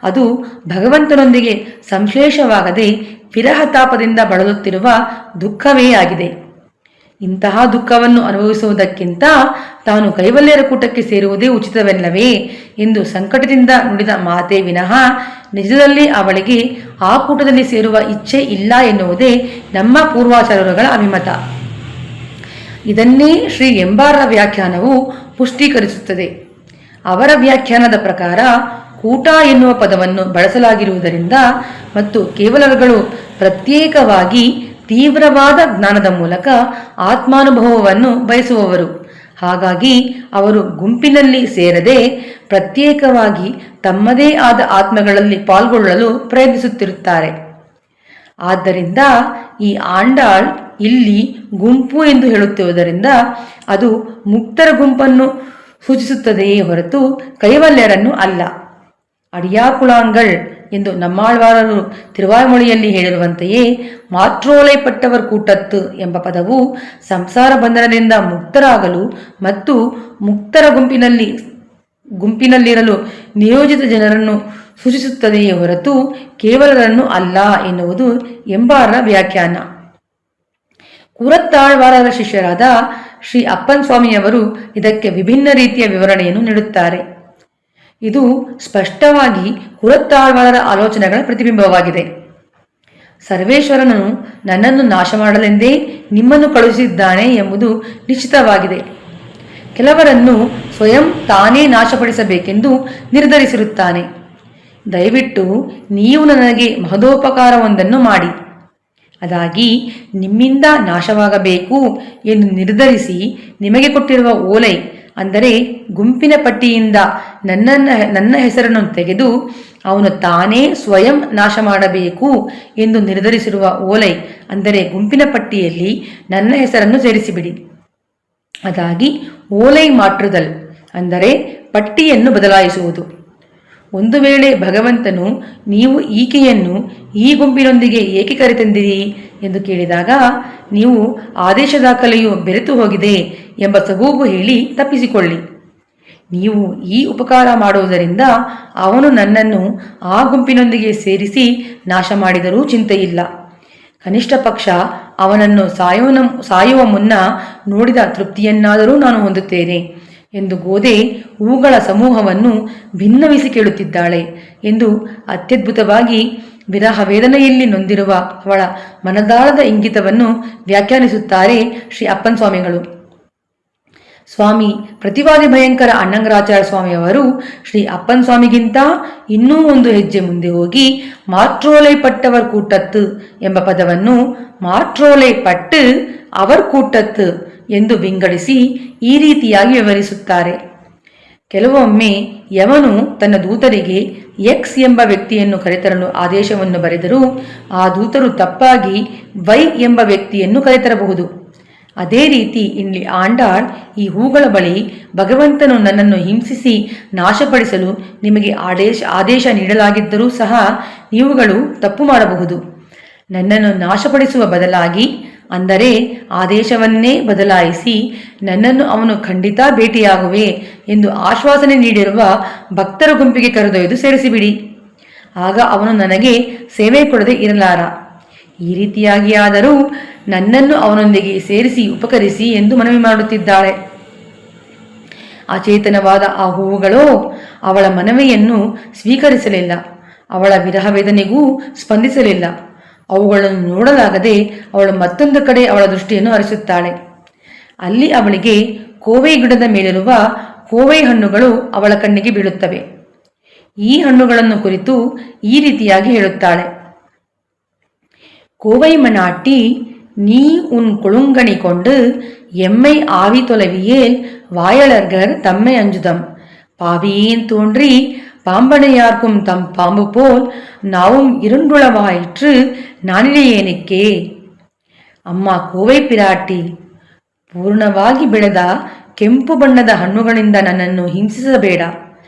ಅದು ಭಗವಂತನೊಂದಿಗೆ ಸಂಶ್ಲೇಷವಾಗದೆ ವಿರಹತಾಪದಿಂದ ಬಳಲುತ್ತಿರುವ ದುಃಖವೇ ಆಗಿದೆ. ಇಂತಹ ದುಃಖವನ್ನು ಅನುಭವಿಸುವುದಕ್ಕಿಂತ ತಾನು ಕೈವಲ್ಯರ ಕೂಟಕ್ಕೆ ಸೇರುವುದೇ ಉಚಿತವಲ್ಲವೇ ಎಂದು ಸಂಕಟದಿಂದ ನುಡಿದ ಮಾತೇ ವಿನಃ ನಿಜದಲ್ಲಿ ಅವಳಿಗೆ ಆ ಕೂಟದಲ್ಲಿ ಸೇರುವ ಇಚ್ಛೆ ಇಲ್ಲ ಎನ್ನುವುದೇ ನಮ್ಮ ಪೂರ್ವಾಚಾರ್ಯರುಗಳ ಅಭಿಮತ. ಇದನ್ನೇ ಶ್ರೀ ಎಂಬಾರರ ವ್ಯಾಖ್ಯಾನವು ಪುಷ್ಟೀಕರಿಸುತ್ತದೆ. ಅವರ ವ್ಯಾಖ್ಯಾನದ ಪ್ರಕಾರ ಕೂಟ ಎನ್ನುವ ಪದವನ್ನು ಬಳಸಲಾಗಿರುವುದರಿಂದ ಮತ್ತು ಕೇವಲರುಗಳು ಪ್ರತ್ಯೇಕವಾಗಿ ತೀವ್ರವಾದ ಜ್ಞಾನದ ಮೂಲಕ ಆತ್ಮಾನುಭವವನ್ನು ಬಯಸುವವರು ಹಾಗಾಗಿ ಅವರು ಗುಂಪಿನಲ್ಲಿ ಸೇರದೆ ಪ್ರತ್ಯೇಕವಾಗಿ ತಮ್ಮದೇ ಆದ ಆತ್ಮಗಳಲ್ಲಿ ಪಾಲ್ಗೊಳ್ಳಲು ಪ್ರಯತ್ನಿಸುತ್ತಿರುತ್ತಾರೆ. ಆದ್ದರಿಂದ ಈ ಆಂಡಾಳ್ ಇಲ್ಲಿ ಗುಂಪು ಎಂದು ಹೇಳುತ್ತಿರುವುದರಿಂದ ಅದು ಮುಕ್ತರ ಗುಂಪನ್ನು ಸೂಚಿಸುತ್ತದೆಯೇ ಹೊರತು ಕೈವಲ್ಯರನ್ನು ಅಲ್ಲ. ಅಡಿಯಾಕುಳಾಂಗಳ್ ಎಂದು ನಮ್ಮಾಳ್ವಾರರು ತಿರುವಾಯ್ಮೊಳಿಯಲ್ಲಿ ಹೇಳಿರುವಂತೆಯೇ ಮಾತ್ರೋಲೈಪಟ್ಟವರ್ ಕೂಟತ್ತು ಎಂಬ ಪದವು ಸಂಸಾರ ಬಂಧನದಿಂದ ಮುಕ್ತರಾಗಲು ಮತ್ತು ಮುಕ್ತರ ಗುಂಪಿನಲ್ಲಿರಲು ನಿಯೋಜಿತ ಜನರನ್ನು ಸೂಚಿಸುತ್ತದೆಯೇ ಹೊರತು ಕೇವಲರನ್ನು ಅಲ್ಲ ಎನ್ನುವುದು ಎಂಬಾರರ ವ್ಯಾಖ್ಯಾನ. ಕೂರತ್ತಾಳ್ವಾರರ ಶಿಷ್ಯರಾದ ಶ್ರೀ ಅಪ್ಪನ್ ಸ್ವಾಮಿಯವರು ಇದಕ್ಕೆ ವಿಭಿನ್ನ ರೀತಿಯ ವಿವರಣೆಯನ್ನು ನೀಡುತ್ತಾರೆ. ಇದು ಸ್ಪಷ್ಟವಾಗಿ ಕೂರತ್ತಾಳ್ವಾರರ ಆಲೋಚನೆಗಳ ಪ್ರತಿಬಿಂಬವಾಗಿದೆ. ಸರ್ವೇಶ್ವರನು ನನ್ನನ್ನು ನಾಶ ಮಾಡಲೆಂದೇ ನಿಮ್ಮನ್ನು ಕಳುಹಿಸಿದ್ದಾನೆ ಎಂಬುದು ನಿಶ್ಚಿತವಾಗಿದೆ. ಕೆಲವರನ್ನು ಸ್ವಯಂ ತಾನೇ ನಾಶಪಡಿಸಬೇಕೆಂದು ನಿರ್ಧರಿಸಿರುತ್ತಾನೆ. ದಯವಿಟ್ಟು ನೀವು ನನಗೆ ಮಹದೋಪಕಾರವೊಂದನ್ನು ಮಾಡಿ. ಅದಾಗಿ ನಿಮ್ಮಿಂದ ನಾಶವಾಗಬೇಕು ಎಂದು ನಿರ್ಧರಿಸಿ ನಿಮಗೆ ಕೊಟ್ಟಿರುವ ಓಲೈ ಅಂದರೆ ಗುಂಪಿನ ಪಟ್ಟಿಯಿಂದ ನನ್ನ ಹೆಸರನ್ನು ತೆಗೆದು ಅವನು ತಾನೇ ಸ್ವಯಂ ನಾಶ ಮಾಡಬೇಕು ಎಂದು ನಿರ್ಧರಿಸಿರುವ ಓಲೈ ಅಂದರೆ ಗುಂಪಿನ ಪಟ್ಟಿಯಲ್ಲಿ ನನ್ನ ಹೆಸರನ್ನು ಸೇರಿಸಿಬಿಡಿ. ಅದಾಗಿ ಓಲೈ ಮಾಟ್ರುದಲ್ ಅಂದರೆ ಪಟ್ಟಿಯನ್ನು ಬದಲಾಯಿಸುವುದು. ಒಂದು ವೇಳೆ ಭಗವಂತನು ನೀವು ಈಕೆಯನ್ನು ಈ ಗುಂಪಿನೊಂದಿಗೆ ಏಕೆ ಕರೆತಂದಿರಿ ಎಂದು ಕೇಳಿದಾಗ ನೀವು ಆದೇಶ ದಾಖಲೆಯು ಬೆರೆತು ಹೋಗಿದೆ ಎಂಬ ಸಬೂಬು ಹೇಳಿ ತಪ್ಪಿಸಿಕೊಳ್ಳಿ. ನೀವು ಈ ಉಪಕಾರ ಮಾಡುವುದರಿಂದ ಅವನು ನನ್ನನ್ನು ಆ ಗುಂಪಿನೊಂದಿಗೆ ಸೇರಿಸಿ ನಾಶ ಮಾಡಿದರೂ ಚಿಂತೆಯಿಲ್ಲ. ಕನಿಷ್ಠ ಪಕ್ಷ ಅವನನ್ನು ಸಾಯುವ ಮುನ್ನ ನೋಡಿದ ತೃಪ್ತಿಯನ್ನಾದರೂ ನಾನು ಹೊಂದುತ್ತೇನೆ ಎಂದು ಗೋದೆ ಹೂಗಳ ಸಮೂಹವನ್ನು ಭಿನ್ನವಿಸಿ ಕೇಳುತ್ತಿದ್ದಾಳೆ ಎಂದು ಅತ್ಯದ್ಭುತವಾಗಿ ವಿರಹ ವೇದನೆಯಲ್ಲಿ ನೊಂದಿರುವ ಅವಳ ಮನದಾಳದ ಇಂಗಿತವನ್ನು ವ್ಯಾಖ್ಯಾನಿಸುತ್ತಾರೆ ಶ್ರೀ ಅಪ್ಪನ್ ಸ್ವಾಮಿಗಳು. ಸ್ವಾಮಿ ಪ್ರತಿವಾದಿ ಭಯಂಕರ ಅಣ್ಣಂಗರಾಚಾರ್ಯ ಸ್ವಾಮಿಯವರು ಶ್ರೀ ಅಪ್ಪನ್ ಸ್ವಾಮಿಗಿಂತ ಇನ್ನೂ ಒಂದು ಹೆಜ್ಜೆ ಮುಂದೆ ಹೋಗಿ ಮಾಟ್ರೋಲೈ ಪಟ್ಟವರ್ ಕೂಟತ್ತು ಎಂಬ ಪದವನ್ನು ಮಾಟ್ರೋಲೈ ಪಟ್ಟು ಅವರ್ ಕೂಟತ್ತು ಎಂದು ವಿಂಗಡಿಸಿ ಈ ರೀತಿಯಾಗಿ ವಿವರಿಸುತ್ತಾರೆ. ಕೆಲವೊಮ್ಮೆ ಯವನು ತನ್ನ ದೂತರಿಗೆ ಎಕ್ಸ್ ಎಂಬ ವ್ಯಕ್ತಿಯನ್ನು ಕರೆತರಲು ಆದೇಶವನ್ನು ಬರೆದರೂ ಆ ದೂತರು ತಪ್ಪಾಗಿ ವೈ ಎಂಬ ವ್ಯಕ್ತಿಯನ್ನು ಕರೆತರಬಹುದು. ಅದೇ ರೀತಿ ಇಲ್ಲಿ ಆಂಡಾಳ್ ಈ ಹೂಗಳ ಬಳಿ ಭಗವಂತನು ನನ್ನನ್ನು ಹಿಂಸಿಸಿ ನಾಶಪಡಿಸಲು ನಿಮಗೆ ಆದೇಶ ನೀಡಲಾಗಿದ್ದರೂ ಸಹ ನೀವುಗಳು ತಪ್ಪು ಮಾಡಬಹುದು. ನನ್ನನ್ನು ನಾಶಪಡಿಸುವ ಬದಲಾಗಿ ಅಂದರೆ ಆದೇಶವನ್ನೇ ಬದಲಾಯಿಸಿ ನನ್ನನ್ನು ಅವನು ಖಂಡಿತ ಭೇಟಿಯಾಗುವೆ ಎಂದು ಆಶ್ವಾಸನೆ ನೀಡಿರುವ ಭಕ್ತರ ಗುಂಪಿಗೆ ಕರೆದೊಯ್ದು ಸೇರಿಸಿಬಿಡಿ. ಆಗ ಅವನು ನನಗೆ ಸೇವೆ ಕೊಡದೆ ಇರಲಾರ. ಈ ರೀತಿಯಾಗಿಯಾದರೂ ನನ್ನನ್ನು ಅವನೊಂದಿಗೆ ಸೇರಿಸಿ ಉಪಕರಿಸಿ ಎಂದು ಮನವಿ ಮಾಡುತ್ತಿದ್ದಾಳೆ. ಅಚೇತನವಾದ ಆ ಹೂವುಗಳೋ ಅವಳ ಮನವಿಯನ್ನು ಸ್ವೀಕರಿಸಲಿಲ್ಲ. ಅವಳ ವಿರಹ ವೇದನೆಗೂ ಸ್ಪಂದಿಸಲಿಲ್ಲ. ಅವುಗಳನ್ನು ನೋಡಲಾಗದೆ ಅವಳು ಮತ್ತೊಂದು ಕಡೆ ಅವಳ ದೃಷ್ಟಿಯನ್ನು ಹರಿಸುತ್ತಾಳೆ. ಅಲ್ಲಿ ಅವಳಿಗೆ ಕೋವೈ ಗಿಡದ ಮೇಲಿರುವ ಕೋವೈ ಹಣ್ಣುಗಳು ಅವಳ ಕಣ್ಣಿಗೆ ಬೀಳುತ್ತವೆ. ಈ ಹಣ್ಣುಗಳನ್ನು ಕುರಿತು ಈ ರೀತಿಯಾಗಿ ಹೇಳುತ್ತಾಳೆ. கோவை மனாட்டி நீ உன் கொழுங்கணி கொண்டு எம்மை ஆவி தொலைவியேல் வாயலர்கள் தம்மை அஞ்சுதம் பாவியேன் தோன்றி பாம்பனையார்க்கும் தம் பாம்பு போல் நாவும் இருண்டுளவாயிற்று ನಾನಿಳೆಯೇನಕ್ಕೆ. ಅಮ್ಮ ಕೋವೈ ಪಿರಾಟಿ, ಪೂರ್ಣವಾಗಿ ಬೆಳೆದ ಕೆಂಪು ಬಣ್ಣದ ಹಣ್ಣುಗಳಿಂದ ನನ್ನನ್ನು ಹಿಂಸಿಸಬೇಡ.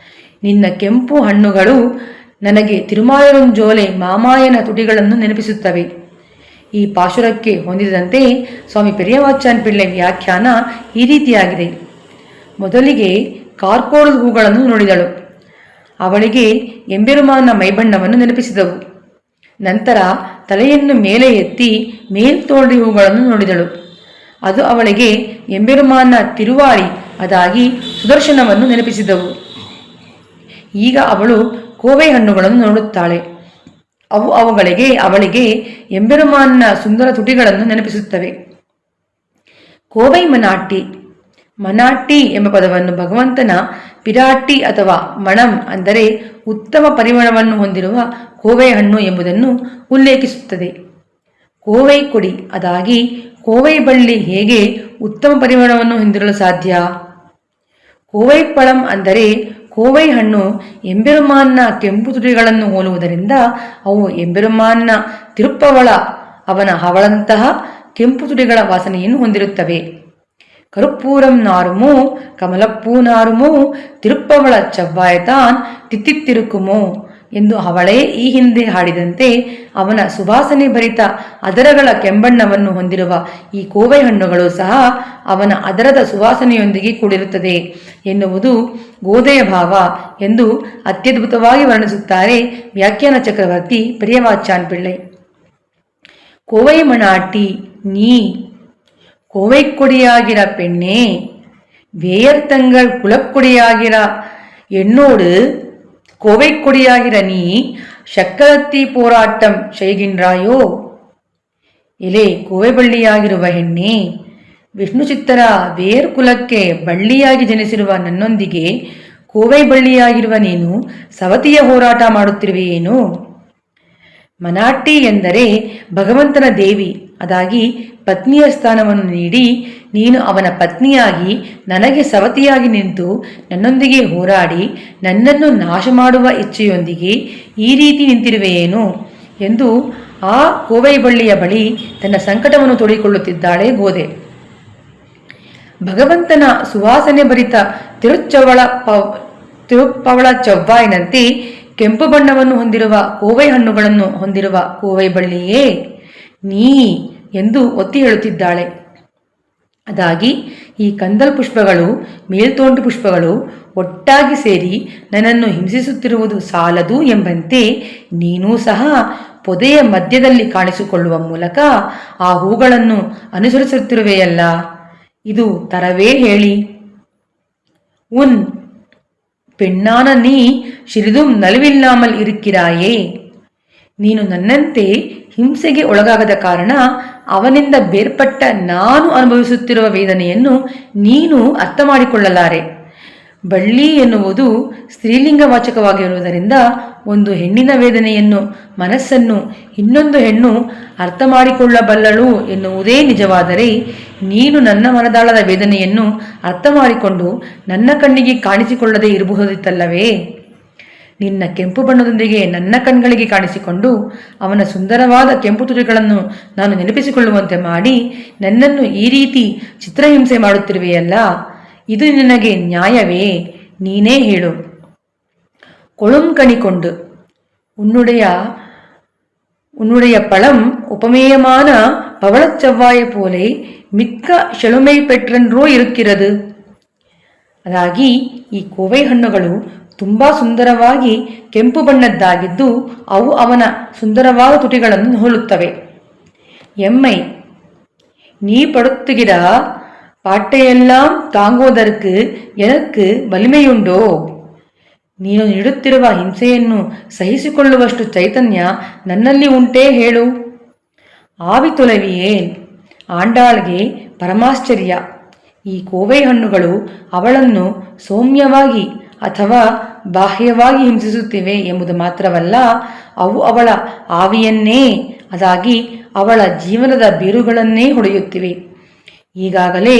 ನಿನ್ನ ಕೆಂಪು ಹಣ್ಣುಗಳು ನನಗೆ ತಿರುಮಾಯರುಂಜೋಲೆ ಮಾಮಾಯನ ತುಟಿಗಳನ್ನು ನೆನಪಿಸುತ್ತವೆ. ಈ ಪಾಶುರಕ್ಕೆ ಹೊಂದಿದಂತೆ ಸ್ವಾಮಿ ಪೆರಿಯವಾಚಾನ್ ಪಿಳ್ಳೆ ವ್ಯಾಖ್ಯಾನ ಈ ರೀತಿಯಾಗಿದೆ. ಮೊದಲಿಗೆ ಕಾರ್ಕೋಳದ ಹೂಗಳನ್ನು ನೋಡಿದಳು. ಅವಳಿಗೆ ಎಂಬೆರುಮಾನ ಮೈಬಣ್ಣವನ್ನು ನೆನಪಿಸಿದವು. ನಂತರ ತಲೆಯನ್ನು ಮೇಲೆ ಎತ್ತಿ ಮೇಲ್ತೋಳ್ರಿ ಹೂಗಳನ್ನು ನೋಡಿದಳು. ಅದು ಅವಳಿಗೆ ಎಂಬೆರುಮಾನ ತಿರುವಾಳಿ ಅದಾಗಿ ಸುದರ್ಶನವನ್ನು ನೆನಪಿಸಿದವು. ಈಗ ಅವಳು ಕೋವೈ ಹಣ್ಣುಗಳನ್ನು ನೋಡುತ್ತಾಳೆ. ಅವು ಅವಳಿಗೆ ಎಂಬೆರುಮಾನ್ನ ಸುಂದರ ತುಟಿಗಳನ್ನು ನೆನಪಿಸುತ್ತವೆ. ಕೋವೈ ಮನಾಟಿ. ಮನಾಟಿ ಎಂಬ ಪದವನ್ನು ಭಗವಂತನ ಪಿರಾಟಿ ಅಥವಾ ಮಣಂ ಅಂದರೆ ಉತ್ತಮ ಪರಿಮಳವನ್ನು ಹೊಂದಿರುವ ಕೋವೈ ಹಣ್ಣು ಎಂಬುದನ್ನು ಉಲ್ಲೇಖಿಸುತ್ತದೆ. ಕೋವೈ ಕೊಡಿ, ಅದಾಗಿ ಕೋವೈ ಬಳ್ಳಿ ಹೇಗೆ ಉತ್ತಮ ಪರಿಮಳವನ್ನು ಹೊಂದಿರಲು ಸಾಧ್ಯ? ಕೋವೈ ಪಳಂ ಅಂದರೆ ಕೋವೈ ಹಣ್ಣು ಎಂಬೆರುಮಾನ್ನ ಕೆಂಪು ತುಟಿಗಳನ್ನು ಹೋಲುವುದರಿಂದ ಅವು ಎಂಬೆರುಮಾನ್ನ ತಿರುಪ್ಪವಳ ಅವನ ಹವಳಂತಹ ಕೆಂಪು ತುಟಿಗಳ ವಾಸನೆಯನ್ನು ಹೊಂದಿರುತ್ತವೆ. ಕರುಪ್ಪೂರಂ ನಾರುಮೋ ಕಮಲಪ್ಪೂ ನಾರುಮೋ ತಿರುಪ್ಪವಳ ಚವ್ವಾಯತಾನ್ ತಿತ್ತಿತ್ತಿರುಕುಮೋ ಎಂದು ಅವಳೇ ಈ ಹಿಂದೆ ಹಾಡಿದಂತೆ ಅವನ ಸುವಾಸನೆ ಭರಿತ ಅದರಗಳ ಕೆಂಬಣ್ಣವನ್ನು ಹೊಂದಿರುವ ಈ ಕೋವೈ ಹಣ್ಣುಗಳು ಸಹ ಅವನ ಅದರದ ಸುವಾಸನೆಯೊಂದಿಗೆ ಕೂಡಿರುತ್ತದೆ ಎನ್ನುವುದು ಗೋದೆಯ ಭಾವ ಎಂದು ಅತ್ಯದ್ಭುತವಾಗಿ ವರ್ಣಿಸುತ್ತಾರೆ ವ್ಯಾಖ್ಯಾನ ಚಕ್ರವರ್ತಿ பெரியவாச்சான் பிள்ளை. கோவை மணாட்டி நீ கோவை கொடியாகிற பெண்ணே, வேயர்த்தங்கள் குலக்கொடியாகிற என்னோடு கோவை கொடியாகிற நீ சக்கரத்தி போராட்டம் செய்கின்றாಯೋ? ಎಲೆ ಕೋವೆ ಬಳ್ಳಿಯಾಗಿರುವ ಹೆಣ್ಣೆ, ವಿಷ್ಣು ಚಿತ್ತರ ಬೇರ್ ಕುಲಕ್ಕೆ ಬಳ್ಳಿಯಾಗಿ ಜನಿಸಿರುವ ನನ್ನೊಂದಿಗೆ ಕೋವೈ ಬಳ್ಳಿಯಾಗಿರುವ ನೀನು ಸವತಿಯ ಹೋರಾಟ ಮಾಡುತ್ತಿರುವೆಯೇನು? ಮನಾಟಿ ಎಂದರೆ ಭಗವಂತನ ದೇವಿ, ಅದಾಗಿ ಪತ್ನಿಯ ಸ್ಥಾನವನ್ನು ನೀಡಿ ನೀನು ಅವನ ಪತ್ನಿಯಾಗಿ ನನಗೆ ಸವತಿಯಾಗಿ ನಿಂತು ನನ್ನೊಂದಿಗೆ ಹೋರಾಡಿ ನನ್ನನ್ನು ನಾಶ ಮಾಡುವ ಇಚ್ಛೆಯೊಂದಿಗೆ ಈ ರೀತಿ ನಿಂತಿರುವೆಯೇನು ಎಂದು ಆ ಕೋವೈ ಬಳ್ಳಿಯ ಬಳಿ ತನ್ನ ಸಂಕಟವನ್ನು ತೋಡಿಕೊಳ್ಳುತ್ತಿದ್ದಾಳೆ ಗೋದೆ. ಭಗವಂತನ ಸುವಾಸನೆ ಭರಿತ ತಿರುಪ್ಪವಳ ಚವ್ವಾಯಿನಂತೆ ಕೆಂಪು ಬಣ್ಣವನ್ನು ಹೊಂದಿರುವ ಕೋವೈ ಹಣ್ಣುಗಳನ್ನು ಹೊಂದಿರುವ ಕೋವೈ ಬಳ್ಳಿಯೇ ನೀ ಎಂದು ಒತ್ತಿ ಹೇಳುತ್ತಿದ್ದಾಳೆ. ಅದಾಗಿ ಈ ಕಂದಲ್ ಪುಷ್ಪಗಳು ಮೇಲ್ತೋಂಟು ಪುಷ್ಪಗಳು ಒಟ್ಟಾಗಿ ಸೇರಿ ನನ್ನನ್ನು ಹಿಂಸಿಸುತ್ತಿರುವುದು ಸಾಲದು ಎಂಬಂತೆ ನೀನೂ ಸಹ ಪೊದೆಯ ಮಧ್ಯದಲ್ಲಿ ಕಾಣಿಸಿಕೊಳ್ಳುವ ಮೂಲಕ ಆ ಹೂಗಳನ್ನು ಅನುಸರಿಸುತ್ತಿರುವೆಯಲ್ಲ, ಇದು ತರವೇ ಹೇಳಿ? ಉನ್ பெண்ணான நீ சிறிதும் ನಲಿವಿಲ್ಲಾಮಲ್ ಇರುಕ್ಕಿರಾಯೇ? ನೀನು ನನ್ನಂತೆ ಹಿಂಸೆಗೆ ಒಳಗಾಗದ ಕಾರಣ ಅವನಿಂದ ಬೇರ್ಪಟ್ಟ ನಾನು ಅನುಭವಿಸುತ್ತಿರುವ ವೇದನೆಯನ್ನು ನೀನು ಅರ್ಥ ಮಾಡಿಕೊಳ್ಳಲಾರೆ. ಬಳ್ಳಿ ಎನ್ನುವುದು ಸ್ತ್ರೀಲಿಂಗ ವಾಚಕವಾಗಿರುವುದರಿಂದ ಒಂದು ಹೆಣ್ಣಿನ ವೇದನೆಯನ್ನು ಮನಸ್ಸನ್ನು ಇನ್ನೊಂದು ಹೆಣ್ಣು ಅರ್ಥ ಮಾಡಿಕೊಳ್ಳಬಲ್ಲಳು ಎನ್ನುವುದೇ ನಿಜವಾದರೆ ನೀನು ನನ್ನ ಮನದಾಳದ ವೇದನೆಯನ್ನು ಅರ್ಥ ಮಾಡಿಕೊಂಡು ನನ್ನ ಕಣ್ಣಿಗೆ ಕಾಣಿಸಿಕೊಳ್ಳದೆ ಇರಬಹುದಿತ್ತಲ್ಲವೇ? ನಿನ್ನ ಕೆಂಪು ಬಣ್ಣದೊಂದಿಗೆ ನನ್ನ ಕಣ್ಗಳಿಗೆ ಕಾಣಿಸಿಕೊಂಡು ಅವನ ಸುಂದರವಾದ ಕೆಂಪು ತುಟಿಗಳನ್ನು ನಾನು ನೆನಪಿಸಿಕೊಳ್ಳುವಂತೆ ಮಾಡಿ ನನ್ನನ್ನು ಈ ರೀತಿ ಚಿತ್ರಹಿಂಸೆ ಮಾಡುತ್ತಿರುವೆಯಲ್ಲ, ಇದು ನಿನಗೆ ನ್ಯಾಯವೇ? ನೀನೇ ಹೇಳು. கொழுங்கணிகொண்டு உன்னுடைய பழம் உபமேயமான பவளச் செவ்வாயை போலே மிக்க செழுமை பெற்றென்றೋ இருக்கிறது. ಅದಾಗಿ ಈ ಕೋವೈ ಹಣ್ಣುಗಳು ತುಂಬಾ ಸುಂದರವಾಗಿ ಕೆಂಪು ಬಣ್ಣದ್ದಾಗಿದ್ದು ಅವು ಅವನ ಸುಂದರವಾದ ತುಟಿಗಳನ್ನು ಹೋಲುತ್ತವೆ. ಎಮ್ಮೈ நீ படுத்துகிற பாட்டையெல்லாம் தாங்குவதற்கு எனக்கு வலிமைಯುಂಡೋ? ನೀನು ನೀಡುತ್ತಿರುವ ಹಿಂಸೆಯನ್ನು ಸಹಿಸಿಕೊಳ್ಳುವಷ್ಟು ಚೈತನ್ಯ ನನ್ನಲ್ಲಿ ಉಂಟೇ ಹೇಳು. ಆವಿ ತೊಲವಿಯೇನ್ ಆಂಡಾಳ್ಗೆ ಪರಮಾಶ್ಚರ್ಯ. ಈ ಕೋವೈ ಹಣ್ಣುಗಳು ಅವಳನ್ನು ಸೌಮ್ಯವಾಗಿ ಅಥವಾ ಬಾಹ್ಯವಾಗಿ ಹಿಂಸಿಸುತ್ತಿವೆ ಎಂಬುದು ಮಾತ್ರವಲ್ಲ, ಅವು ಅವಳ ಆವಿಯನ್ನೇ, ಅದಾಗಿ ಅವಳ ಜೀವನದ ಬೇರುಗಳನ್ನೇ ಹೊಡೆಯುತ್ತಿವೆ. ಈಗಾಗಲೇ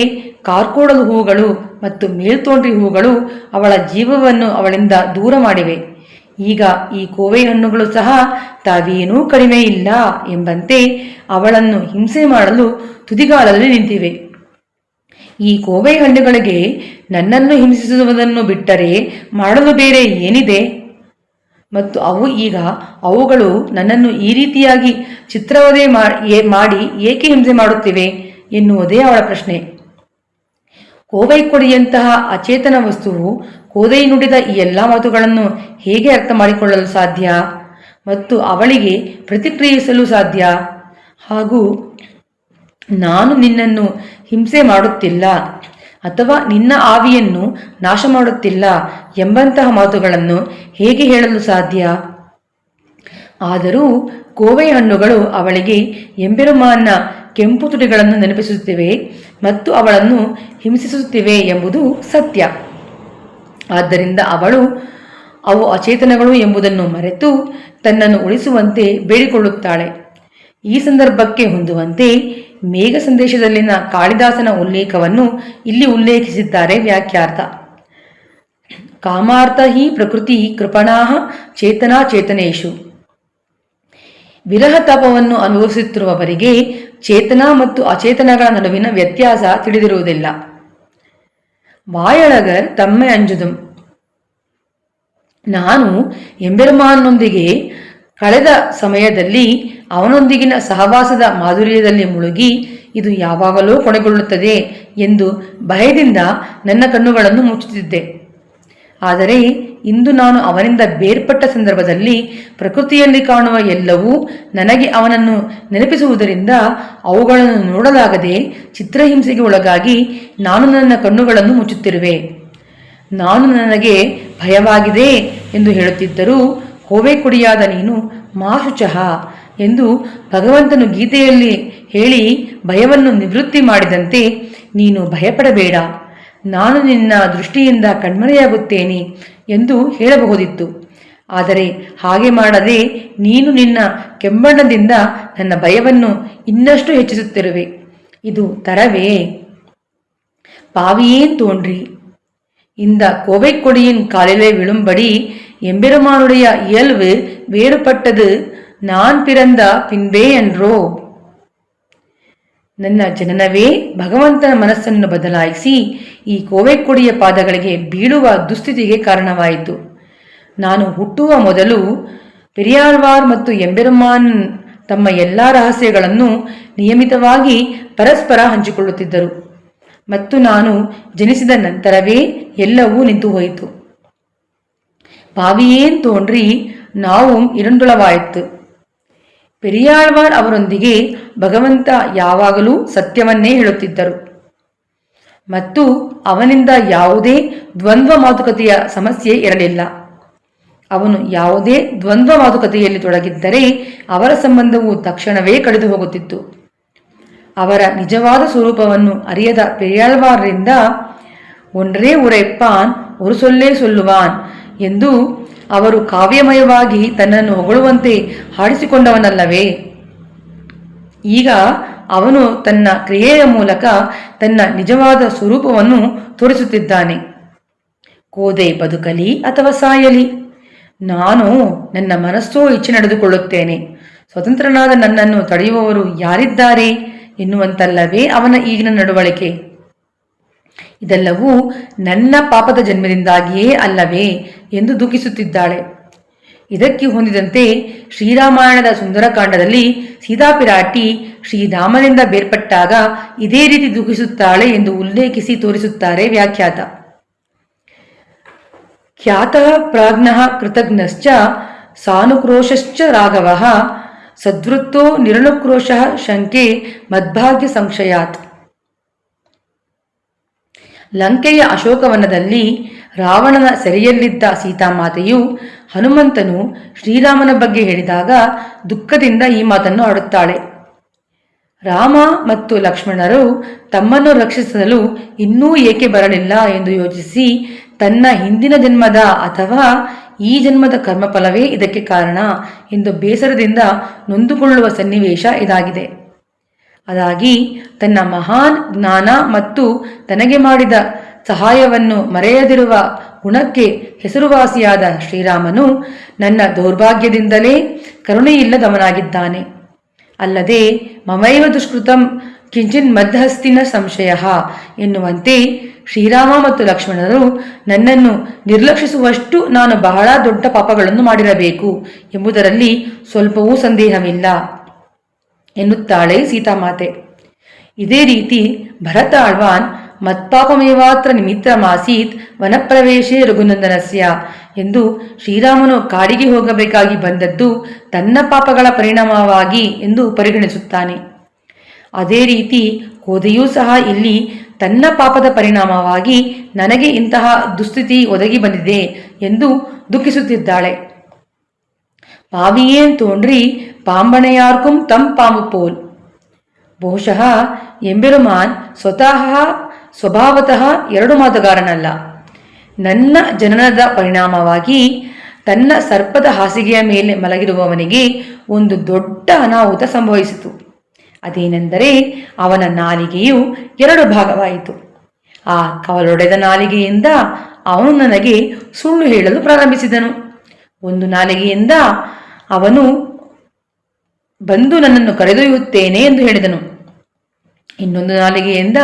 ಕಾರ್ಕೋಡದ ಹೂಗಳು ಮತ್ತು ಮೇಲ್ತೋಂಟಿ ಹೂಗಳು ಅವಳ ಜೀವವನ್ನು ಅವಳಿಂದ ದೂರ ಮಾಡಿವೆ. ಈಗ ಈ ಕೋವೈ ಹಣ್ಣುಗಳು ಸಹ ತಾವೇನೂ ಕಡಿಮೆ ಇಲ್ಲ ಎಂಬಂತೆ ಅವಳನ್ನು ಹಿಂಸೆ ಮಾಡಲು ತುದಿಗಾಲಲ್ಲಿ ನಿಂತಿವೆ. ಈ ಕೋವೈ ಹಣ್ಣುಗಳಿಗೆ ನನ್ನನ್ನು ಹಿಂಸಿಸುವುದನ್ನು ಬಿಟ್ಟರೆ ಮಾಡಲು ಬೇರೆ ಏನಿದೆ? ಮತ್ತು ಅವುಗಳು ನನ್ನನ್ನು ಈ ರೀತಿಯಾಗಿ ಚಿತ್ರವಧೆ ಮಾಡಿ ಏಕೆ ಹಿಂಸೆ ಮಾಡುತ್ತಿವೆ ಎನ್ನುವುದೇ ಅವಳ ಪ್ರಶ್ನೆ. ಕೋವೈ ಕೊಡಿಯಂತಹ ಅಚೇತನ ವಸ್ತುವು ಕೋದೈ ನುಡಿದ ಈ ಎಲ್ಲ ಮಾತುಗಳನ್ನು ಹೇಗೆ ಅರ್ಥ ಮಾಡಿಕೊಳ್ಳಲು ಸಾಧ್ಯ ಮತ್ತು ಅವಳಿಗೆ ಪ್ರತಿಕ್ರಿಯಿಸಲು ಸಾಧ್ಯ? ಹಾಗೂ ನಾನು ನಿನ್ನನ್ನು ಹಿಂಸೆ ಮಾಡುತ್ತಿಲ್ಲ ಅಥವಾ ನಿನ್ನ ಆವಿಯನ್ನು ನಾಶ ಮಾಡುತ್ತಿಲ್ಲ ಎಂಬಂತಹ ಮಾತುಗಳನ್ನು ಹೇಗೆ ಹೇಳಲು ಸಾಧ್ಯ? ಆದರೂ ಕೋವೈ ಹಣ್ಣುಗಳು ಅವಳಿಗೆ ಎಂಬೆರುಮಾನ್ನ ಕೆಂಪು ತುಟಿಗಳನ್ನು ನೆನಪಿಸುತ್ತಿವೆ ಮತ್ತು ಅವಳನ್ನು ಹಿಂಸಿಸುತ್ತಿವೆ ಎಂಬುದು ಸತ್ಯ. ಆದ್ದರಿಂದ ಅವು ಅಚೇತನಗಳು ಎಂಬುದನ್ನು ಮರೆತು ತನ್ನನ್ನು ಉಳಿಸುವಂತೆ ಬೇಡಿಕೊಳ್ಳುತ್ತಾಳೆ. ಈ ಸಂದರ್ಭಕ್ಕೆ ಹೊಂದುವಂತೆ ಮೇಘ ಸಂದೇಶದಲ್ಲಿನ ಕಾಳಿದಾಸನ ಉಲ್ಲೇಖವನ್ನು ಇಲ್ಲಿ ಉಲ್ಲೇಖಿಸಿದ್ದಾರೆ ವ್ಯಾಖ್ಯಾತ. ಕಾಮಾರ್ಥ ಹಿ ಪ್ರಕೃತಿ ಕೃಪಣಾ ಚೇತನಾ ಚೇತನೇಶು. ವಿರಹ ತಾಪವನ್ನು ಅನುಭವಿಸುತ್ತಿರುವವರಿಗೆ ಚೇತನ ಮತ್ತು ಅಚೇತನಗಳ ನಡುವಿನ ವ್ಯತ್ಯಾಸ ತಿಳಿದಿರುವುದಿಲ್ಲ. ವಾಯಳಗರ್ ತಮ್ಮೆ ಅಂಜುದಂ. ನಾನು ಎಂಬೆರುಮಾನ್ನೊಂದಿಗೆ ಕಳೆದ ಸಮಯದಲ್ಲಿ ಅವನೊಂದಿಗಿನ ಸಹವಾಸದ ಮಾಧುರ್ಯದಲ್ಲಿ ಮುಳುಗಿ ಇದು ಯಾವಾಗಲೂ ಕೊನೆಗೊಳ್ಳುತ್ತದೆ ಎಂದು ಭಯದಿಂದ ನನ್ನ ಕಣ್ಣುಗಳನ್ನು ಮುಚ್ಚುತ್ತಿದ್ದೆ. ಆದರೆ ಇಂದು ನಾನು ಅವನಿಂದ ಬೇರ್ಪಟ್ಟ ಸಂದರ್ಭದಲ್ಲಿ ಪ್ರಕೃತಿಯಲ್ಲಿ ಕಾಣುವ ಎಲ್ಲವೂ ನನಗೆ ಅವನನ್ನು ನೆನಪಿಸುವುದರಿಂದ ಅವುಗಳನ್ನು ನೋಡಲಾಗದೆ ಚಿತ್ರಹಿಂಸೆಗೆ ಒಳಗಾಗಿ ನಾನು ನನ್ನ ಕಣ್ಣುಗಳನ್ನು ಮುಚ್ಚುತ್ತಿರುವೆ. ನಾನು ನನಗೆ ಭಯವಾಗಿದೆ ಎಂದು ಹೇಳುತ್ತಿದ್ದರೂ ಕೋವೆ ಕುಡಿಯಾದ ನೀನು ಮಾಶುಚಃ ಎಂದು ಭಗವಂತನು ಗೀತೆಯಲ್ಲಿ ಹೇಳಿ ಭಯವನ್ನು ನಿವೃತ್ತಿ ಮಾಡಿದಂತೆ ನೀನು ಭಯಪಡಬೇಡ, ನಾನು ನಿನ್ನ ದೃಷ್ಟಿಯಿಂದ ಕಣ್ಮರೆಯಾಗುತ್ತೇನೆ ಎಂದು ಹೇಳಬಹುದಿತ್ತು. ಆದರೆ ಹಾಗೆ ಮಾಡದೆ ನೀನು ನಿನ್ನ ಕೆಂಬಣ್ಣದಿಂದ ನನ್ನ ಭಯವನ್ನು ಇನ್ನಷ್ಟು ಹೆಚ್ಚಿಸುತ್ತಿರುವೆ. ಇದು ತರವೇ? பாவியேன் தோன்றி இந்த கோவை கொடியின் காலிலே விழும்படி எம்பெருமானுடைய இயல்பு வேறுபட்டது நான் பிறந்த பின்பே என்றೋ. ನನ್ನ ಜನನವೇ ಭಗವಂತನ ಮನಸ್ಸನ್ನು ಬದಲಾಯಿಸಿ ಈ ಕೋವೆಕೊಡಿಯ ಪಾದಗಳಿಗೆ ಬೀಳುವ ದುಸ್ಥಿತಿಗೆ ಕಾರಣವಾಯಿತು. ನಾನು ಹುಟ್ಟುವ ಮೊದಲು ಪೆರಿಯಾಳ್ವಾರ್ ಮತ್ತು ಎಂಬೆರುಮಾನ್ ತಮ್ಮ ಎಲ್ಲ ರಹಸ್ಯಗಳನ್ನು ನಿಯಮಿತವಾಗಿ ಪರಸ್ಪರ ಹಂಚಿಕೊಳ್ಳುತ್ತಿದ್ದರು ಮತ್ತು ನಾನು ಜನಿಸಿದ ನಂತರವೇ ಎಲ್ಲವೂ ನಿಂತು ಹೋಯಿತು. பாவியேன் தோன்றி நாவும் இருண்டுಳವಾಯಿತು. ಪೆರಿಯಾಳ್ವಾರ್ ಅವರೊಂದಿಗೆ ಭಗವಂತ ಯಾವಾಗಲೂ ಸತ್ಯವನ್ನೇ ಹೇಳುತ್ತಿದ್ದರು ಮತ್ತು ಅವನಿಂದ ಯಾವುದೇ ದ್ವಂದ್ವ ಮಾತುಕತೆಯ ಸಮಸ್ಯೆ ಇರಲಿಲ್ಲ. ಅವನು ಯಾವುದೇ ದ್ವಂದ್ವ ಮಾತುಕತೆಯಲ್ಲಿ ತೊಡಗಿದ್ದರೆ ಅವರ ಸಂಬಂಧವು ತಕ್ಷಣವೇ ಕಳೆದು ಹೋಗುತ್ತಿತ್ತು. ಅವರ ನಿಜವಾದ ಸ್ವರೂಪವನ್ನು ಅರಿಯದ ಪೆರಿಯಾಳ್ವಾರ್ರಿಂದ ஒன்றே உரைப்பான் ஒரு சொல்லே சொல்லுவான் ಎಂದು ಅವರು ಕಾವ್ಯಮಯವಾಗಿ ತನ್ನನ್ನು ಹೊಗಳುವಂತೆ ಹಾಡಿಸಿಕೊಂಡವನಲ್ಲವೇ? ಈಗ ಅವನು ತನ್ನ ಕ್ರಿಯೆಯ ಮೂಲಕ ತನ್ನ ನಿಜವಾದ ಸ್ವರೂಪವನ್ನು ತೋರಿಸುತ್ತಿದ್ದಾನೆ. ಕೋದೆ ಬದುಕಲಿ ಅಥವಾ ಸಾಯಲಿ, ನಾನು ನನ್ನ ಮನಸ್ಸೋ ಇಚ್ಛೆ ನಡೆದುಕೊಳ್ಳುತ್ತೇನೆ, ಸ್ವತಂತ್ರನಾದ ನನ್ನನ್ನು ತಡೆಯುವವರು ಯಾರಿದ್ದಾರೆ ಎನ್ನುವಂತಲ್ಲವೇ ಅವನ ಈಗಿನ ನಡವಳಿಕೆ. ಇದೆಲ್ಲವೂ ನನ್ನ ಪಾಪದ ಜನ್ಮದಿಂದಾಗಿಯೇ ಅಲ್ಲವೇ ಎಂದು ದುಃಖಿಸುತ್ತಿದ್ದಾಳೆ. ಇದಕ್ಕೆ ಹೊಂದಿದಂತೆ ಶ್ರೀರಾಮಾಯಣದ ಸುಂದರಕಾಂಡದಲ್ಲಿ ಸೀತಾಪಿರಾಟಿ ಶ್ರೀರಾಮನಿಂದ ಬೇರ್ಪಟ್ಟಾಗ ಇದೇ ರೀತಿ ದುಃಖಿಸುತ್ತಾಳೆ ಎಂದು ಉಲ್ಲೇಖಿಸಿ ತೋರಿಸುತ್ತಾರೆ ವ್ಯಾಖ್ಯಾತ. ಖ್ಯಾತಃ ಪ್ರಾಜ್ಞಃ ಕೃತಜ್ಞಶ್ಚ ಸಾನುಕ್ರೋಶಶ್ಚ ರಾಘವಃ ಸದ್ವೃತ್ತೋ ನಿರನುಕ್ರೋಶಃ ಶಂಕೆ ಮದ್ಭಾಗ್ಯ ಸಂಶಯಾತ್. ಲಂಕೆಯ ಅಶೋಕವನದಲ್ಲಿ ರಾವಣನ ಸೆರೆಯಲ್ಲಿದ್ದ ಸೀತಾಮಾತೆಯು ಹನುಮಂತನು ಶ್ರೀರಾಮನ ಬಗ್ಗೆ ಹೇಳಿದಾಗ ದುಃಖದಿಂದ ಈ ಮಾತನ್ನು ಆಡುತ್ತಾಳೆ. ರಾಮ ಮತ್ತು ಲಕ್ಷ್ಮಣರು ತಮ್ಮನ್ನು ರಕ್ಷಿಸಲು ಇನ್ನೂ ಏಕೆ ಬರಲಿಲ್ಲ ಎಂದು ಯೋಚಿಸಿ ತನ್ನ ಹಿಂದಿನ ಜನ್ಮದ ಅಥವಾ ಈ ಜನ್ಮದ ಕರ್ಮಫಲವೇ ಇದಕ್ಕೆ ಕಾರಣ ಎಂದು ಬೇಸರದಿಂದ ನೊಂದುಕೊಳ್ಳುವ ಸನ್ನಿವೇಶ ಇದಾಗಿದೆ. ಅದಾಗಿ ತನ್ನ ಮಹಾನ್ ಜ್ಞಾನ ಮತ್ತು ತನಗೆ ಮಾಡಿದ ಸಹಾಯವನ್ನು ಮರೆಯದಿರುವ ಗುಣಕ್ಕೆ ಹೆಸರುವಾಸಿಯಾದ ಶ್ರೀರಾಮನು ನನ್ನ ದೌರ್ಭಾಗ್ಯದಿಂದಲೇ ಕರುಣೆಯಿಲ್ಲದವನಾಗಿದ್ದಾನೆ. ಅಲ್ಲದೆ ಮಮೈವ ದುಷ್ಕೃತಂ ಕಿಂಚಿನ್ ಮಧ್ಯಸ್ಥಿನ ಸಂಶಯ ಎನ್ನುವಂತೆ ಶ್ರೀರಾಮ ಮತ್ತು ಲಕ್ಷ್ಮಣರು ನನ್ನನ್ನು ನಿರ್ಲಕ್ಷಿಸುವಷ್ಟು ನಾನು ಬಹಳ ದೊಡ್ಡ ಪಾಪಗಳನ್ನು ಮಾಡಿರಬೇಕು ಎಂಬುದರಲ್ಲಿ ಸ್ವಲ್ಪವೂ ಸಂದೇಹವಿಲ್ಲ ಎನ್ನುತ್ತಾಳೆ ಸೀತಾಮಾತೆ. ಇದೇ ರೀತಿ ಭರತ ಆಳ್ವಾನ್ ಮತ್ಪಾಪಮೇವಾತ್ರ ನಿಮಿತ್ತಮಾಸೀತ್ ವನಪ್ರವೇಶೇ ರಘುನಂದನಸ್ಯ ಎಂದು ಶ್ರೀರಾಮನು ಕಾಡಿಗೆ ಹೋಗಬೇಕಾಗಿ ಬಂದದ್ದು ತನ್ನ ಪಾಪಗಳ ಪರಿಣಾಮವಾಗಿ ಎಂದು ಪರಿಗಣಿಸುತ್ತಾನೆ. ಅದೇ ರೀತಿ ಕೋದೆಯೂ ಸಹ ಇಲ್ಲಿ ತನ್ನ ಪಾಪದ ಪರಿಣಾಮವಾಗಿ ನನಗೆ ಇಂತಹ ದುಸ್ಥಿತಿ ಒದಗಿ ಬಂದಿದೆ ಎಂದು ದುಃಖಿಸುತ್ತಿದ್ದಾಳೆ. ಪಾವಿಯೇನ್ ತೋಂಡ್ರಿ ಪಾಂಬಣೆಯಾರ್ಕುಂ ತಂ ಪಾಂಬು ಪೋಲ್. ಬಹುಶಃ ಎಂಬೆರುಮಾನ್ ಸ್ವಭಾವತಃ ಎರಡು ಮಾತುಗಾರನಲ್ಲ. ನನ್ನ ಜನನದ ಪರಿಣಾಮವಾಗಿ ತನ್ನ ಸರ್ಪದ ಹಾಸಿಗೆಯ ಮೇಲೆ ಮಲಗಿರುವವನಿಗೆ ಒಂದು ದೊಡ್ಡ ಅನಾಹುತ ಸಂಭವಿಸಿತು. ಅದೇನೆಂದರೆ ಅವನ ನಾಲಿಗೆಯು 2 ಭಾಗವಾಯಿತು. ಆ ಕವಲೊಡೆದ ನಾಲಿಗೆಯಿಂದ ಅವನು ನನಗೆ ಸುಳ್ಳು ಹೇಳಲು ಪ್ರಾರಂಭಿಸಿದನು. ಒಂದು ನಾಲಿಗೆಯಿಂದ ಅವನು ಬಂದು ನನ್ನನ್ನು ಕರೆದೊಯ್ಯುತ್ತೇನೆ ಎಂದು ಹೇಳಿದನು. ಇನ್ನೊಂದು ನಾಲಿಗೆಯಿಂದ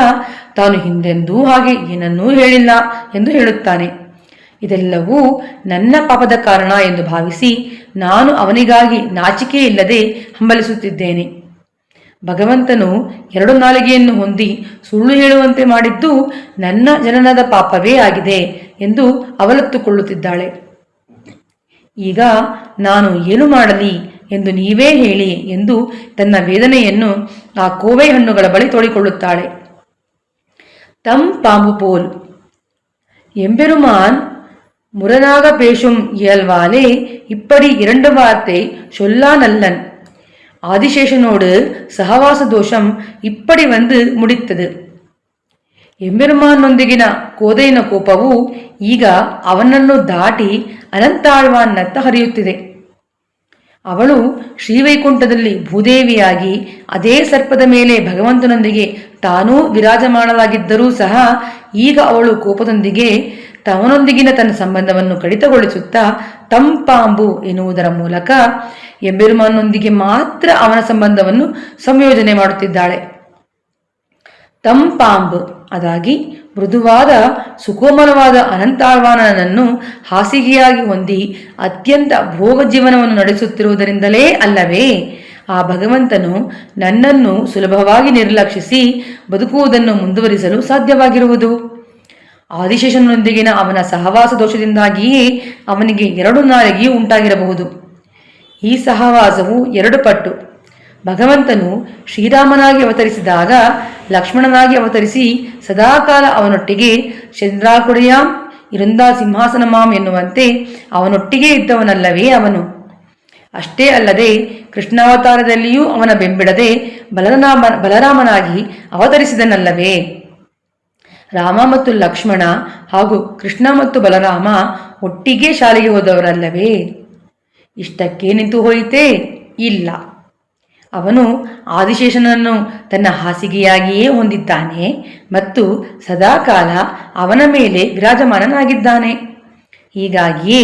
ತಾನು ಹಿಂದೆಂದೂ ಹಾಗೆ ಏನನ್ನೂ ಹೇಳಿಲ್ಲ ಎಂದು ಹೇಳುತ್ತಾನೆ. ಇದೆಲ್ಲವೂ ನನ್ನ ಪಾಪದ ಕಾರಣ ಎಂದು ಭಾವಿಸಿ ನಾನು ಅವನಿಗಾಗಿ ನಾಚಿಕೆ ಇಲ್ಲದೆ ಹಂಬಲಿಸುತ್ತಿದ್ದೇನೆ. ಭಗವಂತನು 2 ನಾಲಿಗೆಯನ್ನು ಹೊಂದಿ ಸುಳ್ಳು ಹೇಳುವಂತೆ ಮಾಡಿದ್ದು ನನ್ನ ಜನನದ ಪಾಪವೇ ಆಗಿದೆ ಎಂದು ಅವಲತ್ತುಕೊಳ್ಳುತ್ತಿದ್ದಾಳೆ. ಈಗ ನಾನು ಏನು ಮಾಡಲಿ ಎಂದು ನೀವೇ ಹೇಳಿ ಎಂದು ತನ್ನ ವೇದನೆಯನ್ನು ಆ ಕೋವೆ ಹಣ್ಣುಗಳ ಬಳಿ ತೋಡಿಕೊಳ್ಳುತ್ತಾಳೆ. தம் பாம்பு போல் எம்பெருமான் முரணாக பேசும் இயல்பாலே இப்படி 2 வார்த்தை சொல்லானல்லன். ஆதிசேஷனோடு சகவாச தோஷம் இப்படி வந்து முடித்தது. ಎಂಬೆರುಮಾನ್ನೊಂದಿಗಿನ ಕೋದೈನ ಕೋಪವು ಈಗ ಅವನನ್ನು ದಾಟಿ ಅನಂತಾಳ್ವಾನ್ನತ್ತ ಹರಿಯುತ್ತಿದೆ. ಅವಳು ಶ್ರೀವೈಕುಂಠದಲ್ಲಿ ಭೂದೇವಿಯಾಗಿ ಅದೇ ಸರ್ಪದ ಮೇಲೆ ಭಗವಂತನೊಂದಿಗೆ ತಾನೂ ವಿರಾಜಮಾನಳಾಗಿದ್ದರೂ ಸಹ ಈಗ ಅವಳು ಕೋಪದೊಂದಿಗೆ ತವನೊಂದಿಗಿನ ತನ್ನ ಸಂಬಂಧವನ್ನು ಕಡಿತಗೊಳಿಸುತ್ತಾ ತಂಪಾಂಬು ಎನ್ನುವುದರ ಮೂಲಕ ಎಂಬೆರುಮಾನ್ನೊಂದಿಗೆ ಮಾತ್ರ ಅವನ ಸಂಬಂಧವನ್ನು ಸಂಯೋಜನೆ ಮಾಡುತ್ತಿದ್ದಾಳೆ. ತಂಪಾಂಬು ಅದಾಗಿ ಮೃದುವಾದ ಸುಕೋಮಲವಾದ ಅನಂತಾಳ್ವಾನನನ್ನು ಹಾಸಿಗೆಯಾಗಿ ಹೊಂದಿ ಅತ್ಯಂತ ಭೋಗ ಜೀವನವನ್ನು ನಡೆಸುತ್ತಿರುವುದರಿಂದಲೇ ಅಲ್ಲವೇ ಆ ಭಗವಂತನು ನನ್ನನ್ನು ಸುಲಭವಾಗಿ ನಿರ್ಲಕ್ಷಿಸಿ ಬದುಕುವುದನ್ನು ಮುಂದುವರಿಸಲು ಸಾಧ್ಯವಾಗಿರುವುದು. ಆದಿಶೇಷನೊಂದಿಗಿನ ಅವನ ಸಹವಾಸ ದೋಷದಿಂದಾಗಿಯೇ ಅವನಿಗೆ 2 ನಾಲಿಗೆಯೂ ಉಂಟಾಗಿರಬಹುದು. ಈ ಸಹವಾಸವು 2 ಪಟ್ಟು. ಭಗವಂತನು ಶ್ರೀರಾಮನಾಗಿ ಅವತರಿಸಿದಾಗ ಲಕ್ಷ್ಮಣನಾಗಿ ಅವತರಿಸಿ ಸದಾಕಾಲ ಅವನೊಟ್ಟಿಗೆ ಚಂದ್ರಾಕುಡೆಯಾಂ ಇರುಂದಾ ಸಿಂಹಾಸನಮಾಂ ಎನ್ನುವಂತೆ ಅವನೊಟ್ಟಿಗೆ ಇದ್ದವನಲ್ಲವೇ ಅವನು. ಅಷ್ಟೇ ಅಲ್ಲದೆ ಕೃಷ್ಣಾವತಾರದಲ್ಲಿಯೂ ಅವನ ಬೆಂಬಿಡದೆ ಬಲರಾಮನಾಗಿ ಅವತರಿಸಿದನಲ್ಲವೇ. ರಾಮ ಮತ್ತು ಲಕ್ಷ್ಮಣ ಹಾಗೂ ಕೃಷ್ಣ ಮತ್ತು ಬಲರಾಮ ಒಟ್ಟಿಗೆ ಶಾಲೆಗೆ ಹೋದವರಲ್ಲವೇ. ಇಷ್ಟಕ್ಕೆ ನಿಂತು ಹೋಯಿತೇ? ಇಲ್ಲ. ಅವನು ಆದಿಶೇಷನನ್ನು ತನ್ನ ಹಾಸಿಗೆಯಾಗಿಯೇ ಹೊಂದಿದ್ದಾನೆ ಮತ್ತು ಸದಾಕಾಲ ಅವನ ಮೇಲೆ ವಿರಾಜಮಾನನಾಗಿದ್ದಾನೆ. ಹೀಗಾಗಿಯೇ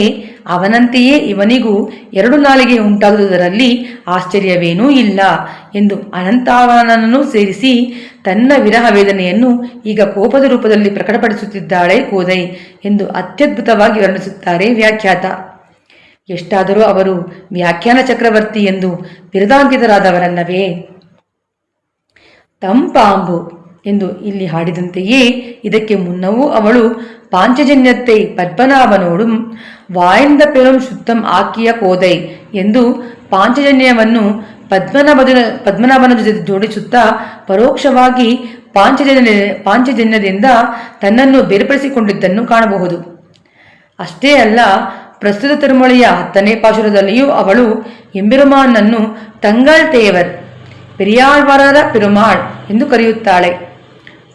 ಅವನಂತೆಯೇ ಇವನಿಗೂ 2 ನಾಲಿಗೆ ಉಂಟಾಗುವುದರಲ್ಲಿ ಆಶ್ಚರ್ಯವೇನೂ ಇಲ್ಲ ಎಂದು ಅನಂತಾವನನ್ನು ಸೇರಿಸಿ ತನ್ನ ವಿರಹ ವೇದನೆಯನ್ನು ಈಗ ಕೋಪದ ರೂಪದಲ್ಲಿ ಪ್ರಕಟಪಡಿಸುತ್ತಿದ್ದಾಳೆ ಕೋದೈ ಎಂದು ಅತ್ಯದ್ಭುತವಾಗಿ ವರ್ಣಿಸುತ್ತಾರೆ ವ್ಯಾಖ್ಯಾತ. ಎಷ್ಟಾದರೂ ಅವರು ವ್ಯಾಖ್ಯಾನ ಚಕ್ರವರ್ತಿ ಎಂದು ಬಿರುದಾಂಕಿತರಾದವರಲ್ಲವೇ. ತಂಪಾಂಬು ಎಂದು ಇಲ್ಲಿ ಹಾಡಿದಂತೆಯೇ ಇದಕ್ಕೆ ಮುನ್ನವೂ ಅವಳು ಪಾಂಚಜನ್ಯத்தை ಪದ್ಮನಾಭನೋಡು ವಾಯ್ದ ಪೆರುಂ ಶುದ್ಧಂ ಆಕಿಯ ಕೋದೈ ಎಂದು ಪಾಂಚಜನ್ಯವನ್ನು ಪದ್ಮನಾಭನ ಜೊತೆ ಜೋಡಿಸುತ್ತಾ ಪರೋಕ್ಷವಾಗಿ ಪಾಂಚಜನ್ಯದಿಂದ ತನ್ನನ್ನು ಬೇರ್ಪಡಿಸಿಕೊಂಡಿದ್ದನ್ನು ಕಾಣಬಹುದು. ಅಷ್ಟೇ ಅಲ್ಲ, ಪ್ರಸ್ತುತ ತಿರುಮಳೆಯ 10ನೇ ಪಾಶುರದಲ್ಲಿಯೂ ಅವಳು ಎಂಬೆರುಮಾನನ್ನು ತಂಗಳ್ ತೇವರ್ ಪೆರಿಯಾಳ್ವಾರರ ಪೆರುಮಾಳ್ ಎಂದು ಕರೆಯುತ್ತಾಳೆ.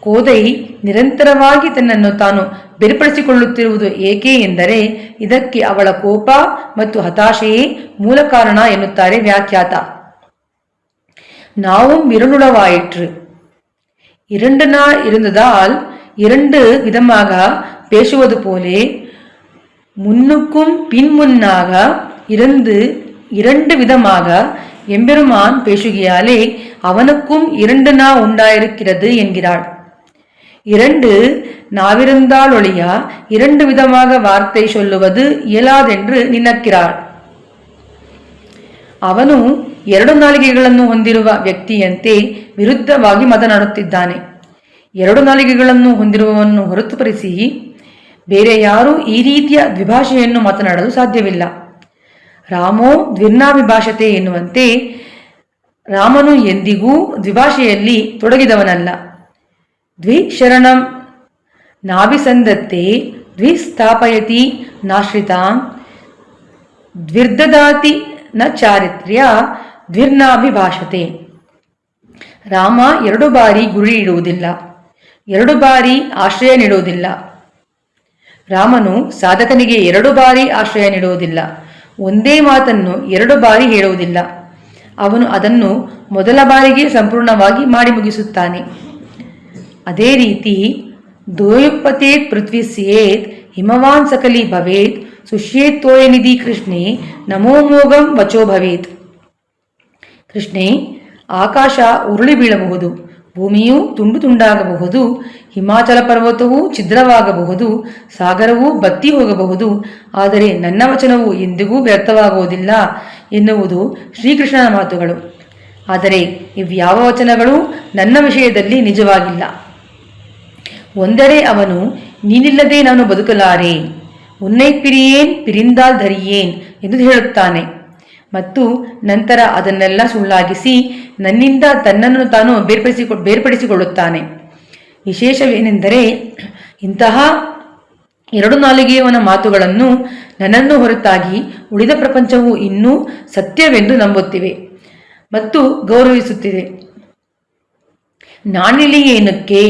ಕೋದೈ ನಿರಂತರವಾಗಿ ತನ್ನನ್ನು ತಾನು ಬೇರ್ಪಡಿಸಿಕೊಳ್ಳುತ್ತಿರುವುದು ಏಕೆ ಎಂದರೆ ಇದಕ್ಕೆ ಅವಳ ಕೋಪ ಮತ್ತು ಹತಾಶೆಯೇ ಮೂಲ ಕಾರಣ ಎನ್ನುತ್ತಾರೆ ವ್ಯಾಖ್ಯಾತ. நாவும் இருளுளவாயிற்று. 2 நாள் இருந்ததால் 2 விதமாக பேசுவது போலே முன்னுக்கும் பின்முன்னாக இருந்து 2 விதமாக எம்பெருமான் பேசுகையாலே அவனுக்கும் 2 நா உண்டாயிருக்கிறது என்கிறாள். 2 நாவிருந்தால் ஒழிய 2 விதமாக வார்த்தை சொல்லுவது இயலாದೆಂದು ನಿನಕ್ಕಿರಾಳ್. ಅವನು 2 ನಾಲಿಗೆಗಳನ್ನು ಹೊಂದಿರುವ ವ್ಯಕ್ತಿಯಂತೆ ವಿರುದ್ಧವಾಗಿ ಮಾತನಾಡುತ್ತಿದ್ದಾನೆ. 2 ನಾಲಿಗೆಗಳನ್ನು ಹೊಂದಿರುವವನ್ನು ಹೊರತುಪಡಿಸಿ ಬೇರೆ ಯಾರೂ ಈ ರೀತಿಯ ದ್ವಿಭಾಷೆಯನ್ನು ಮಾತನಾಡಲು ಸಾಧ್ಯವಿಲ್ಲ. ರಾಮೋ ದ್ವಿರ್ನಾಭಿಭಾಷತೆ ಎನ್ನುವಂತೆ ರಾಮನು ಎಂದಿಗೂ ದ್ವಿಭಾಷೆಯಲ್ಲಿ ತೊಡಗಿದವನಲ್ಲ. ದ್ವಿಶರಣಂ ನಾಭಿಸಂದತ್ತೆ ದ್ವಿಸ್ಥಾಪಯತಿ ನಾಶ್ರಿತಾಂ ದ್ವಿರ್ದದಾತಿ ನ ಚಾರಿತ್ರ್ಯ ದ್ವಿರ್ನಾಭಿಭಾಷತೆ. ರಾಮ 2 ಬಾರಿ ಗುರಿ ಇಡುವುದಿಲ್ಲ, 2 ಬಾರಿ ಆಶ್ರಯ ನೀಡುವುದಿಲ್ಲ. ರಾಮನು ಸಾಧಕನಿಗೆ 2 ಬಾರಿ ಆಶ್ರಯ ನೀಡುವುದಿಲ್ಲ, ಒಂದೇ ಮಾತನ್ನು 2 ಬಾರಿ ಹೇಳುವುದಿಲ್ಲ. ಅವನು ಅದನ್ನು ಮೊದಲ ಬಾರಿಗೆ ಸಂಪೂರ್ಣವಾಗಿ ಮಾಡಿ ಮುಗಿಸುತ್ತಾನೆ. ಅದೇ ರೀತಿ ದ್ವಯೋಪತೇತ್ ಪೃಥ್ವಿ ಸ್ಯೇತ್ ಹಿಮವಾನ್ ಸಕಲಿ ಭವೇತ್ ಸುಷ್ಯೇತ್ ತೋಯನಿಧಿ ಕೃಷ್ಣೇ ನಮೋಮೋಗಂ ವಚೋ ಭವೇತ್. ಕೃಷ್ಣೇ, ಆಕಾಶ ಉರುಳಿ ಬೀಳಬಹುದು, ಭೂಮಿಯೂ ತುಂಡು ತುಂಡಾಗಬಹುದು, ಹಿಮಾಚಲ ಪರ್ವತವೂ ಛಿದ್ರವಾಗಬಹುದು, ಸಾಗರವೂ ಬತ್ತಿ ಹೋಗಬಹುದು, ಆದರೆ ನನ್ನ ವಚನವು ಎಂದಿಗೂ ವ್ಯರ್ಥವಾಗುವುದಿಲ್ಲ ಎನ್ನುವುದು ಶ್ರೀಕೃಷ್ಣನ ಮಾತುಗಳು. ಆದರೆ ಇವ್ಯಾವ ವಚನಗಳು ನನ್ನ ವಿಷಯದಲ್ಲಿ ನಿಜವಾಗಿಲ್ಲ. ಒಂದೆಡೆ ಅವನು ನೀನಿಲ್ಲದೆ ನಾನು ಬದುಕಲಾರೆ, ಉನ್ನೈ ಪಿರಿಯೇನ್ ಪಿರಿಂದಾಲ್ ಧರಿಯೇನ್ ಎಂದು ಹೇಳುತ್ತಾನೆ. ಮತ್ತು ನಂತರ ಅದನ್ನೆಲ್ಲ ಸುಳ್ಳಾಗಿಸಿ ನನ್ನಿಂದ ತನ್ನನ್ನು ತಾನು ಬೇರ್ಪಡಿಸಿಕೊಳ್ಳುತ್ತಾನೆ. ವಿಶೇಷವೇನೆಂದರೆ ಇಂತಹ 2 ನಾಲಿಗೆಯವನ ಮಾತುಗಳನ್ನು ನನ್ನನ್ನು ಹೊರತಾಗಿ ಉಳಿದ ಪ್ರಪಂಚವು ಇನ್ನೂ ಸತ್ಯವೆಂದು ನಂಬುತ್ತಿವೆ ಮತ್ತು ಗೌರವಿಸುತ್ತಿದೆ. ನಾನಿಲ್ಲಿ ಏನಕ್ಕೆ?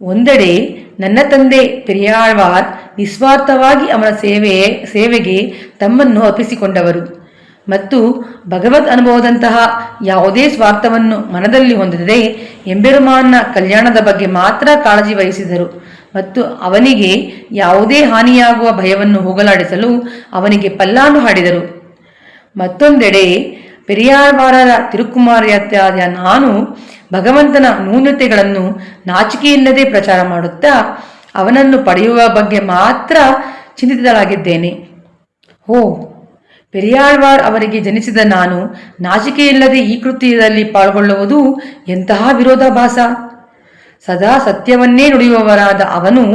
ಒಂದೆಡೆ ನನ್ನ ತಂದೆ ಪೆರಿಯಾಳ್ವಾರ್ ನಿಸ್ವಾರ್ಥವಾಗಿ ಅವನ ಸೇವೆಗೆ ತಮ್ಮನ್ನು ಅರ್ಪಿಸಿಕೊಂಡವರು ಮತ್ತು ಭಗವದ್ ಅನುಭವದಂತಹ ಯಾವುದೇ ಸ್ವಾರ್ಥವನ್ನು ಮನದಲ್ಲಿ ಹೊಂದದೆ ಎಂಬೆರುಮಾನ್ನ ಕಲ್ಯಾಣದ ಬಗ್ಗೆ ಮಾತ್ರ ಕಾಳಜಿ ವಹಿಸಿದರು ಮತ್ತು ಅವನಿಗೆ ಯಾವುದೇ ಹಾನಿಯಾಗುವ ಭಯವನ್ನು ಹೋಗಲಾಡಿಸಲು ಅವನಿಗೆ ಪಲ್ಲಾನು ಹಾಡಿದರು. ಮತ್ತೊಂದೆಡೆ ಪೆರಿಯಾಳ್ವಾರರ ತಿರುಕುಮಾರ್ಯಾದ ನಾನು ಭಗವಂತನ ನ್ಯೂನತೆಗಳನ್ನು ನಾಚಿಕೆಯಿಲ್ಲದೆ ಪ್ರಚಾರ ಮಾಡುತ್ತಾ ಅವನನ್ನು ಪಡೆಯುವ ಬಗ್ಗೆ ಮಾತ್ರ ಚಿಂತಿತಳಾಗಿದ್ದೇನೆ. ಹೋ, ಪೆರಿಯಾಳ್ವಾರ್ ಅವರಿಗೆ ಜನಿಸಿದ ನಾನು ನಾಚಿಕೆಯಿಲ್ಲದೆ ಈ ಕೃತ್ಯದಲ್ಲಿ ಪಾಲ್ಗೊಳ್ಳುವುದು ಎಂತಹ ವಿರೋಧಾಭಾಸ! ಸದಾ ಸತ್ಯವನ್ನೇ ನುಡಿಯುವವರಾದ ಅವನು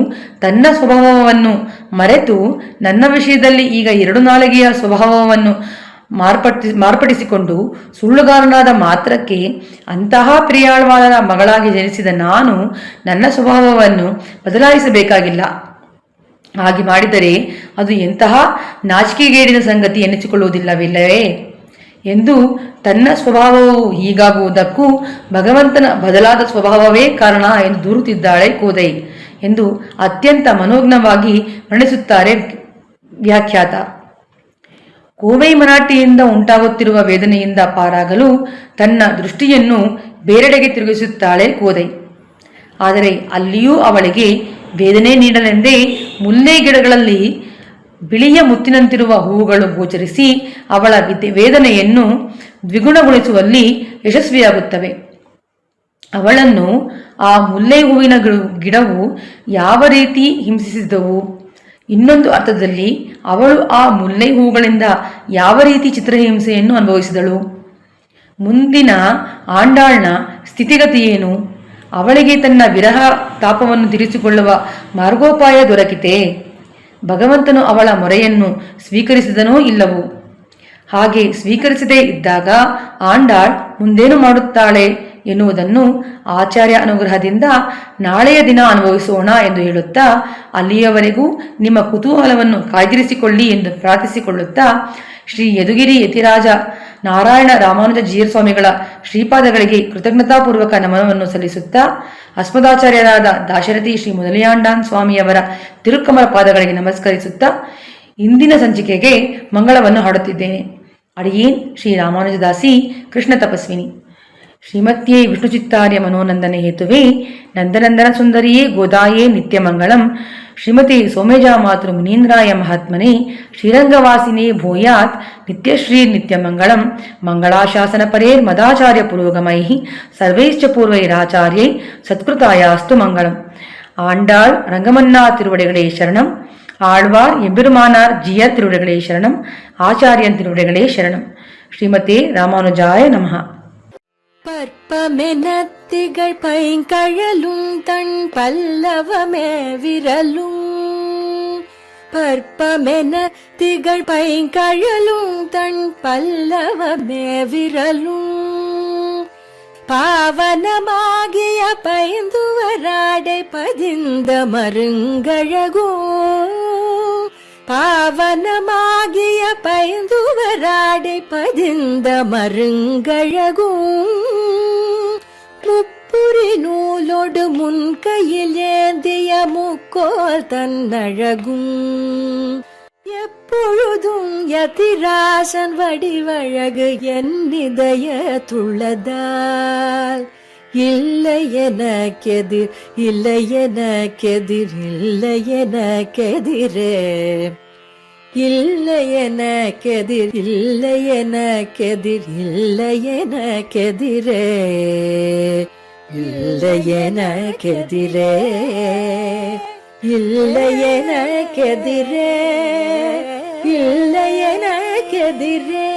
ತನ್ನ ಸ್ವಭಾವವನ್ನು ಮರೆತು ನನ್ನ ವಿಷಯದಲ್ಲಿ ಈಗ 2 ನಾಲಿಗೆಯ ಸ್ವಭಾವವನ್ನು ಮಾರ್ಪಡಿಸಿಕೊಂಡು ಸುಳ್ಳುಗಾರನಾದ ಮಾತ್ರಕ್ಕೆ ಅಂತಹ ಪೆರಿಯಾಳ್ವಾರರ ಮಗಳಾಗಿ ಜನಿಸಿದ ನಾನು ನನ್ನ ಸ್ವಭಾವವನ್ನು ಬದಲಾಯಿಸಬೇಕಾಗಿಲ್ಲ. ಹಾಗೆ ಮಾಡಿದರೆ ಅದು ಎಂತಹ ನಾಚಿಕೆಗೇಡಿನ ಸಂಗತಿ ಎನಿಸಿಕೊಳ್ಳುವುದಿಲ್ಲವಿಲ್ಲವೇ ಎಂದು ತನ್ನ ಸ್ವಭಾವವು ಹೀಗಾಗುವುದಕ್ಕೂ ಭಗವಂತನ ಬದಲಾದ ಸ್ವಭಾವವೇ ಕಾರಣ ಎಂದು ದೂರುತ್ತಿದ್ದಾಳೆ ಕೋದೈ ಎಂದು ಅತ್ಯಂತ ಮನೋಜ್ಞವಾಗಿ ವರ್ಣಿಸುತ್ತಾರೆ ವ್ಯಾಖ್ಯಾತ. ಕೋವೈ ಮರಾಠಿಯಿಂದ ಉಂಟಾಗುತ್ತಿರುವ ವೇದನೆಯಿಂದ ಪಾರಾಗಲು ತನ್ನ ದೃಷ್ಟಿಯನ್ನು ಬೇರೆಡೆಗೆ ತಿರುಗಿಸುತ್ತಾಳೆ ಕೋದೈ. ಆದರೆ ಅಲ್ಲಿಯೂ ಅವಳಿಗೆ ವೇದನೆ ನೀಡಲೆಂದೇ ಮುಲ್ಲೆ ಗಿಡಗಳಲ್ಲಿ ಬಿಳಿಯ ಮುತ್ತಿನಂತಿರುವ ಹೂವುಗಳು ಗೋಚರಿಸಿ ಅವಳ ವೇದನೆಯನ್ನು ದ್ವಿಗುಣಗೊಳಿಸುವಲ್ಲಿ ಯಶಸ್ವಿಯಾಗುತ್ತವೆ. ಅವಳನ್ನು ಆ ಮುಲ್ಲೆ ಹೂವಿನ ಗಿಡವು ಯಾವ ರೀತಿ ಹಿಂಸಿಸಿದವು? ಇನ್ನೊಂದು ಅರ್ಥದಲ್ಲಿ ಅವಳು ಆ ಮುಲ್ಲೆ ಹೂಗಳಿಂದ ಯಾವ ರೀತಿ ಚಿತ್ರಹಿಂಸೆಯನ್ನು ಅನುಭವಿಸಿದಳು? ಮುಂದಿನ ಆಂಡಾಳ್ನ ಸ್ಥಿತಿಗತಿಯೇನು? ಅವಳಿಗೆ ತನ್ನ ವಿರಹ ತಾಪವನ್ನು ತೀರಿಸಿಕೊಳ್ಳುವ ಮಾರ್ಗೋಪಾಯ ದೊರಕಿತೆ? ಭಗವಂತನು ಅವಳ ಮೊರೆಯನ್ನು ಸ್ವೀಕರಿಸಿದನೋ ಇಲ್ಲವೋ? ಹಾಗೆ ಸ್ವೀಕರಿಸದೇ ಇದ್ದಾಗ ಆಂಡಾಳ್ ಮುಂದೇನು ಮಾಡುತ್ತಾಳೆ ಎನ್ನುವುದನ್ನು ಆಚಾರ್ಯ ಅನುಗ್ರಹದಿಂದ ನಾಳೆಯ ದಿನ ಅನುಭವಿಸೋಣ ಎಂದು ಹೇಳುತ್ತಾ, ಅಲ್ಲಿಯವರೆಗೂ ನಿಮ್ಮ ಕುತೂಹಲವನ್ನು ಕಾಯ್ದಿರಿಸಿಕೊಳ್ಳಿ ಎಂದು ಪ್ರಾರ್ಥಿಸಿಕೊಳ್ಳುತ್ತಾ ಶ್ರೀ ಯದುಗಿರಿ ಯತಿರಾಜ ನಾರಾಯಣ ರಾಮಾನುಜ ಜೀಯರ್ ಸ್ವಾಮಿಗಳ ಶ್ರೀಪಾದಗಳಿಗೆ ಕೃತಜ್ಞತಾಪೂರ್ವಕ ನಮನವನ್ನು ಸಲ್ಲಿಸುತ್ತಾ, ಅಸ್ಮದಾಚಾರ್ಯರಾದ ದಾಶರಥಿ ಶ್ರೀ ಮೊದಲಿಯಾಂಡಾನ್ ಸ್ವಾಮಿಯವರ ತಿರುಕಮಲ ಪಾದಗಳಿಗೆ ನಮಸ್ಕರಿಸುತ್ತಾ ಇಂದಿನ ಸಂಚಿಕೆಗೆ ಮಂಗಳವನ್ನು ಹಾಡುತ್ತಿದ್ದೇನೆ. ಅಡಿಯೇನ್ ಶ್ರೀ ರಾಮಾನುಜದಾಸಿ ಕೃಷ್ಣ ತಪಸ್ವಿನಿ. ಶ್ರೀಮತ್ಯೇ ವಿಷ್ಣುಚಿತ್ತಾರ್ಯ ಮನೋನಂದನೆ ಹೇತುವೆ ನಂದನಂದನ ಸುಂದರಿಯೇ ಗೋದಾಯೇ ನಿತ್ಯಮಂಗಳಂ. ಶ್ರೀಮತಿ ಸೋಮೇಜಾ ಮಾತೃ ಮುನೀಂದ್ರಾಯ ಮಹಾತ್ಮನೆ ಶ್ರೀರಂಗವಾಸಿನೇ ಭೂಯಾತ್ ನಿತ್ಯಶ್ರೀ ನಿತ್ಯಮಂಗಳಂ. ಮಂಗಳಾಶಾಸನ ಪರೇರ್ ಮದಾಚಾರ್ಯ ಪುರೋಗಮೈ ಸರ್ವೈಶ್ಚ ಪೂರ್ವೈರಾಚಾರ್ಯೈ ಸತ್ಕೃತಾಯಾಸ್ತು ಮಂಗಳಂ. ಆಂಡಾಳ್ ರಂಗಮನ್ನಾ ತಿರುವಡೆಗಳೇ ಶರಣಂ. ಆಳ್ವಾರ್ எம்பெருமானார் ஜியர் திருவிடைகளே சரணம். ஆச்சாரியன் திருவிடைகளே சரணம். ஸ்ரீமதே ராமானுஜாய நமஹ. பற்பமெனத்திகள் பைங்கழலும் தன் பல்லவமே விரலும். பற்பமெனத்திகள் பைங்கழலும் தன் பல்லவமே விரலும். பாவனமாகிய பைந்துவராடை பதிந்த மருங்கழகோ. பாவனமாகிய பைந்துவராடை பதிந்த மருங்கழகோ. முப்புரி நூலோடு முன்கையில் ஏந்திய முக்கோல் தன்னழகும் எப்பொழுதும் யதிராசன் வடிவழகு என் இதயத்துள்ளதால் இல்லை எனக்கெதிர் இல்லை எனக்கெதிர் இல்லை எனக்கெதிரே இல்லை எனக்கெதிர் இல்லை எனக்கெதிர் இல்லை எனக்கெதிரே இல்லை எனக்கெதிரே இல்லை எனக்கெதிரே இல்லை எனக்கெதிரே